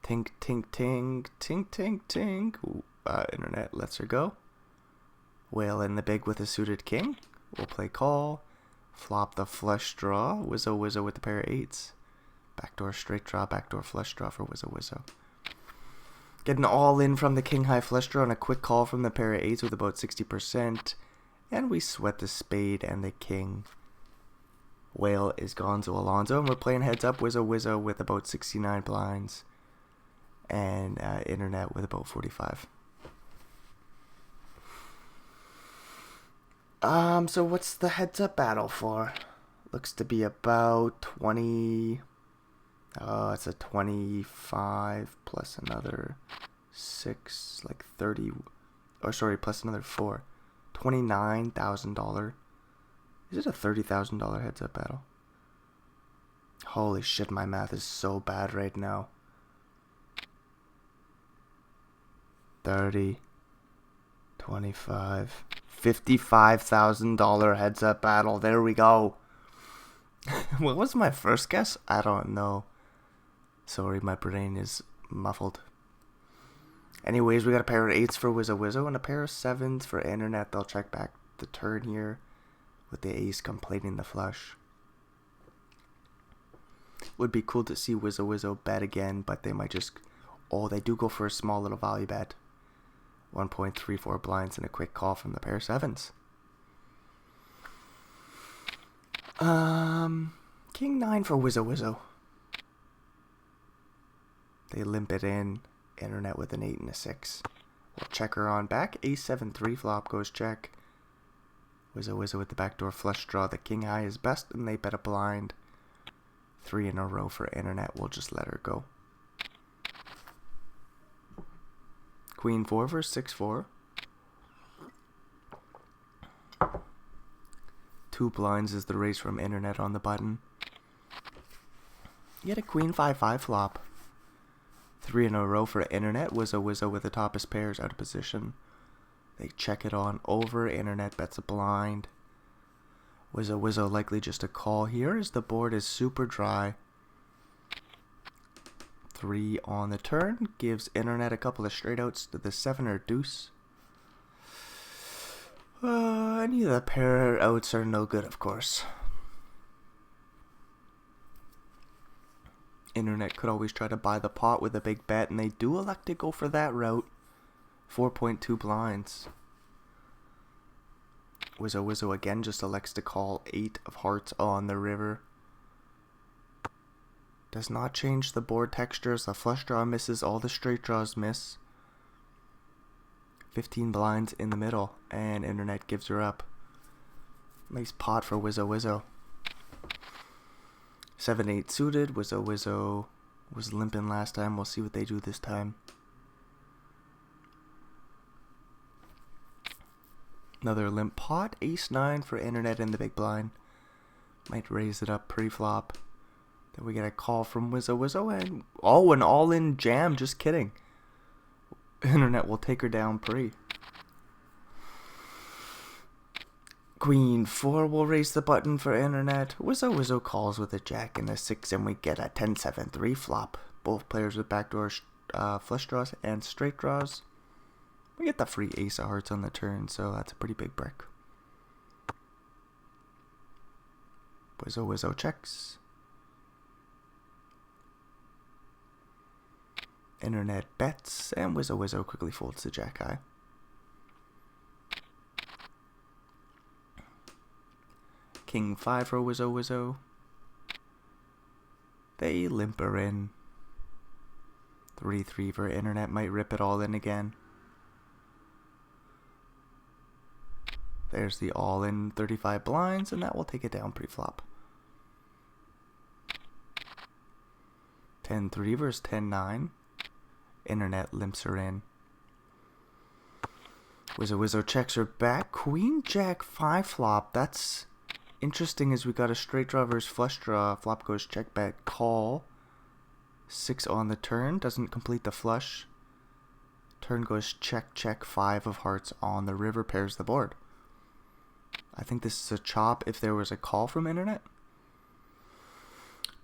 Tink, tink, tink, tink, tink, tink. Ooh, internet lets her go. Whale in the big with a suited king. We'll play call. Flop the flush draw. Wizzo Wizzo with the pair of 8s. Backdoor straight draw, backdoor flush draw for Wizzo Wizzo. Getting all in from the king high flush draw and a quick call from the pair of eights with about 60%. And we sweat the spade and the king. Whale is Gonzo Alonzo, and we're playing heads up Wizzo Wizzo with about 69 blinds. And internet with about 45. So what's the heads up battle for? Looks to be about 20. It's a 25 plus another 6, like 30. Or sorry, plus another 4. $29,000. Is it a $30,000 heads up battle? Holy shit, my math is so bad right now. 30, 25, $55,000 heads up battle. There we go. What was my first guess? I don't know. Sorry, my brain is muffled. Anyways, we got a pair of 8s for Wizzo Wizzo and a pair of 7s for internet. They'll check back the turn here with the ace completing the flush. Would be cool to see Wizzo Wizzo bet again, but they might just... Oh, they do go for a small little value bet. 1.34 blinds and a quick call from the pair of 7s. King 9 for Wizzo Wizzo. They limp it in. Internet with an 8 and a 6. We'll check her on back. Ace 7 3 flop goes check. Wizzo Wizzo with the backdoor flush draw. The king high is best and they bet a blind. 3 in a row for internet. We'll just let her go. Queen 4 versus 6-4. 2 blinds is the raise from internet on the button. You get a queen 5-5 flop. 3 in a row for internet. Wizzo Wizzo with the toppest pairs out of position. They check it on over. Internet bets a blind. Wizzo Wizzo likely just a call here as the board is super dry. 3 on the turn. Gives internet a couple of straight outs to the 7 or deuce. Any of the pair outs are no good, of course. Internet could always try to buy the pot with a big bet, and they do elect to go for that route. 4.2 blinds. Wizzo Wizzo again just elects to call 8 of hearts on the river. Does not change the board textures. The flush draw misses, all the straight draws miss. 15 blinds in the middle, and internet gives her up. Nice pot for Wizzo Wizzo. 7-8 suited. Wizzo Wizzo was limping last time. We'll see what they do this time. Another limp pot. Ace 9 for internet in the big blind. Might raise it up pre-flop. Then we get a call from Wizzo Wizzo and... Oh, an all-in jam. Just kidding. Internet will take her down pre. Queen 4 will raise the button for internet. Wizzo Wizzo calls with a jack and a 6, and we get a 10-7-3 flop. Both players with backdoor flush draws and straight draws. We get the free ace of hearts on the turn, so that's a pretty big brick. Wizzo Wizzo checks. Internet bets, and Wizzo Wizzo quickly folds to jack high. King 5 for Wizzo Wizzo. They limp her in. 3-3 for internet, might rip it all in again. There's the all-in 35 blinds, and that will take it down pre-flop. 10-3 versus 10-9. Internet limps her in. Wizzo Wizzo checks her back. Queen Jack 5 flop. That's interesting as we got a straight draw versus flush draw. Flop goes check bet call. 6 on the turn. Doesn't complete the flush. Turn goes check check. 5 of hearts on the river. Pairs the board. I think this is a chop if there was a call from internet.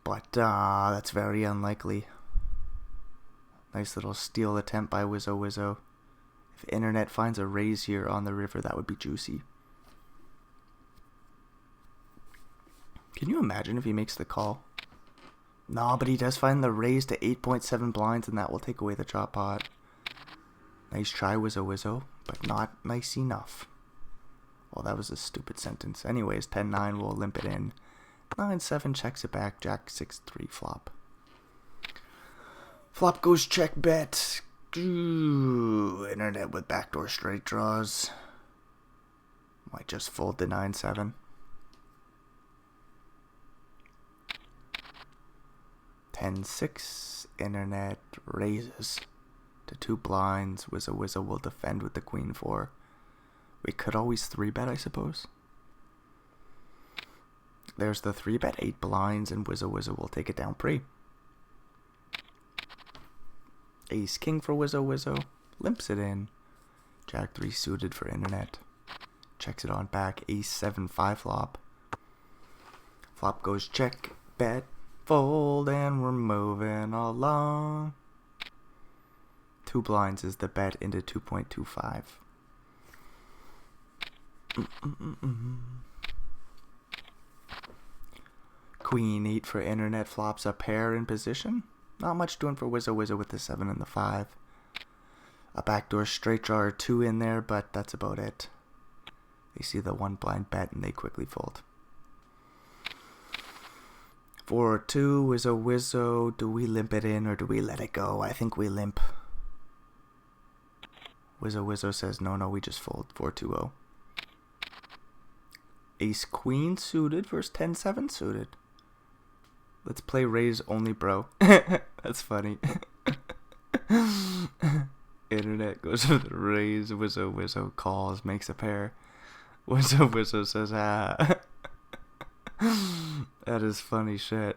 But that's very unlikely. Nice little steal attempt by Wizzo Wizzo. If internet finds a raise here on the river, that would be juicy. Can you imagine if he makes the call? No, but he does find the raise to 8.7 blinds, and that will take away the chop pot. Nice try, Wizzo Wizzo, but not nice enough. Well, that was a stupid sentence. Anyways, 10-9 will limp it in. 9-7 checks it back. Jack 6-3 flop. Flop goes check bet. Ooh, internet with backdoor straight draws. Might just fold to 9-7. 10-6. Internet raises to 2 blinds. Wizzo Wizzo will defend with the queen 4. We could always 3-bet, I suppose. There's the 3-bet, 8 blinds, and Wizzo Wizzo will take it down pre. Ace King for Wizzo Wizzo. Limps it in. Jack 3 suited for internet. Checks it on back. Ace 7 5 flop. Flop goes check, bet, fold, and we're moving along. 2 blinds is the bet into 2.25. Queen 8 for internet flops a pair in position. Not much doing for Wizzo Wizzo with the 7 and the 5. A backdoor straight draw or 2 in there, but that's about it. They see the 1 blind bet and they quickly fold. 4-2, Wizzo Wizzo. Do we limp it in or do we let it go? I think we limp. Wizzo Wizzo says no, we just fold. 4-2-0. Ace Queen suited versus 10-7 suited. Let's play raise only, bro. That's funny. Internet goes with raise. Wizzo Wizzo calls, makes a pair. Wizzo Wizzo says, ah. That is funny shit.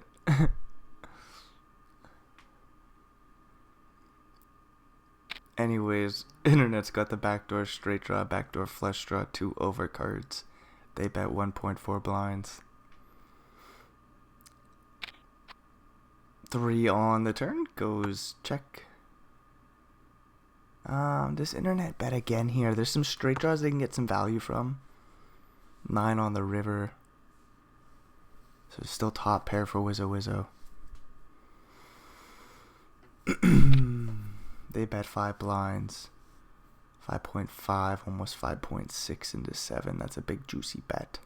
Anyways, internet's got the backdoor straight draw, backdoor flush draw, 2 overcards. They bet 1.4 blinds. 3 on the turn goes check. This internet bet again here. There's some straight draws they can get some value from. 9 on the river. So still top pair for Wizzo Wizzo. They bet 5 blinds. 5.5, almost 5.6 into 7. That's a big juicy bet.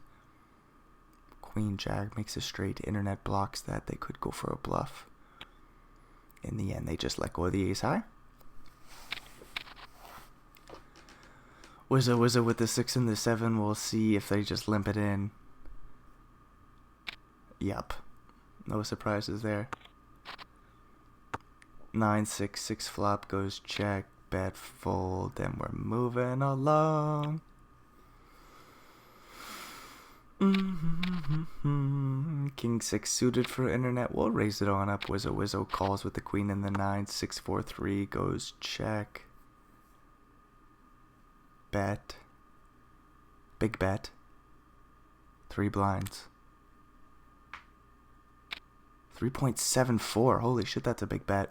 Queen Jack makes a straight. Internet blocks that. They could go for a bluff. In the end, they just let go of the ace high. Wizzo Wizzo with the 6 and the 7. We'll see if they just limp it in. Yup. No surprises there. 9-6, 6 flop goes check, bet, fold, and we're moving along. King 6 suited for internet. We'll raise it on up. Wizzo Wizzo calls with the queen and the 9. 6-4-3 goes check. Bet. Big bet. 3 blinds. 3.74. Holy shit, that's a big bet.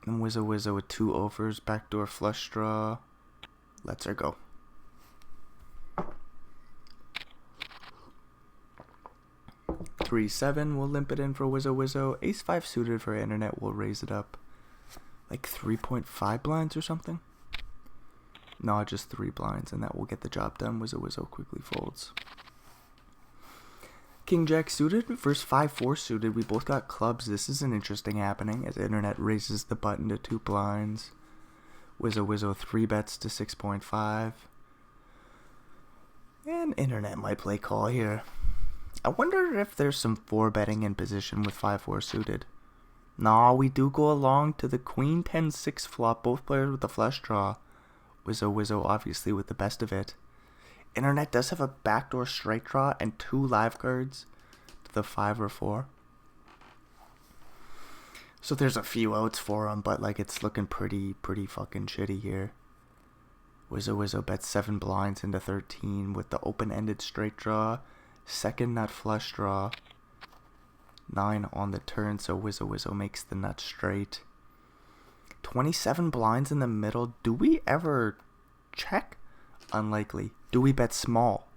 And Wizzo Wizzo with 2 overs. Backdoor flush draw. Lets her go. Three 7 will limp it in for Wizzo Wizzo. Ace 5 suited for internet. We'll raise it up. Like 3.5 blinds or something. No, just 3 blinds, and that will get the job done. Wizzo Wizzo quickly folds. King Jack suited versus 5-4 suited. We both got clubs. This is an interesting happening as internet raises the button to 2 blinds. Wizzo Wizzo 3 bets to 6.5. And internet might play call here. I wonder if there's some 4 betting in position with 5-4 suited. Nah, we do go along to the queen 10-6 flop. Both players with the flush draw. Wizzo Wizzo obviously with the best of it. Internet does have a backdoor straight draw and 2 live cards to the 5 or 4. So there's a few outs for him, but like it's looking pretty fucking shitty here. Wizzo Wizzo bets 7 blinds into 13 with the open-ended straight draw. Second nut flush draw. 9 on the turn, so Wizzo Wizzo makes the nut straight. 27 blinds in the middle. Do we ever check? Unlikely. Do we bet small?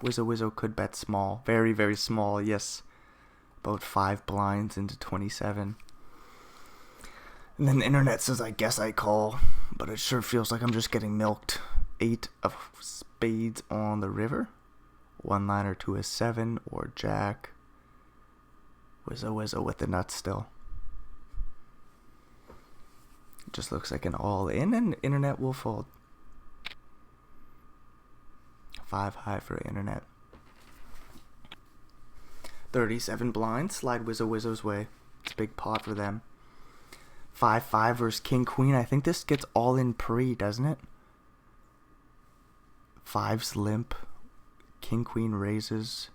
Wizzo could bet small. Very, very small, yes. About 5 blinds into 27. And then the internet says, I guess I call. But it sure feels like I'm just getting milked. 8 of spades on the river. 1-liner to a 7 or jack. Wizzo with the nuts still. Just looks like an all in, and internet will fold. 5 high for internet. 37 blinds. Slide Wizzo's way. It's a big pot for them. 5-5 versus king queen. I think this gets all in pre, doesn't it? 5's limp. King queen raises.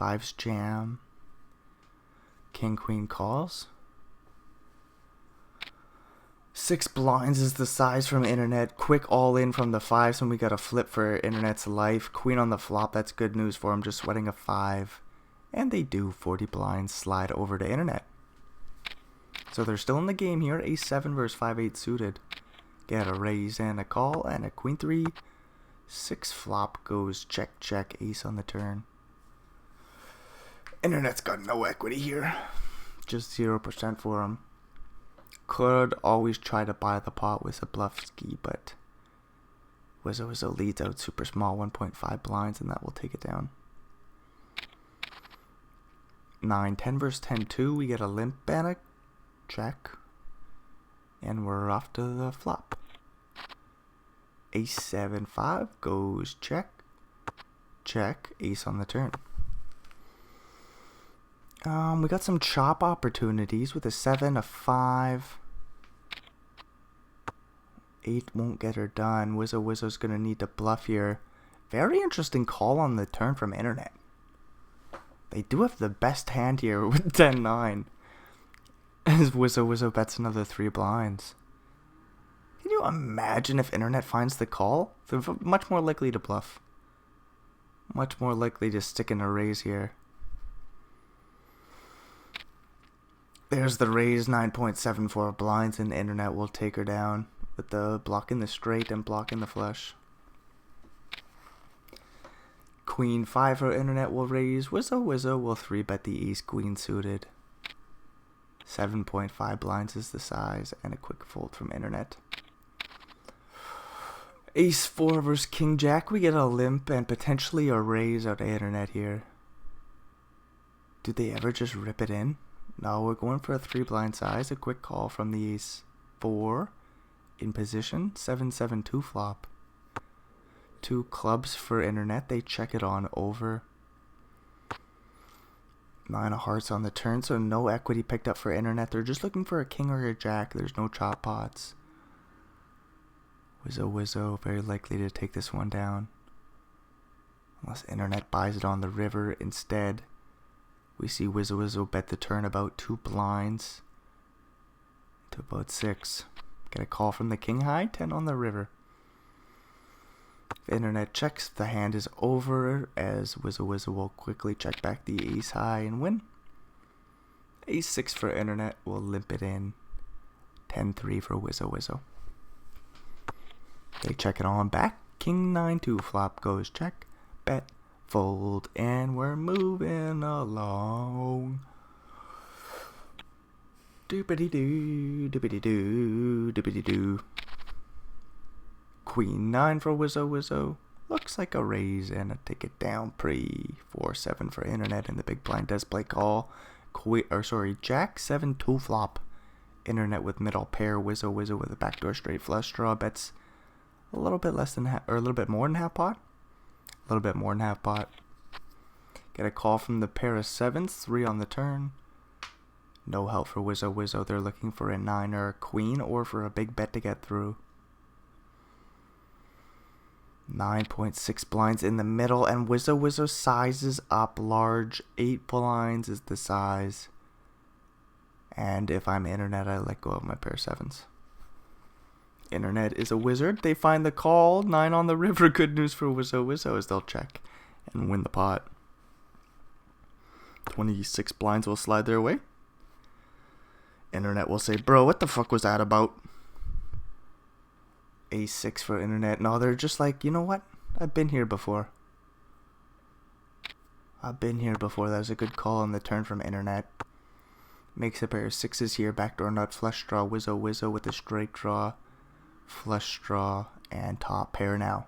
5's jam. King queen calls. 6 blinds is the size from internet. Quick all in from the 5s when we got a flip for internet's life. Queen on the flop, that's good news for him. Just sweating a 5. And they do 40 blinds slide over to internet. So they're still in the game here. Ace 7 versus 5-8 suited. Get a raise and a call and a queen 3. 6 flop goes check. Ace on the turn. Internet's got no equity here. Just 0% for him. Could always try to buy the pot with a bluff ski, but Wizzo leads out super small, 1.5 blinds, and that will take it down. 9-10 versus 10-2. We get a limp and a check. And we're off to the flop. Ace 7-5 goes check. Ace on the turn. We got some chop opportunities with a 7, a 5. 8 won't get her done. Wizzo's gonna need to bluff here. Very interesting call on the turn from internet. They do have the best hand here with 10-9. As Wizzo bets another 3 blinds. Can you imagine if internet finds the call? They're much more likely to bluff. Much more likely to stick in a raise here. There's the raise, 9.74 blinds, and internet will take her down with the blocking the straight and blocking the flush. Queen 5 for internet will raise. Wizzo will 3-bet the ace queen suited. 7.5 blinds is the size, and a quick fold from internet. Ace 4 versus king jack. We get a limp and potentially a raise out of internet here. Do they ever just rip it in? No, we're going for a 3 blind size. A quick call from the ace 4 in position. 7-7-2 flop. 2 clubs for internet. They check it on over. 9 of hearts on the turn, so no equity picked up for internet. They're just looking for a king or a jack. There's no chop pots. Wizzo very likely to take this one down. Unless internet buys it on the river instead. We see Wizzo bet the turn about 2 blinds to about 6. Get a call from the king high, 10 on the river. If internet checks, the hand is over as Wizzo will quickly check back the ace high and win. Ace 6 for internet will limp it in. 10-3 for Wizzo. They check it on back. King 9-2 flop goes check, bet, fold, and we're moving along. Doopity-doo, doopity-doo, doopity-doo. Queen 9 for Wizzo. Looks like a raise and a take it down pre. 4-7 for internet, and the big blind does play call. Jack 7-2 flop. Internet with middle pair. Wizzo with a backdoor straight flush draw. Bets a little bit less than or a little bit more than half pot. A little bit more than half pot. Get a call from the pair of 7s. 3 on the turn. No help for Wizzo. They're looking for a 9 or a queen, or for a big bet to get through. 9.6 blinds in the middle, and Wizzo sizes up large. 8 blinds is the size. And if I'm internet, I let go of my pair of 7s. Internet is a wizard. They find the call. 9 on the river. Good news for Wizzo as they'll check and win the pot. 26 blinds will slide their way. Internet will say, bro, what the fuck was that about? Ace 6 for internet. No, they're just like, you know what? I've been here before. I've been here before. That was a good call on the turn from Internet. Makes a pair of sixes here. Backdoor nut, flush draw, wizzo wizzo with a straight draw, flush draw, and top pair now.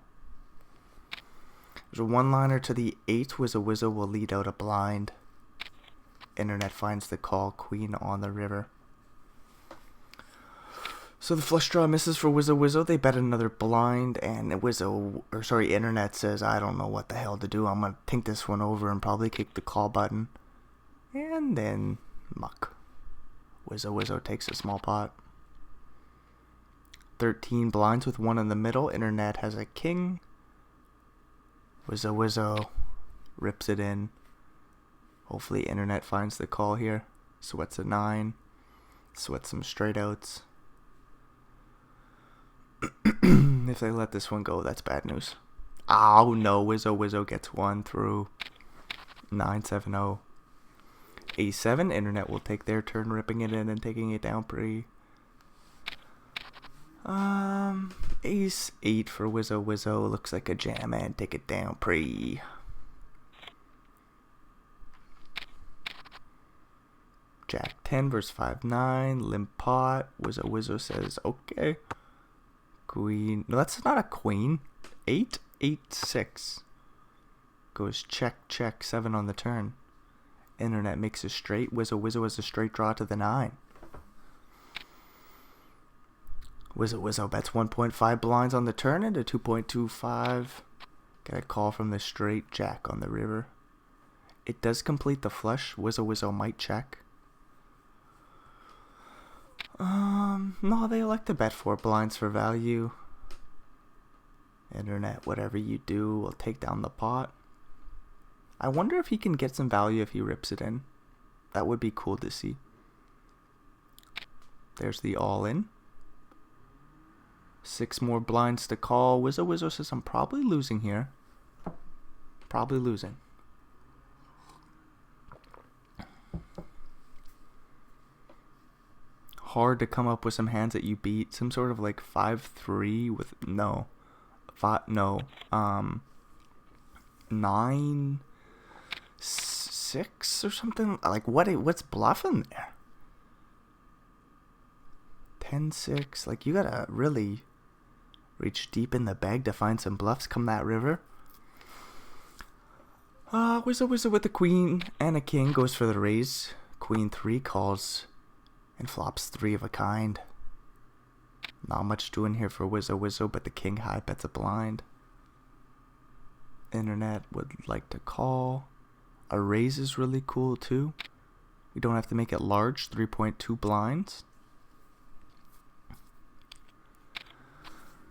There's a one-liner to the 8. Wizzo wizzo will lead out a blind. Internet finds the call. Queen on the river. So the flush draw misses for Wizzo Wizzo. They bet another blind, and Internet says, I don't know what the hell to do. I'm going to think this one over and probably kick the call button. And then muck. Wizzo Wizzo takes a small pot. 13 blinds with one in the middle. Internet has a king. Wizzo Wizzo rips it in. Hopefully Internet finds the call here. Sweats a 9. Sweats some straight outs. If they let this one go, that's bad news. Oh no, Wizzo Wizzo gets one through. 9-7-0. A7, Internet will take their turn ripping it in and taking it down pretty. Ace 8 for Wizzo Wizzo. Looks like a jam and take it down pre. Jack 10 versus 5-9. Limp pot. Wizzo Wizzo says, okay. Queen. No, that's not a queen. 8-8-6. Goes check, check. 7 on the turn. Internet makes a straight. Wizzo Wizzo has a straight draw to the 9. Wizzo Wizzo bets 1.5 blinds on the turn into 2.25. Get a call from the straight. Jack on the river. It does complete the flush. Wizzo Wizzo might check. No, they elect to bet 4 blinds for value. Internet, whatever you do, will take down the pot. I wonder if he can get some value if he rips it in. That would be cool to see. There's the all-in. 6 more blinds to call. Wizzo Wizzo says, I'm probably losing here. Probably losing. Hard to come up with some hands that you beat. Some sort of like 5-3 with no 9-6 or something. Like what's bluffing there? 10-6. Like you gotta really reach deep in the bag to find some bluffs come that river. Wizzo Wizzo with the queen and a king goes for the raise. Queen 3 calls and flops 3 of a kind. Not much doing here for Wizzo Wizzo, but the king high bets a blind. Internet would like to call. A raise is really cool too. We don't have to make it large. 3.2 blinds.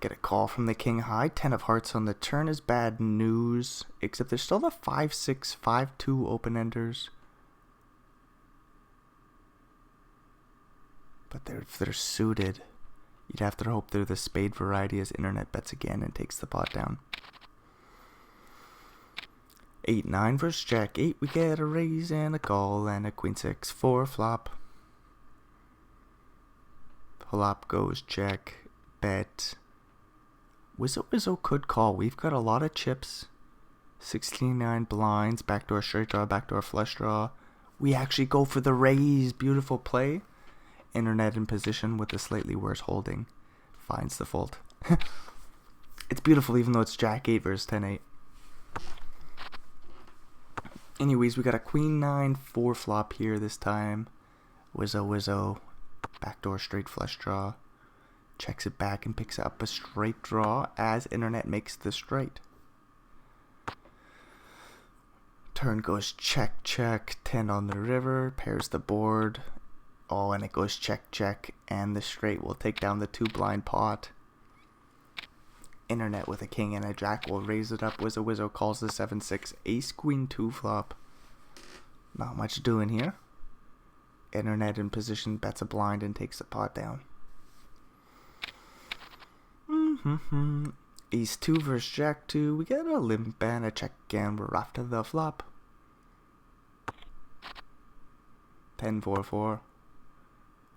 Get a call from the king high. 10 of hearts on the turn is bad news. Except there's still the 5-6, 5-2 open-enders. But if they're suited, you'd have to hope they're the spade variety as Internet bets again and takes the pot down. 8-9 versus Jack 8. We get a raise and a call and a queen 6-4 flop. Flop goes check, bet. Wizzo Wizzo could call. We've got a lot of chips. 69 blinds, backdoor straight draw, backdoor flush draw. We actually go for the raise. Beautiful play. Internet in position with a slightly worse holding. Finds the fold. It's beautiful even though it's Jack 8 versus 10-8. Anyways, we got a queen 9-4 flop here this time. Wizzo Wizzo. Backdoor straight flush draw. Checks it back and picks up a straight draw as Internet makes the straight. Turn goes check, check. 10 on the river. Pairs the board. Oh, and it goes check, check. And the straight will take down the 2 blind pot. Internet with a king and a jack will raise it up. Wizzo Wizzo calls the 7-6. Ace Queen 2 flop. Not much doing here. Internet in position bets a blind and takes the pot down. Ace 2 versus Jack 2. We get a limp and a check and we're off to the flop. 10-4-4.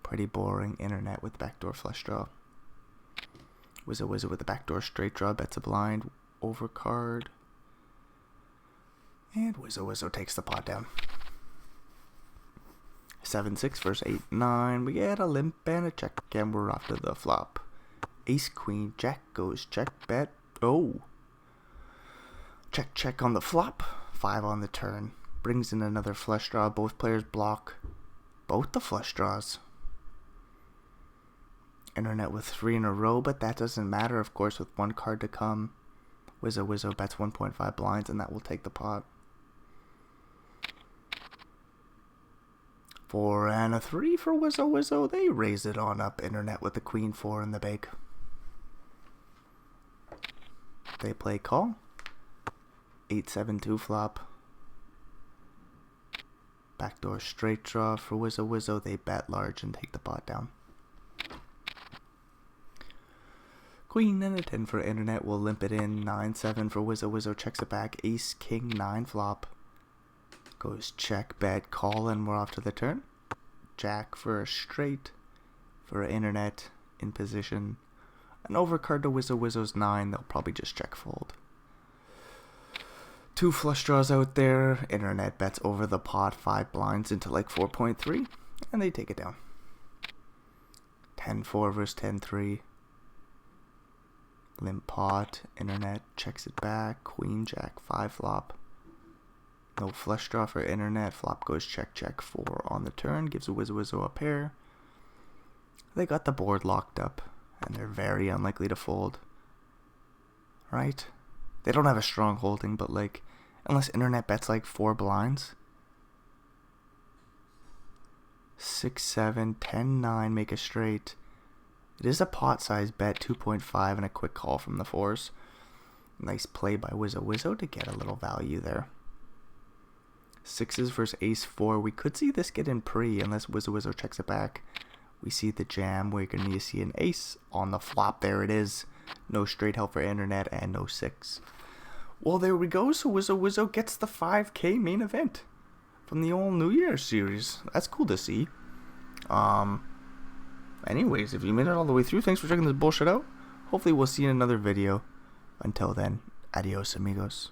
Pretty boring. Internet with backdoor flush draw. Wizzo Wizzo with the backdoor straight draw bets a blind. Overcard. And Wizzo takes the pot down. 7-6 versus 8-9. We get a limp and a check, and we're off to the flop. Ace, queen, jack goes check, bet. Oh. Check on the flop. 5 on the turn. Brings in another flush draw. Both players block both the flush draws. Internet with 3 in a row, but that doesn't matter, of course, with 1 card to come. Wizzo bets 1.5 blinds, and that will take the pot. 4 and a 3 for Wizzo. They raise it on up. Internet with the queen 4 in the bake. They play call. 8-7-2 flop. Backdoor straight draw for Wizzo. They bet large and take the pot down. Queen and a 10 for Internet will limp it in. 9-7 for Wizzo. Checks it back. Ace, king, 9 flop. Goes check, bet, call, and we're off to the turn. Jack for a straight for Internet in position. An overcard to Wizzo's 9. They'll probably just check fold. 2 flush draws out there. Internet bets over the pot 5 blinds into like 4.3, and they take it down. 10-4 versus 10-3. Limp pot. Internet checks it back. Queen, jack, 5 flop. No flush draw for Internet. Flop goes check 4 on the turn. Gives Wizzo a pair. They got the board locked up, and they're very unlikely to fold. Right? They don't have a strong holding, but like, unless Internet bets like 4 blinds. 6-7, 10-9, make a straight. It is a pot size bet, 2.5, and a quick call from the 4s. Nice play by Wizzo to get a little value there. 6s versus ace 4. We could see this get in pre unless Wizzo checks it back. We see the jam. We're going to see an ace on the flop. There it is. No straight help for Internet and no 6. Well, there we go. So Wizzo gets the 5K main event from the old New Year series. That's cool to see. Anyways, if you made it all the way through, thanks for checking this bullshit out. Hopefully we'll see you in another video. Until then, adios amigos.